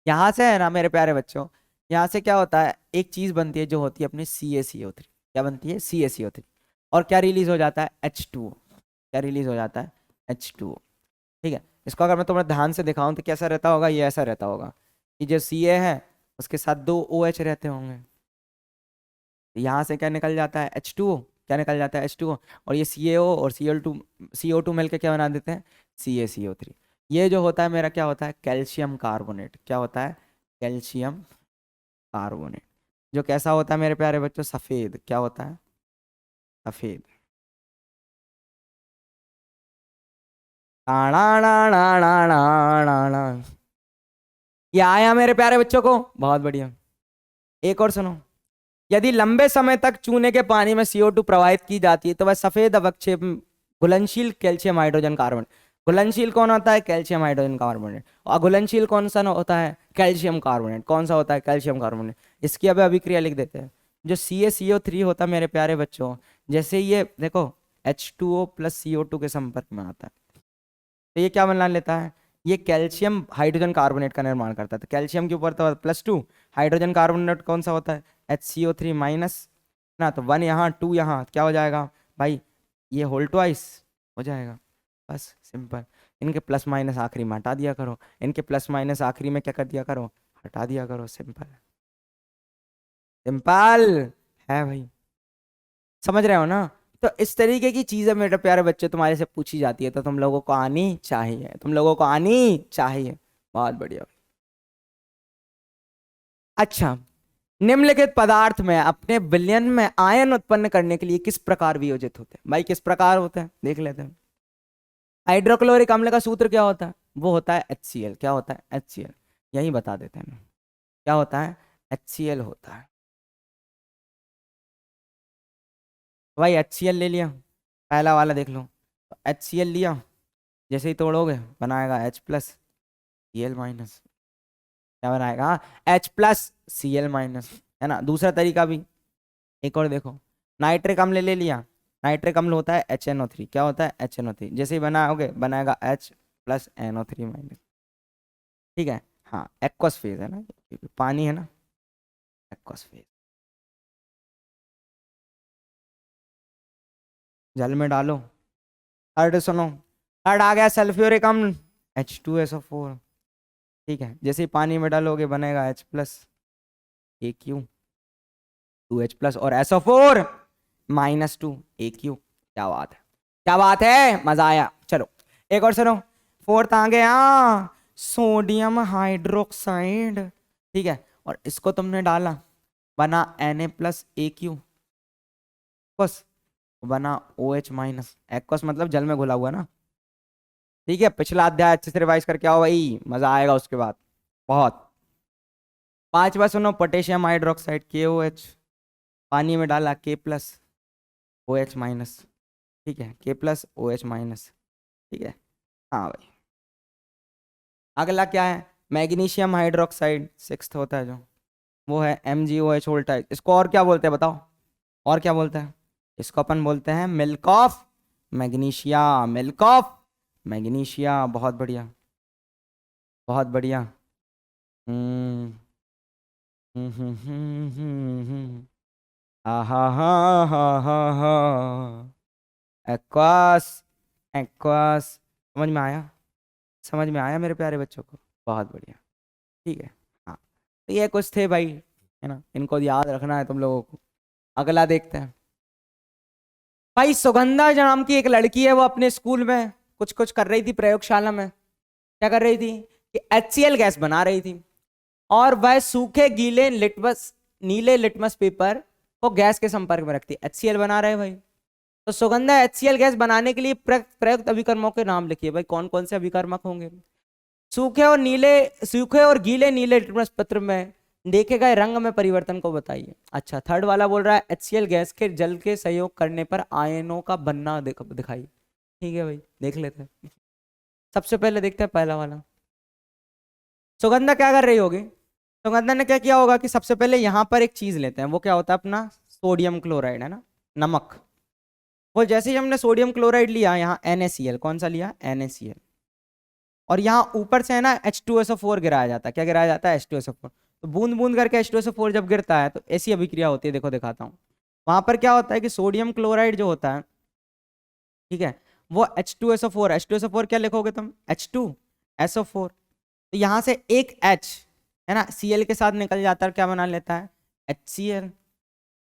यहाँ से है ना मेरे प्यारे बच्चों, यहाँ से क्या होता है? एक चीज बनती है जो होती है अपनी CaCO3। क्या बनती है? CaCO3। और क्या रिलीज हो जाता है? H2O। क्या रिलीज हो जाता है? H2O। ठीक है, इसको अगर मैं तुम्हें ध्यान से दिखाऊं तो कैसा रहता होगा? ये ऐसा रहता होगा कि जो Ca है उसके साथ 2 OH रहते होंगे। यहाँ से क्या निकल जाता है? H2O। क्या निकल जाता है? H2O। और ये CaO और CO2 मिलकर क्या बना देते हैं? CaCO3। ये जो होता है मेरा, क्या होता है? Calcium carbonate. क्या होता है? Calcium carbonate. जो कैसा होता है मेरे प्यारे बच्चों? सफेद। क्या होता है? सफेद। ये आया मेरे प्यारे बच्चों को, बहुत बढ़िया। एक और सुनो, यदि लंबे समय तक चूने के पानी में CO2 प्रवाहित की जाती है तो वह सफेद अवक्षेप घुलनशील कैल्शियम हाइड्रोजन कार्बन। घुलनशील कौन होता है? Calcium hydrogen carbonate. और अघुलनशील कौन सा होता है? Calcium carbonate. कौन सा होता है? Calcium carbonate. इसकी अब अभिक्रिया लिख देते हैं। जो CaCO3 होता है मेरे प्यारे बच्चों, जैसे ये देखो H2O प्लस CO2 के संपर्क में आता है तो ये क्या बना लेता है? ये कैल्शियम हाइड्रोजन कार्बोनेट का निर्माण करता है। तो कैल्शियम के ऊपर तो +2, हाइड्रोजन कार्बोनेट कौन सा होता है? HCO3 माइनस ना, तो 1 यहाँ 2 यहाँ, क्या हो जाएगा भाई? ये होल ट्वाइस हो जाएगा। बस सिंपल। इनके प्लस माइनस आखिरी में हटा दिया करो, इनके प्लस माइनस आखिरी में क्या कर दिया करो? हटा दिया करो। सिंपल सिंपल है भाई, समझ रहे हो ना? तो इस तरीके की चीजें मेरे प्यारे बच्चे तुम्हारे से पूछी जाती है तो तुम लोगों को आनी चाहिए, तुम लोगों को आनी चाहिए। बहुत बढ़िया। अच्छा, निम्नलिखित पदार्थ में अपने विलयन में आयन उत्पन्न करने के लिए किस प्रकार वियोजित होते हैं? भाई किस प्रकार होते हैं देख लेते हैं। हाइड्रोक्लोरिक अम्ल का सूत्र क्या होता है? वो होता है HCl। क्या होता है? HCl। यही बता देते हैं ना, क्या होता है? HCl होता है भाई। HCl ले लिया, पहला वाला देख लो। तो HCl लिया, जैसे ही तोड़ोगे बनाएगा H+Cl-, क्या बनाएगा? H+Cl-, है ना। दूसरा तरीका भी एक और देखो, नाइट्रिक अम्ल ले लिया, नाइट्रिक अम्ल होता है HNO3। क्या होता है? HNO3। जैसे ही बनाओगे बनाएगा H+NO3-। ठीक है, हाँ एक्वस फेज है ना, क्योंकि पानी है ना, एक्वस फेज। जल में डालो। थर्ड सुनो, थर्ड आ गया सल्फ्यूरिक अम्ल H2SO4। ठीक है, जैसे ही पानी में डालोगे बनेगा H+AQ 2H+ और SO4-2 AQ। क्या बात है, क्या बात है, मजा आया। चलो एक और सुनो, फोर्थ आ गया सोडियम हाइड्रोक्साइड। ठीक है, और इसको तुमने डाला, बना Na+AQ, बस बना OH-। एक्वस मतलब जल में घुला हुआ ना। ठीक है, पिछला अध्याय अच्छे से रिवाइज करके आओ भाई, मजा आएगा उसके बाद बहुत। पांचवा सुनो, पोटेशियम हाइड्रोक्साइड KOH, पानी में डाला K+OH-। ठीक है, K+OH-। ठीक है, हाँ भाई। अगला क्या है? मैग्नीशियम हाइड्रोक्साइड, सिक्स्थ होता है जो, वो है MgOH वोल्टाइज। इसको और क्या बोलते हैं बताओ? और क्या बोलते हैं इसको? अपन बोलते हैं milk of magnesia. Milk of magnesia, बहुत बढ़िया, बहुत बढ़िया। हम्म हा हा हा हा हा हा। Aqueous, aqueous. समझ में आया? समझ में आया मेरे प्यारे बच्चों को? बहुत बढ़िया। ठीक है, हाँ तो ये कुछ थे भाई, है ना, इनको याद रखना है तुम लोगों को। अगला देखते हैं भाई। सुगंधा नाम की एक लड़की है, वो अपने स्कूल में कुछ कुछ कर रही थी प्रयोगशाला में। क्या कर रही थी? कि HCl गैस बना रही थी, और वह सूखे गीले लिटमस, नीले लिटमस पेपर को गैस के संपर्क में रखती। HCl बना रहे भाई। तो सुगंधा HCl गैस बनाने के लिए प्रयुक्त अभिकर्मों के नाम लिखिए भाई। कौन कौन से अभिकर्मक होंगे? सूखे और गीले नीले लिटमस पत्र में देखे गए रंग में परिवर्तन को बताइए। अच्छा, थर्ड वाला बोल रहा है HCl गैस के जल के सहयोग करने पर आयनों का बनना दिखाइए। ठीक है भाई, देख लेते हैं। सबसे पहले देखते हैं पहला वाला। सुगंधा क्या कर रही होगी? सुगंधा ने क्या किया होगा कि सबसे पहले यहां पर एक चीज लेते हैं, वो क्या होता है? अपना सोडियम क्लोराइड, है ना, नमक। वो जैसे ही हमने सोडियम क्लोराइड लिया, यहाँ NaCl, कौन सा लिया? NaCl। और यहाँ ऊपर से है ना H2SO4 गिराया जाता है। क्या गिराया जाता है? H2SO4। तो बूंद बूंद करके H2SO4 जब गिरता है तो ऐसी अभिक्रिया होती है, देखो दिखाता हूँ। वहां पर क्या होता है कि सोडियम क्लोराइड जो होता है, ठीक है, वो H2SO4, H2SO4 क्या लिखोगे तुम? H2SO4। तो यहाँ से एक H, है ना, Cl के साथ निकल जाता है, क्या बना लेता है? HCl।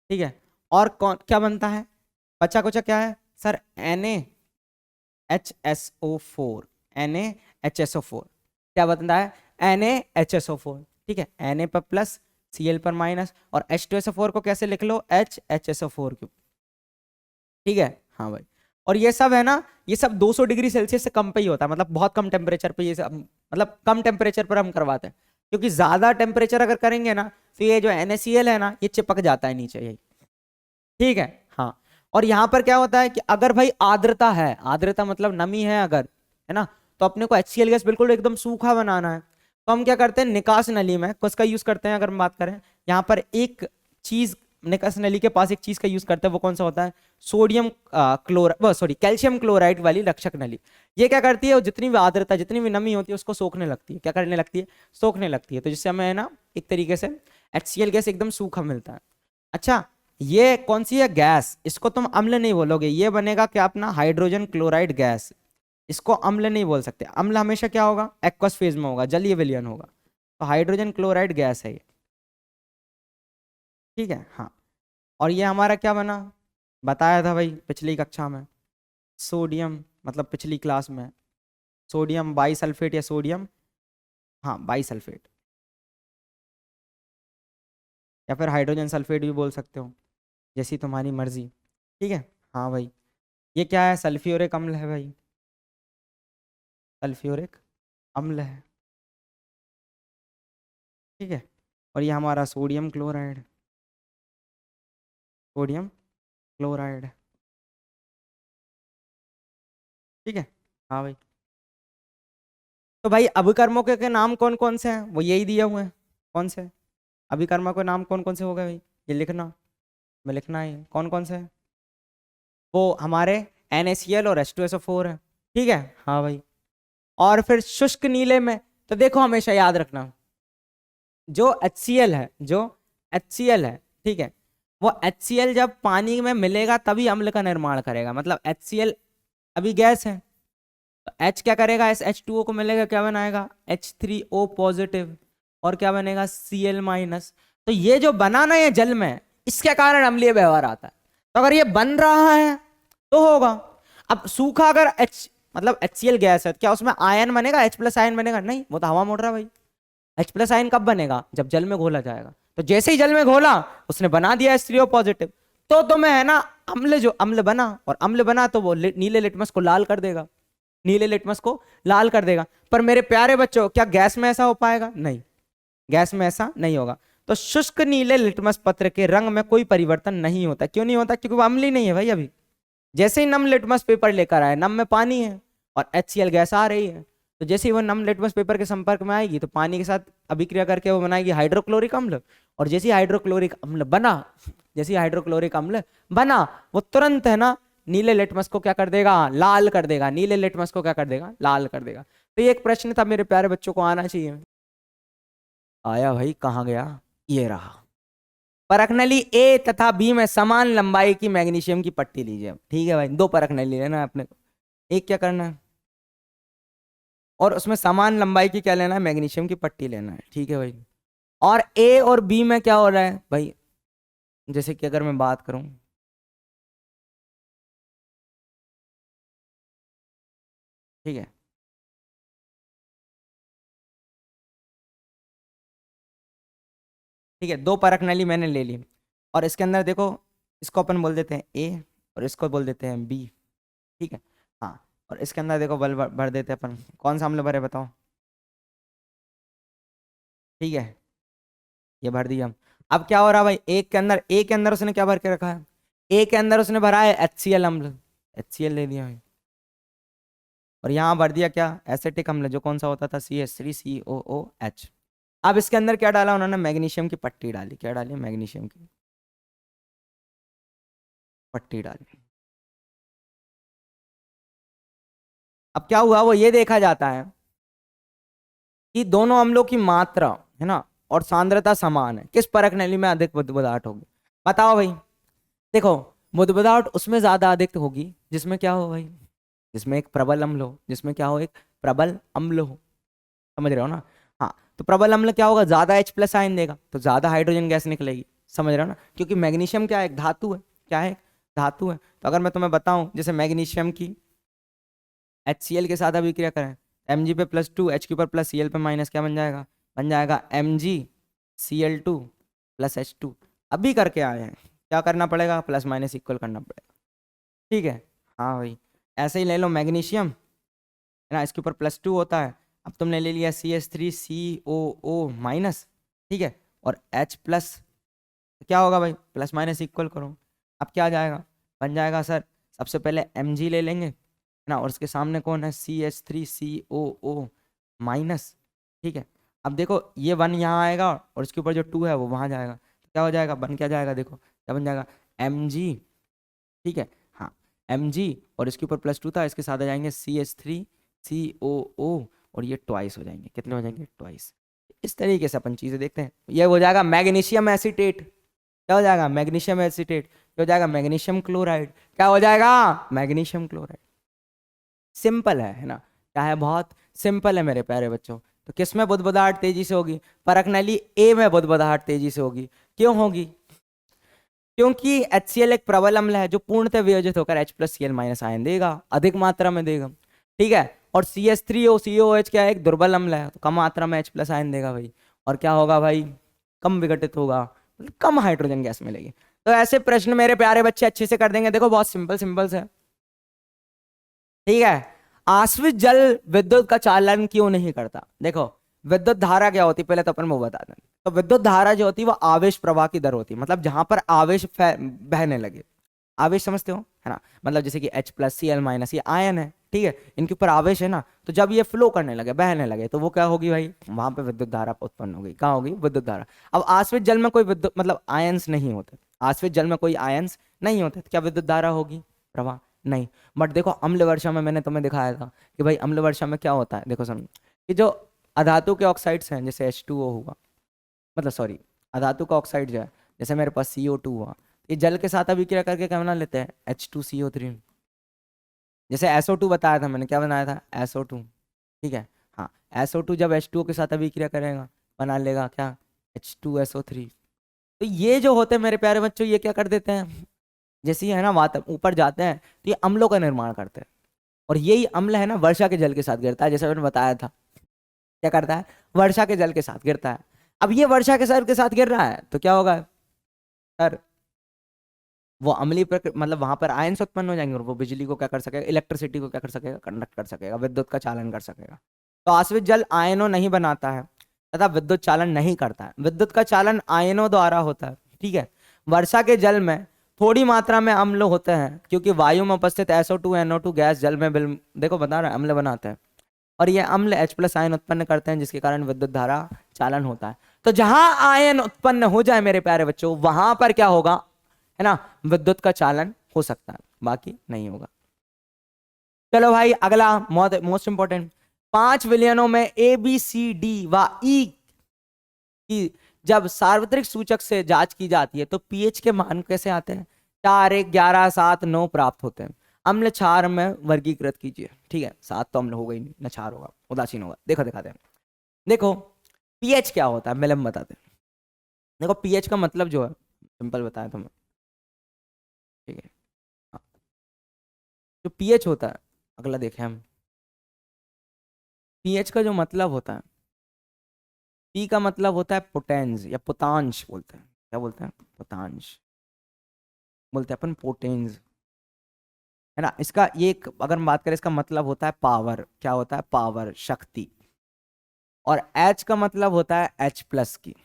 ठीक है, और कौन क्या बनता है? बचा कुचा क्या है सर? NaHSO4, NaHSO4 क्या बनता है? NaHSO4। ठीक है, Na पर प्लस, Cl पर माइनस, और H2SO4 को कैसे लिख लो? HHSO4 क्यों? ठीक है, हाँ भाई। और ये सब है ना, ये सब 200 डिग्री सेल्सियस से कम पे ही होता है, मतलब बहुत कम टेम्परेचर पे ये सब, मतलब कम टेम्परेचर पर हम करवाते हैं, क्योंकि ज्यादा टेम्परेचर अगर करेंगे ना तो ये जो NaCl है ना ये चिपक जाता है नीचे, यही ठीक है। हाँ, और यहाँ पर क्या होता है कि अगर भाई आर्द्रता है, आर्द्रता मतलब नमी है अगर, है ना, तो अपने को HCl गैस बिल्कुल एकदम सूखा बनाना है, तो हम क्या करते हैं, निकास नली में किसका यूज करते हैं, अगर हम बात करें यहाँ पर एक चीज, निकास नली के पास एक चीज का यूज करते हैं, वो कौन सा होता है, सोडियम कैल्शियम क्लोराइड वाली रक्षक नली। ये क्या करती है, वो जितनी भी आर्द्रता, जितनी भी नमी होती है उसको सोखने लगती है, क्या करने लगती है, सोखने लगती है, तो जिससे हमें है ना एक तरीके से HCl गैस एकदम सूखा मिलता है। अच्छा, ये कौन सी है गैस, इसको तुम अम्ल नहीं बोलोगे, ये बनेगा क्या अपना हाइड्रोजन क्लोराइड गैस, इसको अम्ल नहीं बोल सकते, अम्ल हमेशा क्या होगा, एक्वस फेज में होगा, जलीय विलयन होगा, तो हाइड्रोजन क्लोराइड गैस है ये, ठीक है। हाँ, और ये हमारा क्या बना, बताया था भाई पिछली कक्षा में, सोडियम, मतलब पिछली क्लास में, सोडियम बाईसल्फेट या सोडियम, हाँ बाईसल्फेट, या फिर हाइड्रोजन सल्फेट भी बोल सकते हो, जैसी तुम्हारी मर्जी, ठीक है। हाँ भाई, ये क्या है, सल्फ्यूरिक अम्ल है भाई, सल्फ्यूरिक अम्ल है, ठीक है। और ये हमारा सोडियम क्लोराइड, सोडियम क्लोराइड, ठीक है। हाँ भाई, तो भाई अभिकर्मकों के नाम कौन कौन से हैं, वो यही दिए हुए हैं, कौन से अभिकर्मकों के नाम कौन कौन से हो गए भाई, ये लिखना, मैं लिखना है कौन कौन से हैं, वो हमारे NaCl और H2SO4 है, ठीक है। हाँ भाई, और फिर शुष्क नीले में, तो देखो हमेशा याद रखना, जो HCl है, जो HCl है, ठीक है, वो HCl जब पानी में मिलेगा तभी अम्ल का निर्माण करेगा, मतलब HCl अभी गैस है, तो H क्या करेगा, इस H2O को मिलेगा, क्या बनाएगा, H3O पॉजिटिव, और क्या बनेगा, Cl माइनस, तो ये जो बना ना ये जल में, इसके कारण अम्लीय व्यवहार आता है, तो अगर ये बन रहा है तो होगा। अब सूखा अगर H, मतलब HCl गैस है, तो क्या उसमें आयन बनेगा, H+ आयन बनेगा, नहीं, वो तो हवा मोड़ रहा है भाई। H+ आयन कब बनेगा, जब जल में घोला जाएगा, तो जैसे ही जल में घोला उसने बना दिया H3O पॉजिटिव, तो तुम्हें है ना अम्ल, जो अम्ल बना, और अम्ल बना तो वो नीले लिटमस को लाल कर देगा, नीले लिटमस को लाल कर देगा। पर मेरे प्यारे बच्चों, क्या गैस में ऐसा हो पाएगा, नहीं, गैस में ऐसा नहीं होगा। तो शुष्क नीले लिटमस पत्र के रंग में कोई परिवर्तन नहीं होता, क्यों नहीं होता, क्योंकि वो अम्ल ही नहीं है भाई अभी। जैसे ही नम लिटमस पेपर लेकर आए, नम में पानी है और HCl गैस आ रही है, तो जैसे ही वो नम लिटमस पेपर के संपर्क में आएगी तो पानी के साथ अभिक्रिया करके वो बनाएगी हाइड्रोक्लोरिक अम्ल, और जैसे ही हाइड्रोक्लोरिक अम्ल बना, जैसे ही हाइड्रोक्लोरिक अम्ल बना, वो तुरंत है ना नीले लिटमस को क्या कर देगा, लाल कर देगा, नीले लिटमस को क्या कर देगा, लाल कर देगा। तो ये एक प्रश्न था मेरे प्यारे बच्चों को आना चाहिए, आया भाई, कहाँ गया, ये रहा। परख नली A तथा B में समान लंबाई की मैग्नीशियम की पट्टी लीजिए, ठीक है भाई, दो परख नली लेना है अपने को, एक क्या करना है, और उसमें समान लंबाई की क्या लेना है, मैग्नीशियम की पट्टी लेना है, ठीक है भाई। और A और B में क्या हो रहा है भाई, जैसे कि अगर मैं बात करूं, ठीक है, ठीक है, दो परख नली मैंने ले ली, और इसके अंदर देखो, इसको अपन बोल देते हैं A और इसको बोल देते हैं B, ठीक है। हाँ, और इसके अंदर देखो बल भर देते हैं अपन, कौन सा अम्ल भरे बताओ, ठीक है, ये भर दिया हम। अब क्या हो रहा है भाई, एक के अंदर, ए के अंदर उसने क्या भर के रखा है, ए के अंदर उसने भरा है HCl अम्ल, HCl ले दिया भाई, और यहाँ भर दिया क्या, एसिटिक अम्ल, जो कौन सा होता था, CH3COOH। अब इसके अंदर क्या डाला उन्होंने, मैग्नीशियम की पट्टी डाली, क्या डाली, मैग्नीशियम की पट्टी डाली। अब क्या हुआ, वो ये देखा जाता है कि दोनों अम्लों की मात्रा, है ना, और सांद्रता समान है, किस परख नली में अधिक बुदबुदाहट होगी, बताओ भाई। देखो, बुदबुदाहट उसमें ज्यादा अधिक होगी जिसमें क्या हो भाई, जिसमें एक प्रबल अम्ल हो, जिसमें क्या हो, एक प्रबल अम्ल हो, समझ रहे हो ना। हाँ, तो प्रबल अम्ल क्या होगा, ज्यादा H+ आयन देगा, तो ज्यादा हाइड्रोजन गैस निकलेगी, समझ रहे हो ना, क्योंकि मैग्नीशियम क्या है, एक धातु है, क्या है, धातु है। तो अगर मैं तुम्हें बताऊं, जैसे मैग्नीशियम की HCl के साथ अभिक्रिया करें, Mg पे+2 H के ऊपर प्लस Cl पे माइनस, क्या बन जाएगा, बन जाएगा MgCl2+H2। अभी करके आए हैं, क्या करना पड़ेगा, प्लस माइनस इक्वल करना पड़ेगा, ठीक है। हाँ भाई, ऐसे ही ले लो मैग्नीशियम, है ना, इसके ऊपर +2 होता है। अब तुमने ले लिया CH3COO माइनस, ठीक है, और H+, क्या होगा भाई, प्लस माइनस इक्वल करो। अब क्या आ जाएगा, बन जाएगा सर, सबसे पहले Mg ले लेंगे, है ना, और उसके सामने कौन है, CH3COO माइनस, ठीक है। अब देखो ये 1 यहाँ आएगा और इसके ऊपर जो 2 है वो वहाँ जाएगा, तो क्या हो जाएगा, बन क्या जाएगा, देखो क्या बन जाएगा, Mg, ठीक है, हाँ Mg, और इसके ऊपर +2 था, इसके साथ आ जाएंगे CH3COO, और ये ट्वाइस हो जाएंगे, कितने हो जाएंगे, ट्वाइस। इस तरीके से अपन चीज़ें देखते हैं। ये हो जाएगा मैग्नीशियम एसीटेट, क्या हो जाएगा, मैग्नीशियम एसीटेट, क्या हो जाएगा, मैग्नीशियम क्लोराइड, क्या हो जाएगा, मैग्नीशियम क्लोराइड। सिंपल है ना, क्या है, बहुत सिंपल है मेरे प्यारे बच्चों। तो किस में बुदबुदाहट तेजी से होगी, परखनली ए में बुदबुदाहट तेजी से होगी। क्यों होगी, क्योंकि HCl एक प्रबल अम्ल है जो पूर्णतः वियोजित होकर H+Cl- आयन देगा, अधिक मात्रा में देगा, ठीक है। और CH3COOH क्या है, एक दुर्बल अम्ल है, तो कम मात्रा में H+ आयन देगा भाई। और क्या होगा भाई, कम विघटित होगा, मतलब कम हाइड्रोजन गैस मिलेगी। तो ऐसे प्रश्न मेरे प्यारे बच्चे अच्छे से कर देंगे, देखो बहुत सिंपल सिंपल से, ठीक है। आश्रित जल विद्युत का चालन क्यों नहीं करता, देखो विद्युत धारा क्या होती है पहले तो अपन वो बता दें। तो विद्युत धारा जो होती है वो आवेश प्रवाह की दर होती है, मतलब जहां पर आवेश बहने लगे, आवेश समझते हो, है ना, मतलब जैसे कि H+Cl- ये आयन है, ठीक है, इनके ऊपर आवेश है ना, तो जब ये फ्लो करने लगे, बहने लगे, तो वो क्या होगी भाई, वहां पे विद्युत धारा उत्पन्न होगी, कहाँ होगी, विद्युत धारा। अब आश्रित जल में कोई विद्युत मतलब आयंस नहीं होते, आश्रित जल में कोई आयंस नहीं होते, तो क्या विद्युत धारा होगी, प्रवाह नहीं। बट देखो अम्ल वर्षा में मैंने तुम्हें दिखाया था कि भाई अम्ल वर्षा में क्या होता है, देखो समझो कि जो अधातु के ऑक्साइड्स हैं, जैसे H2O हुआ, मतलब सॉरी, अधातु का ऑक्साइड जो है, जैसे मेरे पास CO2 हुआ, ये जल के साथ अभिक्रिया करके क्या बना लेते हैं, H2CO3। जैसे SO2 बताया था मैंने, क्या बनाया था, SO2, ठीक है, हाँ SO2 जब H2O के साथ अभिक्रिया करेगा, बना लेगा क्या, H2SO3। तो ये जो होते हैं मेरे प्यारे बच्चों, ये क्या कर देते हैं, जैसे ही है ना वात ऊपर जाते हैं तो ये अम्लों का निर्माण करते हैं, और यही अम्ल है ना वर्षा के जल के साथ गिरता है, जैसे मैंने बताया था, क्या करता है, वर्षा के जल के साथ गिरता है। अब ये वर्षा के जल के साथ गिर रहा है तो क्या होगा सर, वो अम्लीय मतलब वहां पर आयंस उत्पन्न हो जाएंगे, और वो बिजली को क्या कर सकेगा, इलेक्ट्रिसिटी को क्या कर सकेगा, कंडक्ट कर सकेगा, विद्युत का चालन कर सकेगा। तो आश्रित जल आयनों नहीं बनाता है तथा विद्युत चालन नहीं करता है, विद्युत का चालन आयनों द्वारा होता है, ठीक है। वर्षा के जल में थोड़ी मात्रा में अम्ल होते हैं, क्योंकि वायु में उपस्थित SO2 NO2 गैस जल में देखो बता रहा है अम्ल बनाते हैं, और ये अम्ल H+ आयन उत्पन्न करते हैं, जिसके कारण विद्युत धारा चालन होता है। तो जहां आयन उत्पन्न हो जाए मेरे प्यारे बच्चों, वहां पर क्या होगा, है ना, विद्युत का चालन हो सकता है, बाकी नहीं होगा। चलो भाई अगला मोस्ट इंपॉर्टेंट, 5 विलयनों में ABCD व E की जब सार्वत्रिक सूचक से जांच की जाती है तो pH के मान कैसे आते हैं, 4, 1, 11, 7, 9 प्राप्त होते हैं। अम्ल क्षार में वर्गीकृत कीजिए, ठीक है, 7 तो अम्ल हो गई नहीं, न क्षार होगा, उदासीन होगा, देखो दिखाते हैं। देखो pH क्या होता है, मिलम बताते हैं। देखो pH का मतलब जो है, सिंपल बताया तुम्हें, ठीक है, हाँ। जो pH होता है, अगला देखें हम, pH का जो मतलब होता है, P का मतलब होता है पोटेंस या पोतांश बोलते हैं, क्या बोलते हैं, पोतांश बोलते हैं अपन, पोटेंस, है ना। इसका ये अगर हम बात करें, इसका मतलब होता है पावर, क्या होता है, पावर, शक्ति। और H का मतलब होता है H+ की,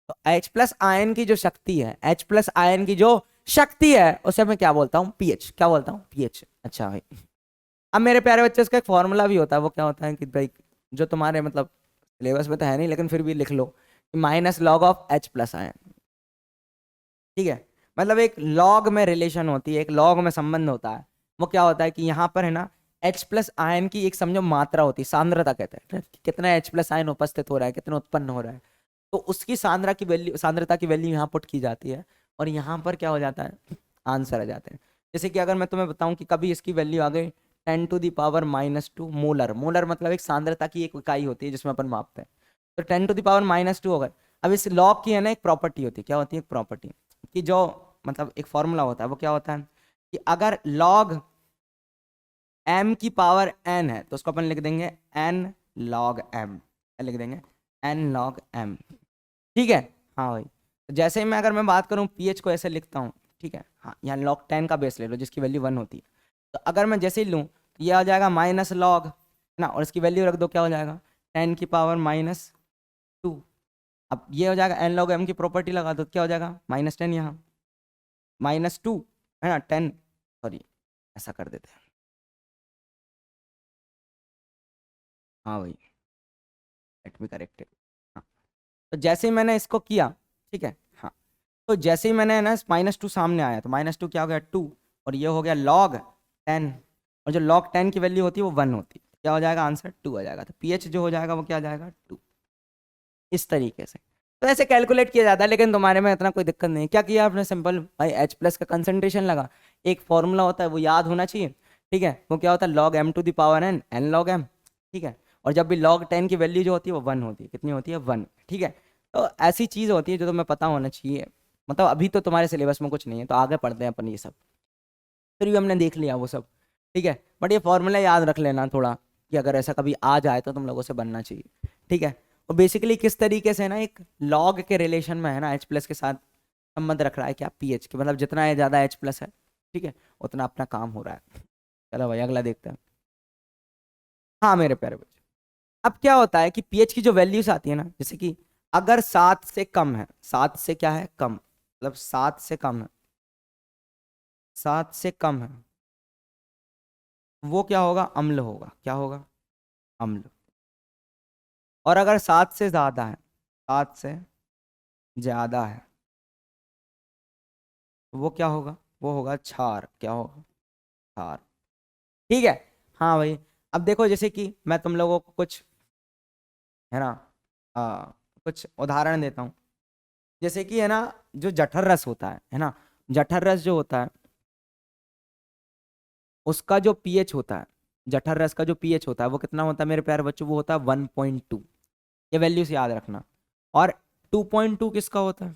तो H+ आयन की जो शक्ति है, H+ आयन की जो शक्ति है, उसे मैं क्या बोलता हूँ, pH, क्या बोलता हूँ, pH। अच्छा भाई, अब मेरे प्यारे बच्चे इसका एक फॉर्मूला भी होता है, वो क्या होता है कि भाई, जो तुम्हारे मतलब सिलेबस में तो है नहीं, लेकिन फिर भी लिख लो, -log(H+ आयन), ठीक है, मतलब एक लॉग में रिलेशन होती है, एक लॉग में संबंध होता है। वो क्या होता है कि यहाँ पर है ना H+ आयन की एक समझो मात्रा होती है, सांद्रता कहते हैं, कितना H+ आयन उपस्थित हो रहा है, कितना उत्पन्न हो रहा है, तो उसकी सांद्रता की वैल्यू यहाँ पुट की जाती है, और यहाँ पर क्या हो जाता है, आंसर आ जाते हैं। जैसे कि अगर मैं तुम्हें बताऊं कि कभी इसकी वैल्यू आ गई 10⁻⁻² मोलर, मोलर मतलब एक सांद्रता की एक इकाई होती है जिसमें अपन मापते हैं, तो 10⁻⁻² हो गए। अब इस लॉग की है ना एक प्रॉपर्टी होती है, क्या होती है, एक प्रॉपर्टी कि जो मतलब एक फॉर्मूला होता है, वो क्या होता है कि अगर log m की पावर n है तो उसको अपन लिख देंगे n log m, लिख देंगे n log m, ठीक है। हाँ भाई, तो जैसे ही मैं अगर मैं बात करूं pH को ऐसे लिखता हूँ, ठीक है, हाँ यहाँ log 10 का बेस ले लो जिसकी वैल्यू 1 होती है, तो अगर मैं जैसे ही लूँ तो ये आ जाएगा माइनस लॉग, है ना, और इसकी वैल्यू रख दो, क्या हो जाएगा 10⁻²। अब ये हो जाएगा n log m की प्रॉपर्टी लगा दो, क्या हो जाएगा -10 यहाँ, -2, है ना, 10, सॉरी ऐसा कर देते हैं, हाँ भाई लेट मी करेक्ट इट। हाँ, तो जैसे ही मैंने इसको किया, ठीक है, हाँ, तो जैसे ही मैंने ना -2 सामने आया तो -2 क्या हो गया 2, और ये हो गया log 10, और जो log 10 की वैल्यू होती है वो 1 होती है, क्या हो जाएगा आंसर 2 आ जाएगा, तो pH जो हो जाएगा वो क्या आ जाएगा 2। इस तरीके से तो ऐसे कैलकुलेट किया जाता है, लेकिन तुम्हारे में इतना कोई दिक्कत नहीं है। क्या किया आपने, सिंपल भाई H+ का कंसंट्रेशन लगा, एक फॉर्मूला होता है वो याद होना चाहिए, ठीक है, वो क्या होता है log m⁴n n log m, ठीक है, और जब भी log 10 की वैल्यू जो होती है वो 1 होती है, कितनी होती है 1, ठीक है। तो ऐसी चीज़ होती है जो तुम्हें पता होना चाहिए, मतलब अभी तो तुम्हारे सिलेबस में कुछ नहीं है, तो आगे पढ़ते हैं अपन ये सब, फिर भी हमने देख लिया वो सब, ठीक है, बट ये फॉर्मूला याद रख लेना थोड़ा, कि अगर ऐसा कभी आ जाए तो तुम लोगों से बनना चाहिए, ठीक है। और बेसिकली किस तरीके से ना एक लॉग के रिलेशन में है ना H+ के साथ संबंध रख रहा है क्या pH के, मतलब जितना ये ज़्यादा H+ है, ठीक है, उतना अपना काम हो रहा है। चलो भाई अगला देखते हैं। हाँ मेरे प्यारे बच्चे, अब क्या होता है कि pH की जो वैल्यूज आती है ना, जैसे कि अगर 7 से कम है, 7 से क्या है कम, मतलब 7 से कम है, 7 से कम है, वो क्या होगा अम्ल होगा, क्या होगा अम्ल। और अगर 7 से ज्यादा है, 7 से ज्यादा है, वो क्या होगा, वो होगा क्षार, क्या होगा क्षार, ठीक है। हाँ भाई, अब देखो जैसे कि मैं तुम लोगों को कुछ, है ना, आ, कुछ उदाहरण देता हूँ, जैसे कि है ना, जो जठर रस होता है ना, जठर रस जो होता है उसका जो pH होता है, जठर रस का जो pH होता है वो कितना होता है मेरे प्यारे बच्चों, वो होता है 1.2, ये वैल्यूज याद रखना। और 2.2 किसका होता है,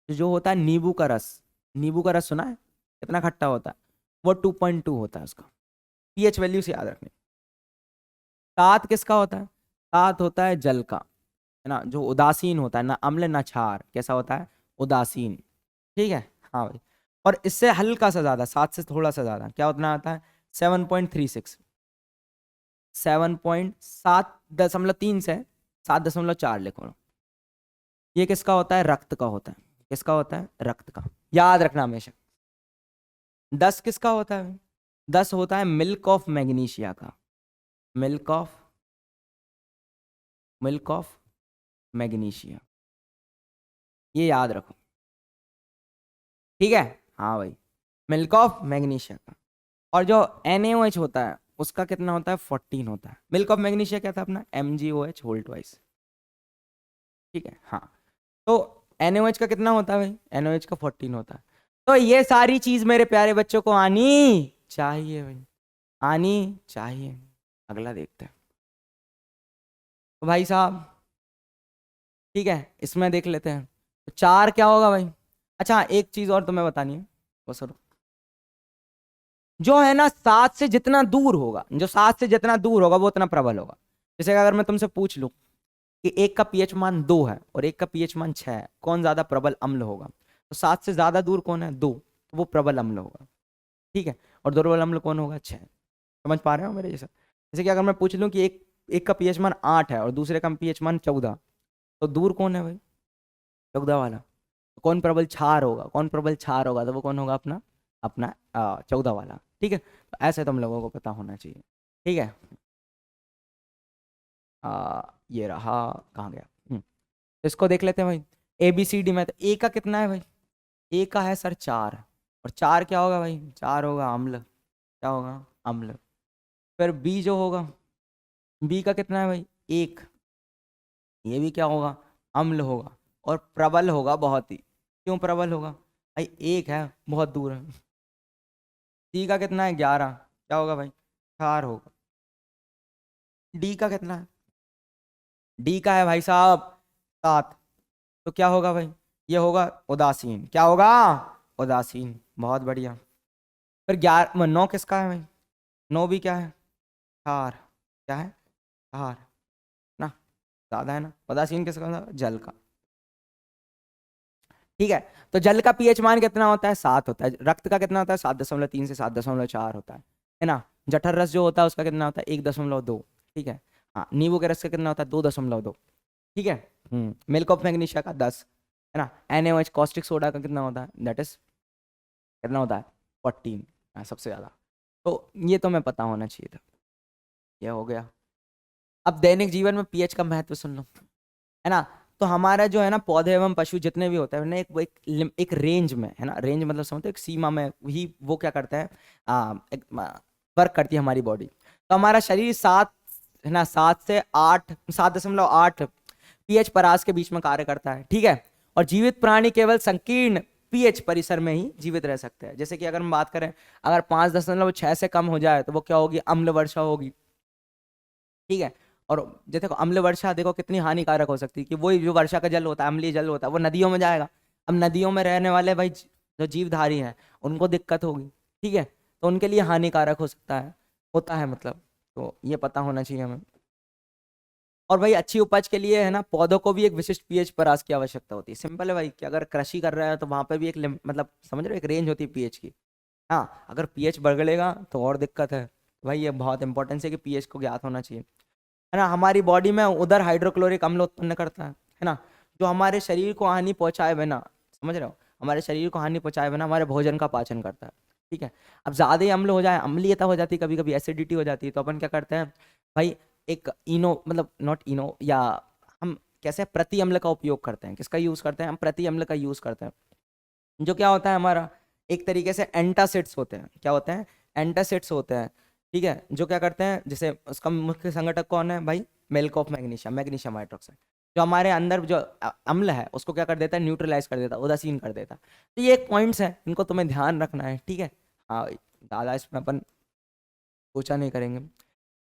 जो होता है नींबू का रस, नींबू का रस सुना है कितना खट्टा होता है, वो 2.2 होता है उसका, pH वैल्यू से याद रखनी। 7 किसका होता है, 7 होता है जल का, है ना, जो उदासीन होता है, ना अम्ल ना क्षार, कैसा होता है उदासीन, ठीक है। हाँ भाई, और इससे हल्का सा ज्यादा, 7 से थोड़ा सा ज्यादा क्या उतना आता है 7.36, 7.3 से 7.4 लिखो, ये किसका होता है रक्त का होता है, किसका होता है रक्त का, याद रखना हमेशा। 10 किसका होता है, 10 होता है मिल्क ऑफ मैग्नीशिया का, milk of, milk of magnesia, ये याद रखो, ठीक है। हाँ भाई, मिल्क ऑफ मैग्नीशिया का। और जो NaOH होता है उसका कितना होता है 14 होता है, मिल्क ऑफ मैग्नीशिया क्या था अपना MgOH होल्ड वाइज, ठीक है। हाँ, तो NaOH का कितना होता है भाई, NaOH का 14 होता है। तो ये सारी चीज मेरे प्यारे बच्चों को आनी चाहिए भाई, आनी चाहिए। अगला देखते हैं तो भाई साहब, ठीक है, इसमें देख लेते हैं तो 4 क्या होगा भाई। अच्छा एक चीज और तुम्हें बतानी है, वो सुनो, जो है ना 7 से जितना दूर होगा, जो 7 से जितना दूर होगा वो उतना प्रबल होगा। जैसे अगर मैं तुमसे पूछ लूं कि एक का pH मान 2 है और एक का pH मान 6 है, कौन ज्यादा प्रबल अम्ल होगा, तो 7 से ज्यादा दूर कौन है 2, तो वो प्रबल अम्ल होगा, ठीक है, और दुर्बल अम्ल कौन होगा 6। समझ पा रहे हो मेरे जैसा, जैसे कि अगर मैं पूछ लूं कि एक एक का pH मान 8 है और दूसरे का pH मान 14, तो दूर कौन है भाई 14 वाला, तो कौन प्रबल क्षार होगा, कौन प्रबल क्षार होगा, तो वो कौन होगा अपना, अपना 14 वाला, ठीक है। तो ऐसे तुम लोगों को पता होना चाहिए, ठीक है। ये रहा, कहाँ गया, तो इसको देख लेते हैं भाई, ABCD में, तो ए का कितना है भाई, ए का है सर 4, और 4 क्या होगा भाई, 4 होगा अम्ल, क्या होगा अम्ल। फिर बी जो होगा, बी का कितना है भाई 1, ये भी क्या होगा अम्ल होगा, और प्रबल होगा बहुत ही, क्यों प्रबल होगा भाई 1 है बहुत दूर है। सी का कितना है 11, क्या होगा भाई 4 होगा। डी का कितना है, डी का है भाई साहब 7, तो क्या होगा भाई, ये होगा उदासीन, क्या होगा उदासीन, बहुत बढ़िया। फिर 11 9 किसका है भाई, 9 भी क्या है क्षार, क्या है क्षार ना, ज्यादा है ना, उदासीन किसका था जल का। ठीक है। तो जल का पीएच मान कितना होता है? 7 होता है। रक्त का कितना होता है? 7.3 से 7.4 होता है ना। जठर रस जो होता है उसका कितना होता है? 1.2। ठीक है। हाँ, नींबू के रस का कितना होता है? 2.2। ठीक है। मिल्क ऑफ मैग्नीशिया का 10 है ना। NaOH कॉस्टिक सोडा का कितना होता है? दैट इज कितना होता है? 14। सबसे ज्यादा। तो ये तो मैं पता होना चाहिए था। ये हो गया। अब दैनिक जीवन में पीएच का महत्व सुन लो, है ना। तो हमारा जो है ना, पौधे एवं पशु जितने भी होते हैं ना, एक रेंज में, है ना। रेंज मतलब समझते हो, एक सीमा में ही वो क्या करता है, एक वर्क करती है हमारी बॉडी। तो हमारा शरीर 7, है ना, 7.8 पीएच परास के बीच में कार्य करता है। ठीक है। और जीवित प्राणी केवल संकीर्ण पीएच परिसर में ही जीवित रह सकते हैं। जैसे कि अगर हम बात करें, अगर 5.6 से कम हो जाए तो वो क्या होगी? अम्ल वर्षा होगी। ठीक है। और जो देखो, अम्ल वर्षा देखो कितनी हानिकारक हो सकती है, कि वही जो वर्षा का जल होता है, अम्लीय जल होता है, वो नदियों में जाएगा। अब नदियों में रहने वाले भाई जो जीवधारी हैं, उनको दिक्कत होगी। ठीक है। तो उनके लिए हानिकारक हो सकता है, होता है मतलब। तो ये पता होना चाहिए हमें। और भाई अच्छी उपज के लिए, है ना, पौधों को भी एक विशिष्ट पीएच परास की आवश्यकता होती है। सिंपल है भाई, कि अगर कृषि कर रहा है तो वहां पे भी एक मतलब समझ रहे हो, एक रेंज होती है पीएच की। हाँ, अगर पीएच बढ़ तो और दिक्कत है। भाई ये बहुत इंपॉर्टेंस है कि पीएच को ज्ञात होना चाहिए, है ना। हमारी बॉडी में उधर हाइड्रोक्लोरिक अम्ल उत्पन्न करता है ना, जो हमारे शरीर को हानि पहुंचाए बिना, समझ रहे हो, हमारे शरीर को हानि पहुंचाए बिना हमारे भोजन का पाचन करता है। ठीक है। अब ज्यादा ही अम्ल हो जाए, अम्लीयता हो जाती है, कभी कभी एसिडिटी हो जाती है, तो अपन क्या करते हैं भाई, एक इनो, मतलब नॉट इनो, या हम कैसे प्रति अम्ल का उपयोग करते हैं। किसका यूज करते हैं? हम प्रति अम्ल का यूज करते हैं, जो क्या होता है हमारा, एक तरीके से एंटासिड्स होते हैं। क्या होते हैं? एंटासिड्स होते हैं। ठीक है। जो क्या करते हैं, जैसे उसका मुख्य संगठक कौन है भाई? Milk of magnesia, magnesium hydroxide, जो हमारे अंदर जो अम्ल है उसको क्या कर देता है? न्यूट्रलाइज कर देता है, उदासीन कर देता है। तो ये एक पॉइंट्स है, इनको तुम्हें ध्यान रखना है। ठीक है। हाँ, दादा इसमें अपन पूछा नहीं करेंगे।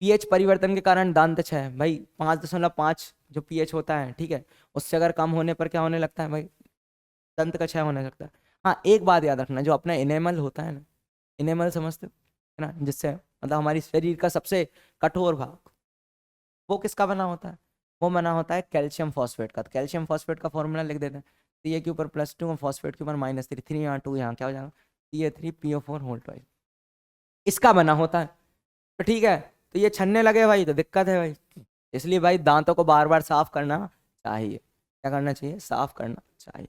पीएच परिवर्तन के कारण दांत क्षय, भाई 5.5 जो पीएच होता है, ठीक है, उससे अगर कम होने पर क्या होने लगता है भाई? दंत का क्षय होने लगता है। हाँ, एक बात याद रखना, जो अपना इनेमल होता है ना, इनेमल समझते हो, है ना, जिससे मतलब हमारी शरीर का सबसे कठोर भाग, वो किसका बना होता है? वो बना होता है कैल्शियम फॉस्फेट का। तो कैल्शियम फॉस्फेट का फॉर्मूला लिख देते हैं, सी के ऊपर +2 और फॉस्फेट के ऊपर -3, 3 यहाँ 2 यहाँ, क्या हो जाएगा? CA3PO4 होल ट्वाइस, इसका बना होता है। तो ठीक है। तो ये छन्ने लगे भाई तो दिक्कत है भाई। इसलिए भाई दांतों को बार बार साफ करना चाहिए। क्या करना चाहिए? साफ करना चाहिए।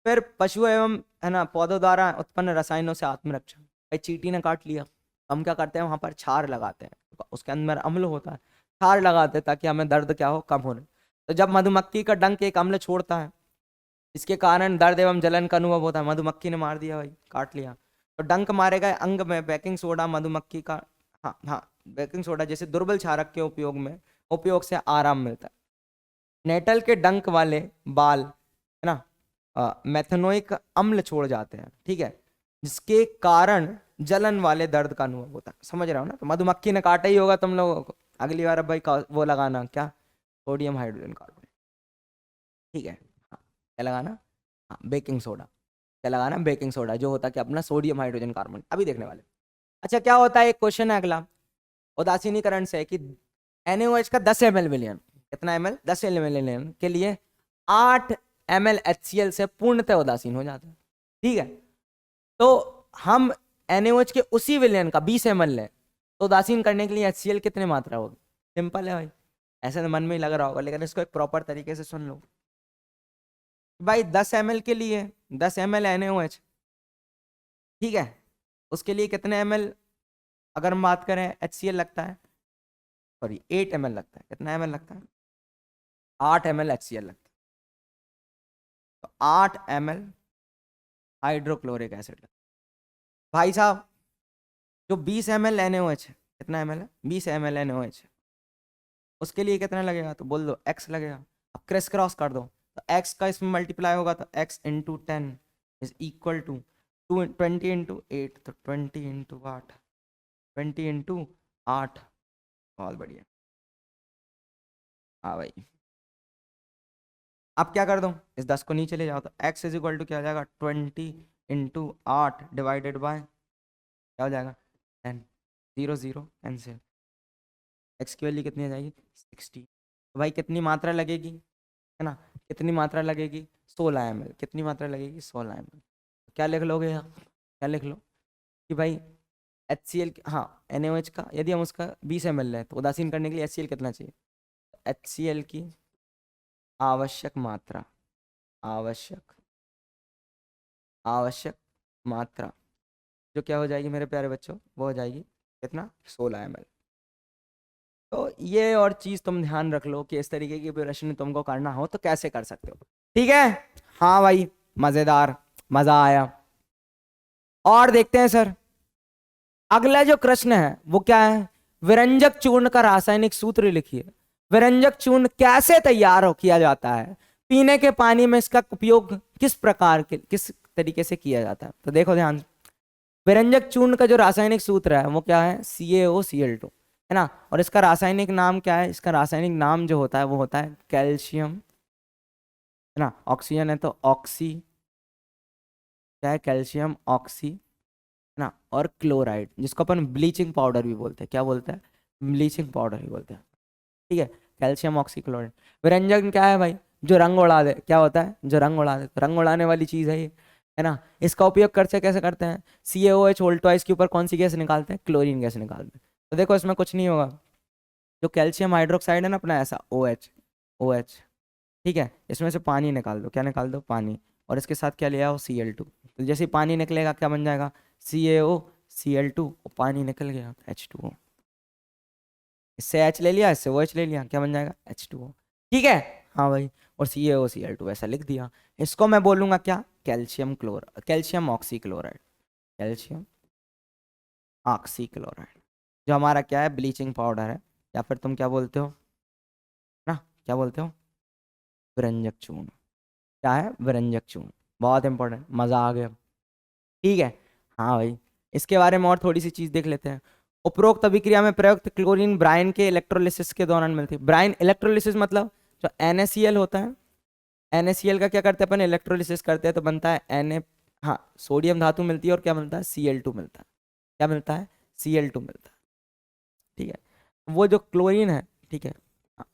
फिर पशु एवं, है ना, पौधों द्वारा उत्पन्न रसायनों से आत्मरक्षा, भाई चींटी ने काट लिया, हम क्या करते हैं? वहां पर क्षार लगाते हैं, उसके अंदर अम्ल होता है, क्षार लगाते हैं ताकि हमें दर्द क्या हो? कम होने। तो जब मधुमक्खी का डंक एक अम्ल छोड़ता है, इसके कारण दर्द एवं जलन का अनुभव होता है। मधुमक्खी ने मार दिया भाई, काट लिया, तो डंक मारे गए अंग में बेकिंग सोडा मधुमक्खी का, हाँ हाँ, बेकिंग सोडा जैसे दुर्बल क्षारक के उपयोग से आराम मिलता है। नेटल के डंक वाले बाल, है ना, मेथनोइक अम्ल छोड़ जाते हैं। ठीक है। जिसके कारण जलन वाले दर्द का अनुभव होता है। समझ रहे हो ना। तो मधुमक्खी ने काटा ही होगा तुम लोगों को, अगली बार अब भाई वो लगाना क्या? Sodium hydrogen carbonate. ठीक है। हाँ, क्या लगाना? हाँ, बेकिंग सोडा। क्या लगाना? बेकिंग सोडा, जो होता है कि अपना सोडियम हाइड्रोजन कार्बोनेट, अभी देखने वाले। अच्छा, क्या होता है, एक क्वेश्चन है अगला उदासीनीकरण से, कि NaOH का 10 ml विलयन, कितना ml? 10 ml विलयन के लिए 8 ml HCl से पूर्णतः उदासीन हो जाता है। ठीक है। तो हम NaOH के उसी विलयन का 20 ml लें, तो उदासीन करने के लिए HCl कितने मात्रा होगी? सिंपल है भाई, ऐसे तो मन में ही लग रहा होगा, लेकिन इसको एक प्रॉपर तरीके से सुन लो भाई। 10 ml के लिए 10 ml NaOH, ठीक है, उसके लिए कितने ml, अगर हम बात करें, HCl लगता है, सॉरी 8 ml लगता है। कितना ml लगता है? 8 ml HCl लगता है। तो 8 ml हाइड्रोक्लोरिक एसिड लगता है भाई साहब। जो 20 ml NaOH है, कितना ml है? 20 ml NaOH है, उसके लिए कितना लगेगा? तो बोल दो x लगेगा। अब क्रिस क्रॉस कर दो, तो x का इसमें मल्टीप्लाई होगा, तो x into 10 is equal to 20 into 8, तो 20 इंटू 8, 20 इंटू 8, बहुत बढ़िया। हाँ भाई, अब क्या कर दूं? इस 10 को नीचे ले जाओ, तो x इज इक्वल टू क्या हो जाएगा? 20 इंटू 8 डिवाइडेड बाय, क्या हो जाएगा? 10, 0 0 कैंसिल, x की वैल्यू कितनी आ जाएगी? 60। तो भाई कितनी मात्रा लगेगी, है ना, कितनी मात्रा लगेगी 16 ml। कितनी मात्रा लगेगी 16 ml। क्या लिख लोगे यहाँ, क्या लिख लो कि भाई HCl, हाँ NaOH का यदि हम उसका 20 ml लें तो उदासीन करने के लिए HCl कितना चाहिए, HCl की आवश्यक मात्रा, आवश्यक आवश्यक मात्रा जो क्या हो जाएगी मेरे प्यारे बच्चों, वो हो जाएगी कितना 16 ml। तो ये और चीज तुम ध्यान रख लो कि इस तरीके की प्रश्न तुमको करना हो तो कैसे कर सकते हो, ठीक है। हाँ भाई मजेदार, मजा आया। और देखते हैं सर, अगला जो प्रश्न है वो क्या है, विरंजक चूर्ण का रासायनिक सूत्र लिखिए। विरंजक चूर्ण कैसे तैयार हो किया जाता है, पीने के पानी में इसका उपयोग किस प्रकार के किस तरीके से किया जाता है। तो देखो ध्यान से, विरंजक चूर्ण का जो रासायनिक सूत्र है वो क्या है, CaOCl2 है ना। और इसका रासायनिक नाम क्या है, इसका रासायनिक नाम जो होता है वो होता है कैल्शियम, है ना। ऑक्सीजन है तो ऑक्सी, क्या है कैल्शियम ऑक्सी, है ना। और क्लोराइड जिसको अपन ब्लीचिंग पाउडर भी बोलते हैं, क्या बोलते हैं, ब्लीचिंग पाउडर भी बोलते हैं, ठीक है। Calcium oxy chloride. विरंजक क्या है भाई, जो रंग उड़ा दे, क्या होता है, जो रंग उड़ा दे, तो रंग उड़ाने वाली चीज है ये, है ना। इसका उपयोग करते कैसे करते हैं, CaOH वोल्टॉइस के ऊपर कौन सी गैस निकालते हैं, क्लोरीन गैस निकालते हैं। तो देखो इसमें कुछ नहीं होगा, जो कैल्शियम हाइड्रोक्साइड है ना अपना ऐसा OH, ठीक है, इसमें से पानी निकाल दो, क्या निकाल दो, पानी। और इसके साथ क्या ले आओ, Cl2। तो जैसे ही पानी निकलेगा क्या बन जाएगा, CaOCl2, और पानी निकल गया H2O। इससे H ले लिया, इससे OH ले लिया, क्या बन जाएगा H2O, ठीक है। हाँ भाई, और CaOCl2 ऐसा लिख दिया। इसको मैं बोलूंगा क्या, calcium oxy chloride, calcium oxy chloride, जो हमारा क्या है ब्लीचिंग पाउडर है, या फिर तुम क्या बोलते हो ना, क्या बोलते हो, विरंजक चूर्ण। क्या है, विरंजक चूर्ण। बहुत इंपॉर्टेंट, मजा आ गया, ठीक है। हाँ भाई, इसके बारे में और थोड़ी सी चीज देख लेते हैं। उपरोक्त अभिक्रिया में प्रयुक्त क्लोरीन ब्रायन के इलेक्ट्रोलिसिस के दौरान मिलती है। ब्रायन इलेक्ट्रोलिसिस मतलब जो NaCl होता है, NaCl का क्या करते हैं अपन, इलेक्ट्रोलिसिस करते हैं तो बनता है Na, हाँ सोडियम धातु मिलती है और क्या मिलता है, Cl2 मिलता है। क्या मिलता है, Cl2 मिलता है, ठीक है। वो जो क्लोरीन है, ठीक है, हाँ,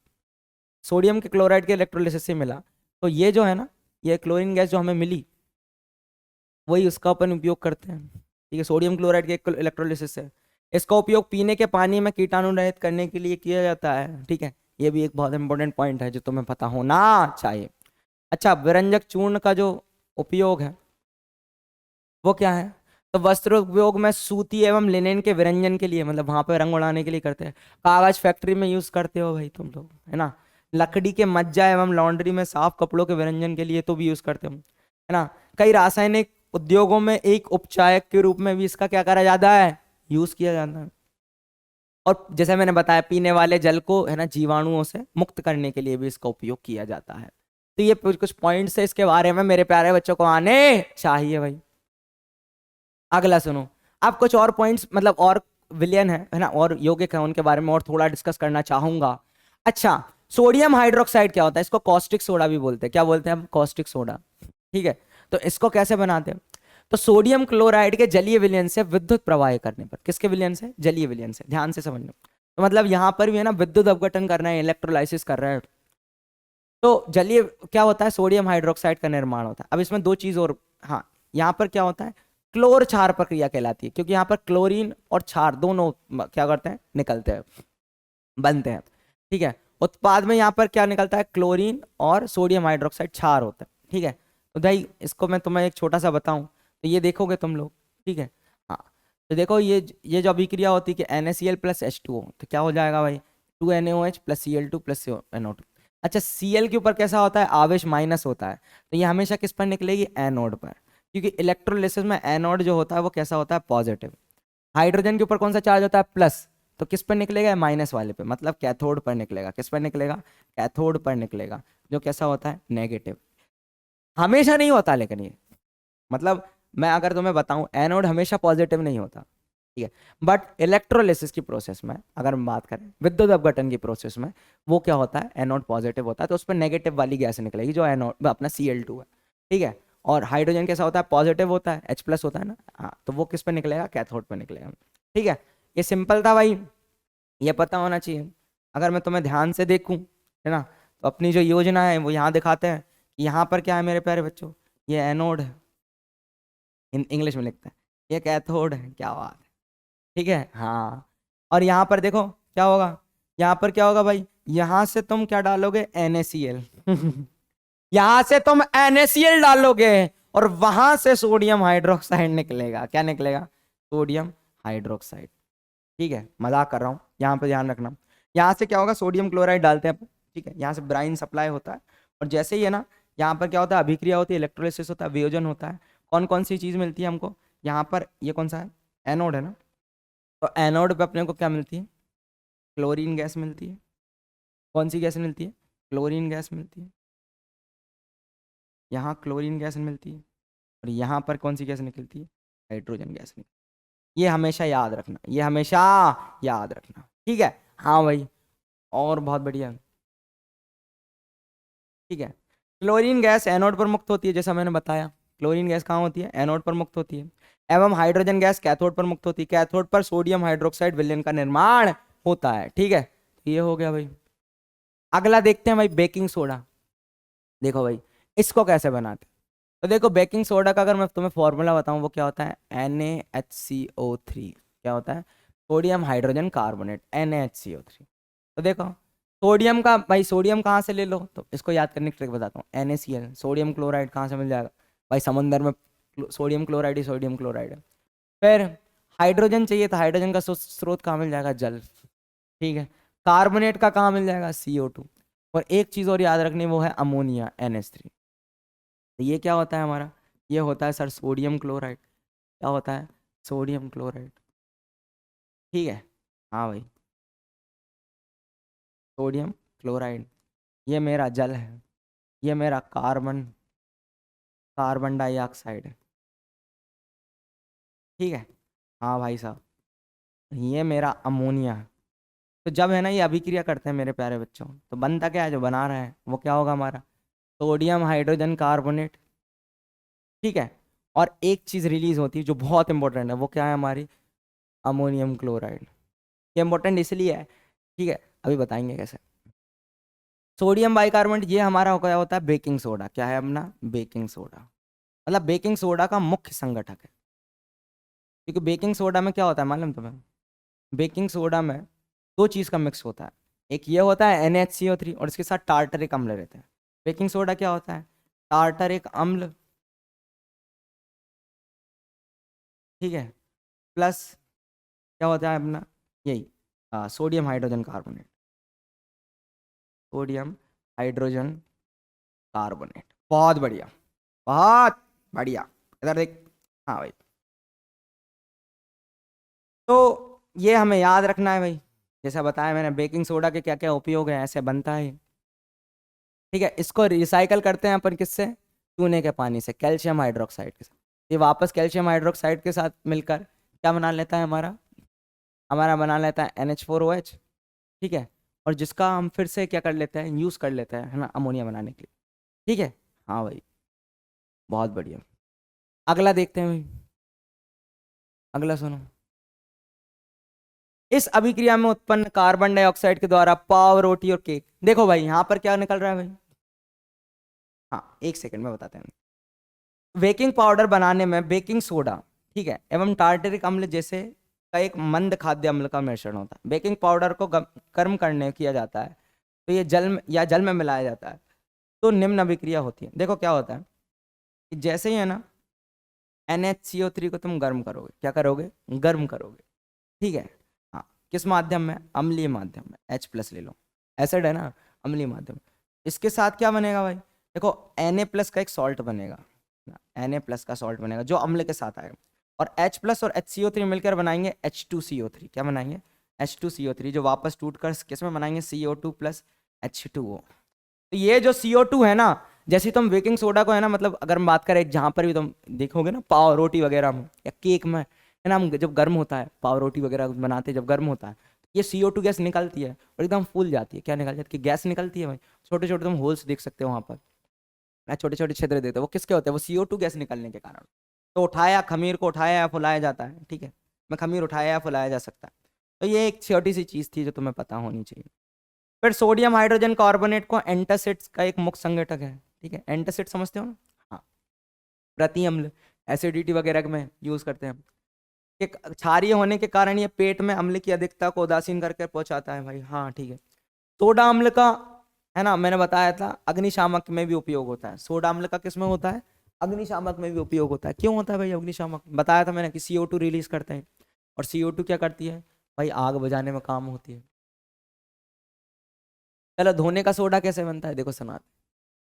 सोडियम के क्लोराइड के इलेक्ट्रोलिसिस से मिला, तो ये जो है ना, ये क्लोरीन गैस जो हमें मिली वही उसका अपन उपयोग करते हैं, ठीक है, सोडियम क्लोराइड के इलेक्ट्रोलिसिस से। इसका उपयोग पीने के पानी में कीटाणु रहित करने के लिए किया जाता है, ठीक है। ये भी एक बहुत इंपॉर्टेंट पॉइंट है जो तुम्हें पता होना चाहिए। अच्छा, विरंजक चूर्ण का जो उपयोग है वो क्या है, तो वस्त्र उपयोग में सूती एवं लिनेन के विरंजन के लिए, मतलब वहां पे रंग उड़ाने के लिए करते हैं। कागज फैक्ट्री में यूज करते हो भाई तुम लोग, है ना। लकड़ी के मज्जा एवं लॉन्ड्री में साफ कपड़ों के विरंजन के लिए तो भी यूज करते हो, है ना। कई रासायनिक उद्योगों में एक उपचायक के रूप में भी इसका क्या करा जाता है, यूज किया जाता है। और जैसे मैंने बताया, पीने वाले जल को, है ना, जीवाणुओं से मुक्त करने के लिए भी इसका उपयोग किया जाता है। तो ये कुछ पॉइंट्स है इसके बारे में, मेरे प्यारे बच्चों को आने चाहिए भाई। अगला सुनो, आप कुछ और पॉइंट्स, मतलब और विलियन है ना, और यौगिक है, उनके बारे में और थोड़ा डिस्कस करना चाहूंगा। अच्छा, सोडियम हाइड्रोक्साइड क्या होता है, इसको कॉस्टिक सोडा भी बोलते हैं, क्या बोलते हैं हम, कॉस्टिक सोडा, ठीक है। तो इसको कैसे बनाते हैं, तो सोडियम क्लोराइड के जलीय विलयन से विद्युत प्रवाह करने पर, किसके विलयन से, जलीय विलयन से, ध्यान से समझ लो। तो मतलब यहाँ पर भी है ना, विद्युत अपघटन कर रहे हैं, इलेक्ट्रोलाइसिस कर रहे हैं, तो जलीय क्या होता है, सोडियम हाइड्रोक्साइड का निर्माण होता है। अब इसमें दो चीज और, हाँ, यहाँ पर क्या होता है, क्लोर क्षार प्रक्रिया कहलाती है, क्योंकि यहाँ पर क्लोरीन और क्षार दोनों क्या करते हैं, निकलते हैं, बनते हैं, ठीक है। उत्पाद में यहाँ पर क्या निकलता है, क्लोरीन और सोडियम हाइड्रोक्साइड क्षार होता है, ठीक है। तो भाई इसको मैं तुम्हें एक छोटा सा बताऊं, तो ये देखोगे तुम लोग, ठीक है, हाँ। तो देखो ये जो अभिक्रिया होती है कि NaCl प्लस H2O, तो क्या हो जाएगा भाई, 2NaOH plus Cl2 plus NO2। अच्छा, Cl के ऊपर कैसा होता है, आवेश माइनस होता है, तो ये हमेशा किस पर निकलेगी, एनोड पर, क्योंकि इलेक्ट्रोलिसिस में एनोड जो होता है वो कैसा होता है, पॉजिटिव। हाइड्रोजन के ऊपर कौन सा चार्ज होता है, प्लस, तो किस पर निकलेगा, माइनस वाले पे, मतलब कैथोड पर निकलेगा। किस पर निकलेगा, कैथोड पर निकलेगा, जो कैसा होता है, नेगेटिव। हमेशा नहीं होता लेकिन ये, मतलब मैं अगर तुम्हें बताऊं, एनोड हमेशा पॉजिटिव नहीं होता, ठीक है। बट इलेक्ट्रोलिसिस की प्रोसेस में अगर हम बात करें, विद्युत अपघटन की प्रोसेस में, वो क्या होता है, एनोड पॉजिटिव होता है, तो उस पर नेगेटिव वाली गैस निकलेगी जो एनोड अपना Cl2 है, ठीक है। और हाइड्रोजन कैसा होता है, पॉजिटिव होता है, H प्लस होता है ना, हाँ, तो वो किस पे निकलेगा, कैथोड पे निकलेगा, ठीक है। ये सिंपल था भाई, ये पता होना चाहिए। अगर मैं तुम्हें ध्यान से देखूं, है ना, तो अपनी जो योजना है वो यहाँ दिखाते हैं। यहाँ पर क्या है मेरे प्यारे बच्चों, ये एनोड है, इंग्लिश में लिखते हैं, ये कैथोड है। क्या बात है, ठीक है। हाँ, और यहाँ पर देखो क्या होगा, यहाँ पर क्या होगा भाई, यहाँ से तुम क्या डालोगे, NaCl यहाँ से तुम NaCl डालोगे और वहां से सोडियम हाइड्रोक्साइड निकलेगा। क्या निकलेगा, सोडियम हाइड्रोक्साइड। ठीक है, मजाक कर रहा हूँ, यहाँ पे ध्यान रखना। यहाँ से क्या होगा, सोडियम क्लोराइड डालते हैं अपन, ठीक है, यहाँ से ब्राइन सप्लाई होता है, और जैसे ही है ना, यहाँ पर क्या होता है, अभिक्रिया होती है, इलेक्ट्रोलिसिस होता है, वियोजन होता है। कौन कौन सी चीज मिलती है हमको यहाँ पर, ये कौन सा है, एनोड है ना, तो एनोड पे अपने को क्या मिलती है, क्लोरीन गैस मिलती है। कौन सी गैस मिलती है, क्लोरीन गैस मिलती है। यहाँ क्लोरीन गैस मिलती है, और यहाँ पर कौन सी गैस निकलती है, हाइड्रोजन गैस निकलती है। ये हमेशा याद रखना, ये हमेशा याद रखना, ठीक है। हाँ भाई, और बहुत बढ़िया, ठीक है। क्लोरीन गैस एनोड पर मुक्त होती है, जैसा मैंने बताया। क्लोरीन गैस कहाँ होती है, एनोड पर मुक्त होती है। एवं हाइड्रोजन गैस कैथोड पर मुक्त होती है। कैथोड पर सोडियम हाइड्रोक्साइड विलयन का निर्माण होता है, ठीक है। तो ये हो गया भाई। अगला देखते हैं भाई, बेकिंग सोडा। देखो भाई, इसको कैसे बनाते हैं। तो देखो, बेकिंग सोडा का अगर मैं तुम्हें फॉर्मूला बताऊं, वो क्या होता है, NaHCO3। क्या होता है, सोडियम हाइड्रोजन कार्बोनेट, NaHCO3। तो देखो, सोडियम का भाई, सोडियम कहाँ से ले लो, तो इसको याद करने की ट्रिक बताता हूँ। NaCl, सोडियम क्लोराइड कहाँ से मिल जाएगा भाई, समुद्र में सोडियम क्लोराइड ही सोडियम क्लोराइड है। फिर हाइड्रोजन चाहिए, तो हाइड्रोजन का स्रोत कहाँ मिल जाएगा, जल, ठीक है। कार्बोनेट का कहाँ मिल जाएगा, CO2। और एक चीज़ और याद रखनी, वो है अमोनिया, NH3। तो ये क्या होता है हमारा, ये होता है सर सोडियम क्लोराइड। क्या होता है, सोडियम क्लोराइड, ठीक है। हाँ भाई, सोडियम क्लोराइड, ये मेरा जल है, ये मेरा कार्बन कार्बन डाइऑक्साइड है, ठीक है। हाँ भाई साहब, ये मेरा अमोनिया है। तो जब है ना ये अभिक्रिया करते हैं मेरे प्यारे बच्चों, तो बनता क्या है, जो बना रहे हैं वो क्या होगा हमारा, सोडियम हाइड्रोजन कार्बोनेट, ठीक है। और एक चीज़ रिलीज होती है जो बहुत इंपॉर्टेंट है, वो क्या है हमारी, अमोनियम क्लोराइड। ये इंपॉर्टेंट इसलिए है, ठीक है, अभी बताएंगे कैसे। सोडियम बाइकार्बोनेट, ये हमारा क्या होता है, बेकिंग सोडा। क्या है अपना, बेकिंग सोडा। मतलब बेकिंग सोडा का मुख्य संगठक है, क्योंकि बेकिंग सोडा में क्या होता है मालूम तुम्हें, बेकिंग सोडा में दो चीज़ का मिक्स होता है। एक ये होता है NaHCO3, और इसके साथ टार्टरिक अम्ल रहता है। बेकिंग सोडा क्या होता है, टार्टरिक अम्ल, ठीक है, प्लस क्या होता है अपना, यही sodium hydrogen carbonate, sodium hydrogen carbonate. बहुत बढ़िया, बहुत बढ़िया, इधर देख। हाँ भाई, तो ये हमें याद रखना है भाई, जैसा बताया मैंने, बेकिंग सोडा के क्या क्या उपयोग है, ऐसे बनता है, ठीक है। इसको रिसाइकल करते हैं अपन किससे, चूने के पानी से, कैल्शियम हाइड्रोक्साइड के साथ। ये वापस कैल्शियम हाइड्रोक्साइड के साथ मिलकर क्या बना लेता है हमारा, हमारा बना लेता है NH4OH, ठीक है। और जिसका हम फिर से क्या कर लेते हैं, यूज़ कर लेते हैं, है ना, अमोनिया बनाने के लिए, ठीक है। हाँ भाई, बहुत बढ़िया। अगला देखते हैं भाई, अगला सुनो। इस अभिक्रिया में उत्पन्न कार्बन डाइऑक्साइड के द्वारा पाव, रोटी और केक। देखो भाई, यहाँ पर क्या निकल रहा है भाई, हाँ एक सेकंड में बताते हैं। बेकिंग पाउडर बनाने में बेकिंग सोडा, ठीक है, एवं टार्टरिक अम्ल जैसे का एक मंद खाद्य अम्ल का मिश्रण होता है। बेकिंग पाउडर को गर्म करने किया जाता है, तो ये जल में या जल में मिलाया जाता है, तो निम्न अभिक्रिया होती है। देखो क्या होता है कि जैसे ही है ना, NaCO3 को तुम गर्म करोगे, क्या करोगे, गर्म करोगे, ठीक है। हाँ, किस माध्यम में, अम्लीय माध्यम में, H+ ले लो, एसिड है ना, अम्लीय माध्यम। इसके साथ क्या बनेगा भाई, देखो Na+ का एक सॉल्ट बनेगा, Na+ का सॉल्ट बनेगा जो अम्ल के साथ आएगा, और H+ और HCO3 मिलकर बनाएंगे H2CO3। क्या बनाएंगे, H2CO3, जो वापस टूट कर किस में बनाएंगे, CO2 + H2O। तो ये जो CO2 है ना, जैसे तुम बेकिंग सोडा को है ना, मतलब अगर हम बात करें जहाँ पर भी तुम देखोगे ना, पाव रोटी वगैरह में या केक में, है ना, हम जब गर्म होता है, पाव रोटी वगैरह बनाते हैं, जब गर्म होता है, ये CO2 गैस निकलती है और एकदम फूल जाती है। क्या निकल जाती है, गैस निकलती है भाई, छोटे छोटे तुम होल्स देख सकते हो वहाँ पर, छोटे छोटे छिद्र देते हैं, वो किसके होते हैं, वो CO2 गैस निकलने के कारण। तो उठाया, खमीर को उठाया या फुलाया जाता है, ठीक है, मैं खमीर उठाया या फुलाया जा सकता है। तो ये एक छोटी सी चीज़ थी जो तुम्हें पता होनी चाहिए। फिर सोडियम हाइड्रोजन कार्बोनेट को एंटासिड्स का एक मुख्य संघटक है, ठीक है। एंटासिड समझते हो ना? हाँ, प्रति अम्ल, एसिडिटी वगैरह में यूज करते हैं। कि क्षारीय होने के कारण ये पेट में अम्ल की अधिकता को उदासीन करके पहुंचाता है भाई। हाँ ठीक है। सोडा अम्ल का, है ना, मैंने बताया था अग्निशामक में भी उपयोग होता है। सोडा अम्ल का किस में होता है? अग्निशामक में भी उपयोग होता है। क्यों होता है भाई अग्निशामक? बताया था मैंने कि CO2 रिलीज करते हैं, और CO2 क्या करती है भाई? आग बुझाने में काम होती है। चलो धोने का सोडा कैसे बनता है, देखो सुनाते।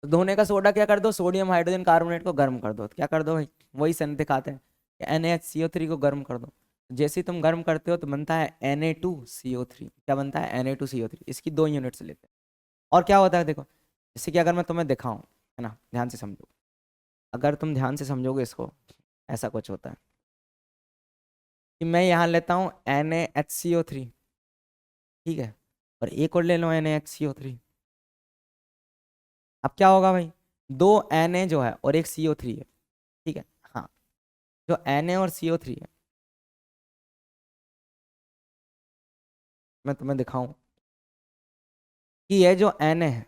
तो धोने का सोडा क्या कर दो, सोडियम हाइड्रोजन कार्बोनेट को गर्म कर दो। तो क्या कर दो भाई, वही सन दिखाते हैं कि NaHCO3 को गर्म कर दो। जैसे ही तुम गर्म करते हो तो बनता है Na2CO3। क्या बनता है? Na2CO3। इसकी 2 यूनिट्स लेते हैं। और क्या होता है देखो, जैसे कि अगर मैं तुम्हें दिखाऊं, है ना, ध्यान से समझो, अगर तुम ध्यान से समझोगे इसको, ऐसा कुछ होता है कि मैं यहाँ लेता हूँ NaHCO3, ठीक है, और एक और ले लो NaHCO3। अब क्या होगा भाई, 2 Na जो है और एक CO3 है, ठीक है। हाँ, जो Na और CO3 है, मैं तुम्हें दिखाऊं कि ये जो Na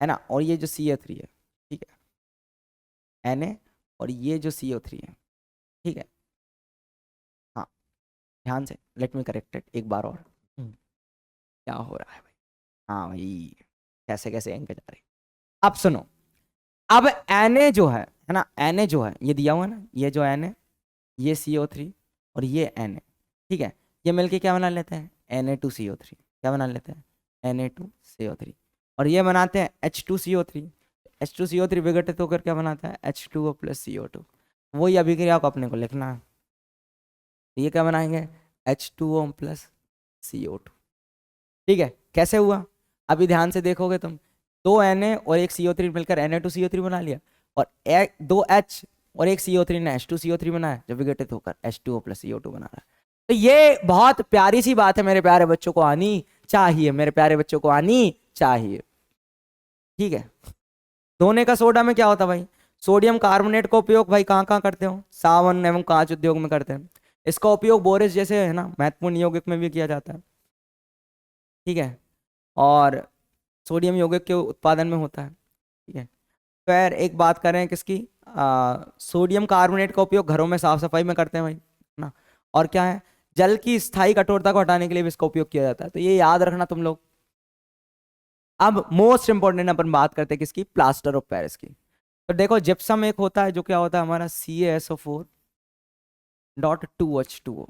है ना, और ये जो CO3 है, ठीक है, Na और ये जो CO3 है, ठीक है। हाँ, ध्यान से, लेट मी करेक्टेड एक बार और। क्या हो रहा है भाई? हाँ भाई, कैसे कैसे एंक जा रहे हैं। अब सुनो, अब Na जो है ना, Na जो है ये दिया हुआ है ना, ये जो Na, ये CO3 और ये Na, ठीक है, ये मिलके क्या बना लेते हैं? Na2CO3। क्या बना लेते हैं? Na2CO3। और ये बनाते हैं H2CO3। H2CO3 विघटित होकर क्या बनाता है? H2O plus CO2। वही अभिक्रिया को अपने को लिखना है। तो ये क्या बनाएंगे? H2O plus CO2। ठीक है, कैसे हुआ? अभी ध्यान से देखोगे तुम, 2 Na और एक CO3 मिलकर Na2CO3 बना लिया, और 2 H और एक CO3 ने H2CO3 बनाया, जो विघटित होकर H2O प्लस CO2 बना रहा है। तो ये बहुत प्यारी सी बात है, मेरे प्यारे बच्चों को आनी चाहिए, मेरे प्यारे बच्चों को आनी चाहिए, ठीक है। धोने का सोडा में क्या होता है भाई? सोडियम कार्बोनेट का उपयोग भाई कहाँ कहाँ करते हो? सावन एवं कांच उद्योग में करते हैं। इसका उपयोग बोरेस जैसे, है ना, महत्वपूर्ण यौगिक में भी किया जाता है, ठीक है, और सोडियम यौगिक के उत्पादन में होता है, ठीक है। फिर एक बात करें किसकी, सोडियम कार्बोनेट का उपयोग घरों में साफ सफाई में करते हैं भाई, है ना। और क्या है, जल की स्थायी कठोरता को हटाने के लिए भी इसका उपयोग किया जाता है। तो ये याद रखना तुम लोग। अब मोस्ट इंपॉर्टेंट अपन बात करते हैं किसकी? प्लास्टर ऑफ पेरिस की। तो देखो, जिप्सम एक होता है जो क्या होता है हमारा CaSO4.2H2O।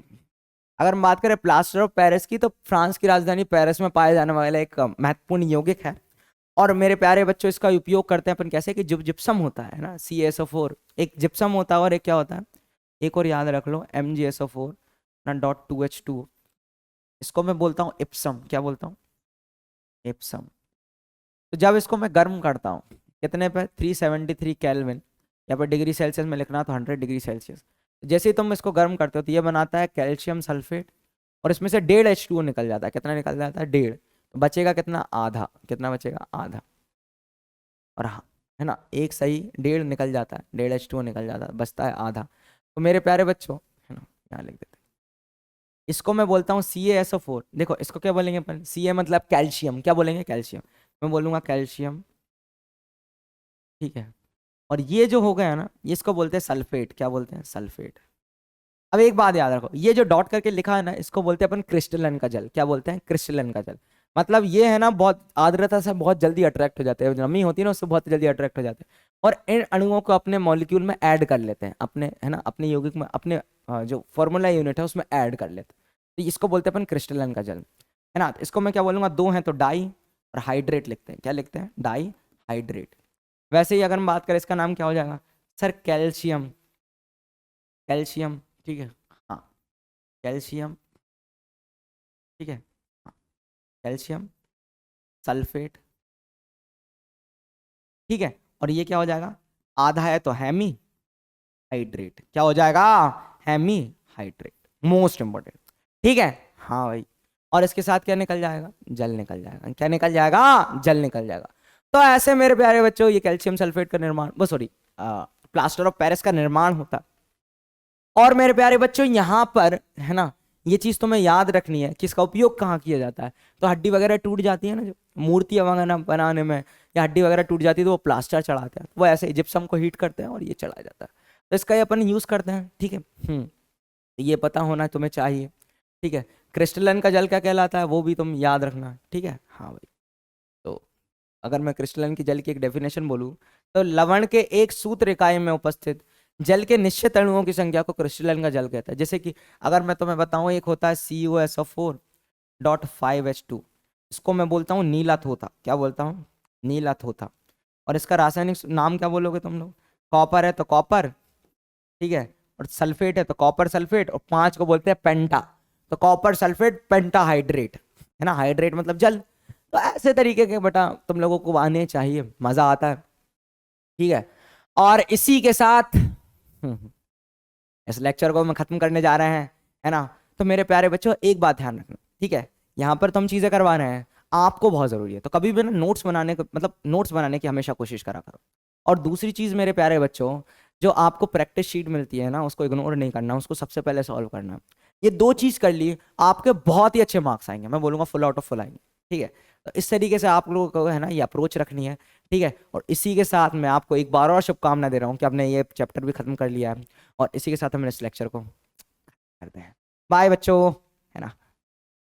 अगर हम बात करें प्लास्टर ऑफ पेरिस की, तो फ्रांस की राजधानी पेरिस में पाया जाने वाला एक महत्वपूर्ण यौगिक है। और मेरे प्यारे बच्चों, इसका उपयोग करते हैं अपन कैसे, कि जो जिप्सम होता है ना, CaSO4, एक जिप्सम होता है और एक क्या होता है, एक और याद रख लो, MgSO4 ना .2H2O। इसको मैं बोलता हूँ इप्सम। क्या बोलता हूँ? इप्सम। तो जब इसको मैं गर्म करता हूँ, कितने पे? 373 केल्विन, या पर डिग्री सेल्सियस में लिखना तो 100 डिग्री सेल्सियस। जैसे ही तुम इसको गर्म करते हो तो ये बनाता है कैल्शियम सल्फेट, और इसमें से 1.5 H2O निकल जाता है। कितना निकल जाता है? 1.5। तो बचेगा कितना? आधा। कितना बचेगा? आधा। और हाँ, है ना, एक सही 1.5 निकल जाता है, 1.5 H2O निकल जाता है, बचता है आधा। तो मेरे प्यारे बच्चों, है ना, यहाँ लिख देते हैं, इसको मैं बोलता हूँ CaSO4। देखो इसको क्या बोलेंगे अपन? Ca मतलब कैल्शियम। क्या बोलेंगे? कैल्शियम। मैं बोलूंगा कैल्शियम, ठीक है। और ये जो हो गया ना, ये इसको बोलते हैं सल्फेट। क्या बोलते हैं? सल्फेट। अब एक बात याद रखो, ये जो डॉट करके लिखा है ना, इसको बोलते हैं अपन क्रिस्टलन का जल। क्या बोलते हैं? क्रिस्टलन का जल। मतलब ये है ना, बहुत आर्द्रता से बहुत जल्दी अट्रैक्ट हो जाते हैं, नमी होती है ना, उससे बहुत जल्दी अट्रैक्ट हो जाते हैं, और इन अणुओं को अपने मॉलिक्यूल में ऐड कर लेते हैं, अपने, है ना, अपने यौगिक में, अपने जो फॉर्मूला यूनिट है उसमें ऐड कर लेते हैं। तो इसको बोलते हैं अपन क्रिस्टलन का जल, है ना। तो इसको मैं क्या बोलूंगा? 2 हैं तो डाई और हाइड्रेट लिखते हैं। क्या लिखते हैं? Dihydrate. वैसे ही अगर हम बात करें, इसका नाम क्या हो जाएगा सर? कैल्शियम। कैल्शियम, ठीक है, हाँ, कैल्शियम, ठीक है, हाँ, कैल्शियम सल्फेट, ठीक है। और ये क्या हो जाएगा? आधा है तो हैमी हाइड्रेट। क्या हो जाएगा? Hemi hydrate. मोस्ट इंपॉर्टेंट, ठीक है। हाँ भाई, और इसके साथ क्या निकल जाएगा? जल निकल जाएगा। क्या निकल जाएगा? जल निकल जाएगा। तो ऐसे मेरे प्यारे बच्चों, ये कैल्शियम सल्फेट का निर्माण, बस सॉरी, प्लास्टर ऑफ पेरिस का निर्माण होता है। और मेरे प्यारे बच्चों, यहाँ पर, है ना, ये चीज तुम्हें याद रखनी है कि इसका उपयोग कहाँ किया जाता है। तो हड्डी वगैरह टूट जाती है ना, जो मूर्तियां वगैरह बनाने में या हड्डी वगैरह टूट जाती है तो वो प्लास्टर चढ़ाते हैं, वो ऐसे जिप्सम को हीट करते हैं और ये चढ़ा जाता है। तो इसका ये अपन यूज करते हैं, ठीक है। ये पता होना तुम्हें चाहिए, ठीक है। क्रिस्टलन का जल क्या कहलाता है वो भी तुम याद रखना, ठीक है। हाँ भाई, तो अगर मैं क्रिस्टलन की जल की एक डेफिनेशन बोलूँ तो लवण के एक सूत्र इकाई में उपस्थित जल के निश्चित अणुओं की संख्या को क्रिस्टलन का जल कहता है। जैसे कि अगर मैं तुम्हें बताऊं, एक होता है CuSO4.5H2, इसको मैं बोलता हूँ नीला थोथा। क्या बोलता हूँ? नीला थोथा। और इसका रासायनिक नाम क्या बोलोगे तुम लोग? कॉपर है तो कॉपर, ठीक है, और सल्फेट है तो कॉपर सल्फेट, और 5 को बोलते हैं पेंटा, तो कॉपर सल्फेट पेंटाहाइड्रेट, है ना। हाइड्रेट मतलब जल। तो ऐसे तरीके के बेटा तुम लोगों को आने चाहिए, मजा आता है, ठीक है। और इसी के साथ इस लेक्चर को हम खत्म करने जा रहे हैं, है ना। तो मेरे प्यारे बच्चों एक बात ध्यान रखना, ठीक है। यहाँ पर तो हम चीजें करवा रहे हैं, आपको बहुत जरूरी है, तो कभी भी ना नोट्स बनाने को, मतलब नोट्स बनाने की हमेशा कोशिश करा करो। और दूसरी चीज मेरे प्यारे बच्चों, जो आपको प्रैक्टिस शीट मिलती है ना, उसको इग्नोर नहीं करना, उसको सबसे पहले सॉल्व करना। ये 2 चीज कर लिए, आपके बहुत ही अच्छे मार्क्स आएंगे, मैं बोलूंगा फुल आउट ऑफ फुल आएंगे, ठीक है। तो इस तरीके से आप लोगों को है ना ये अप्रोच रखनी है, ठीक है। और इसी के साथ मैं आपको एक बार और शुभकामना दे रहा हूँ कि आपने ये चैप्टर भी खत्म कर लिया है। और इसी के साथ हम इस लेक्चर को करते हैं। बाय बच्चों, है ना।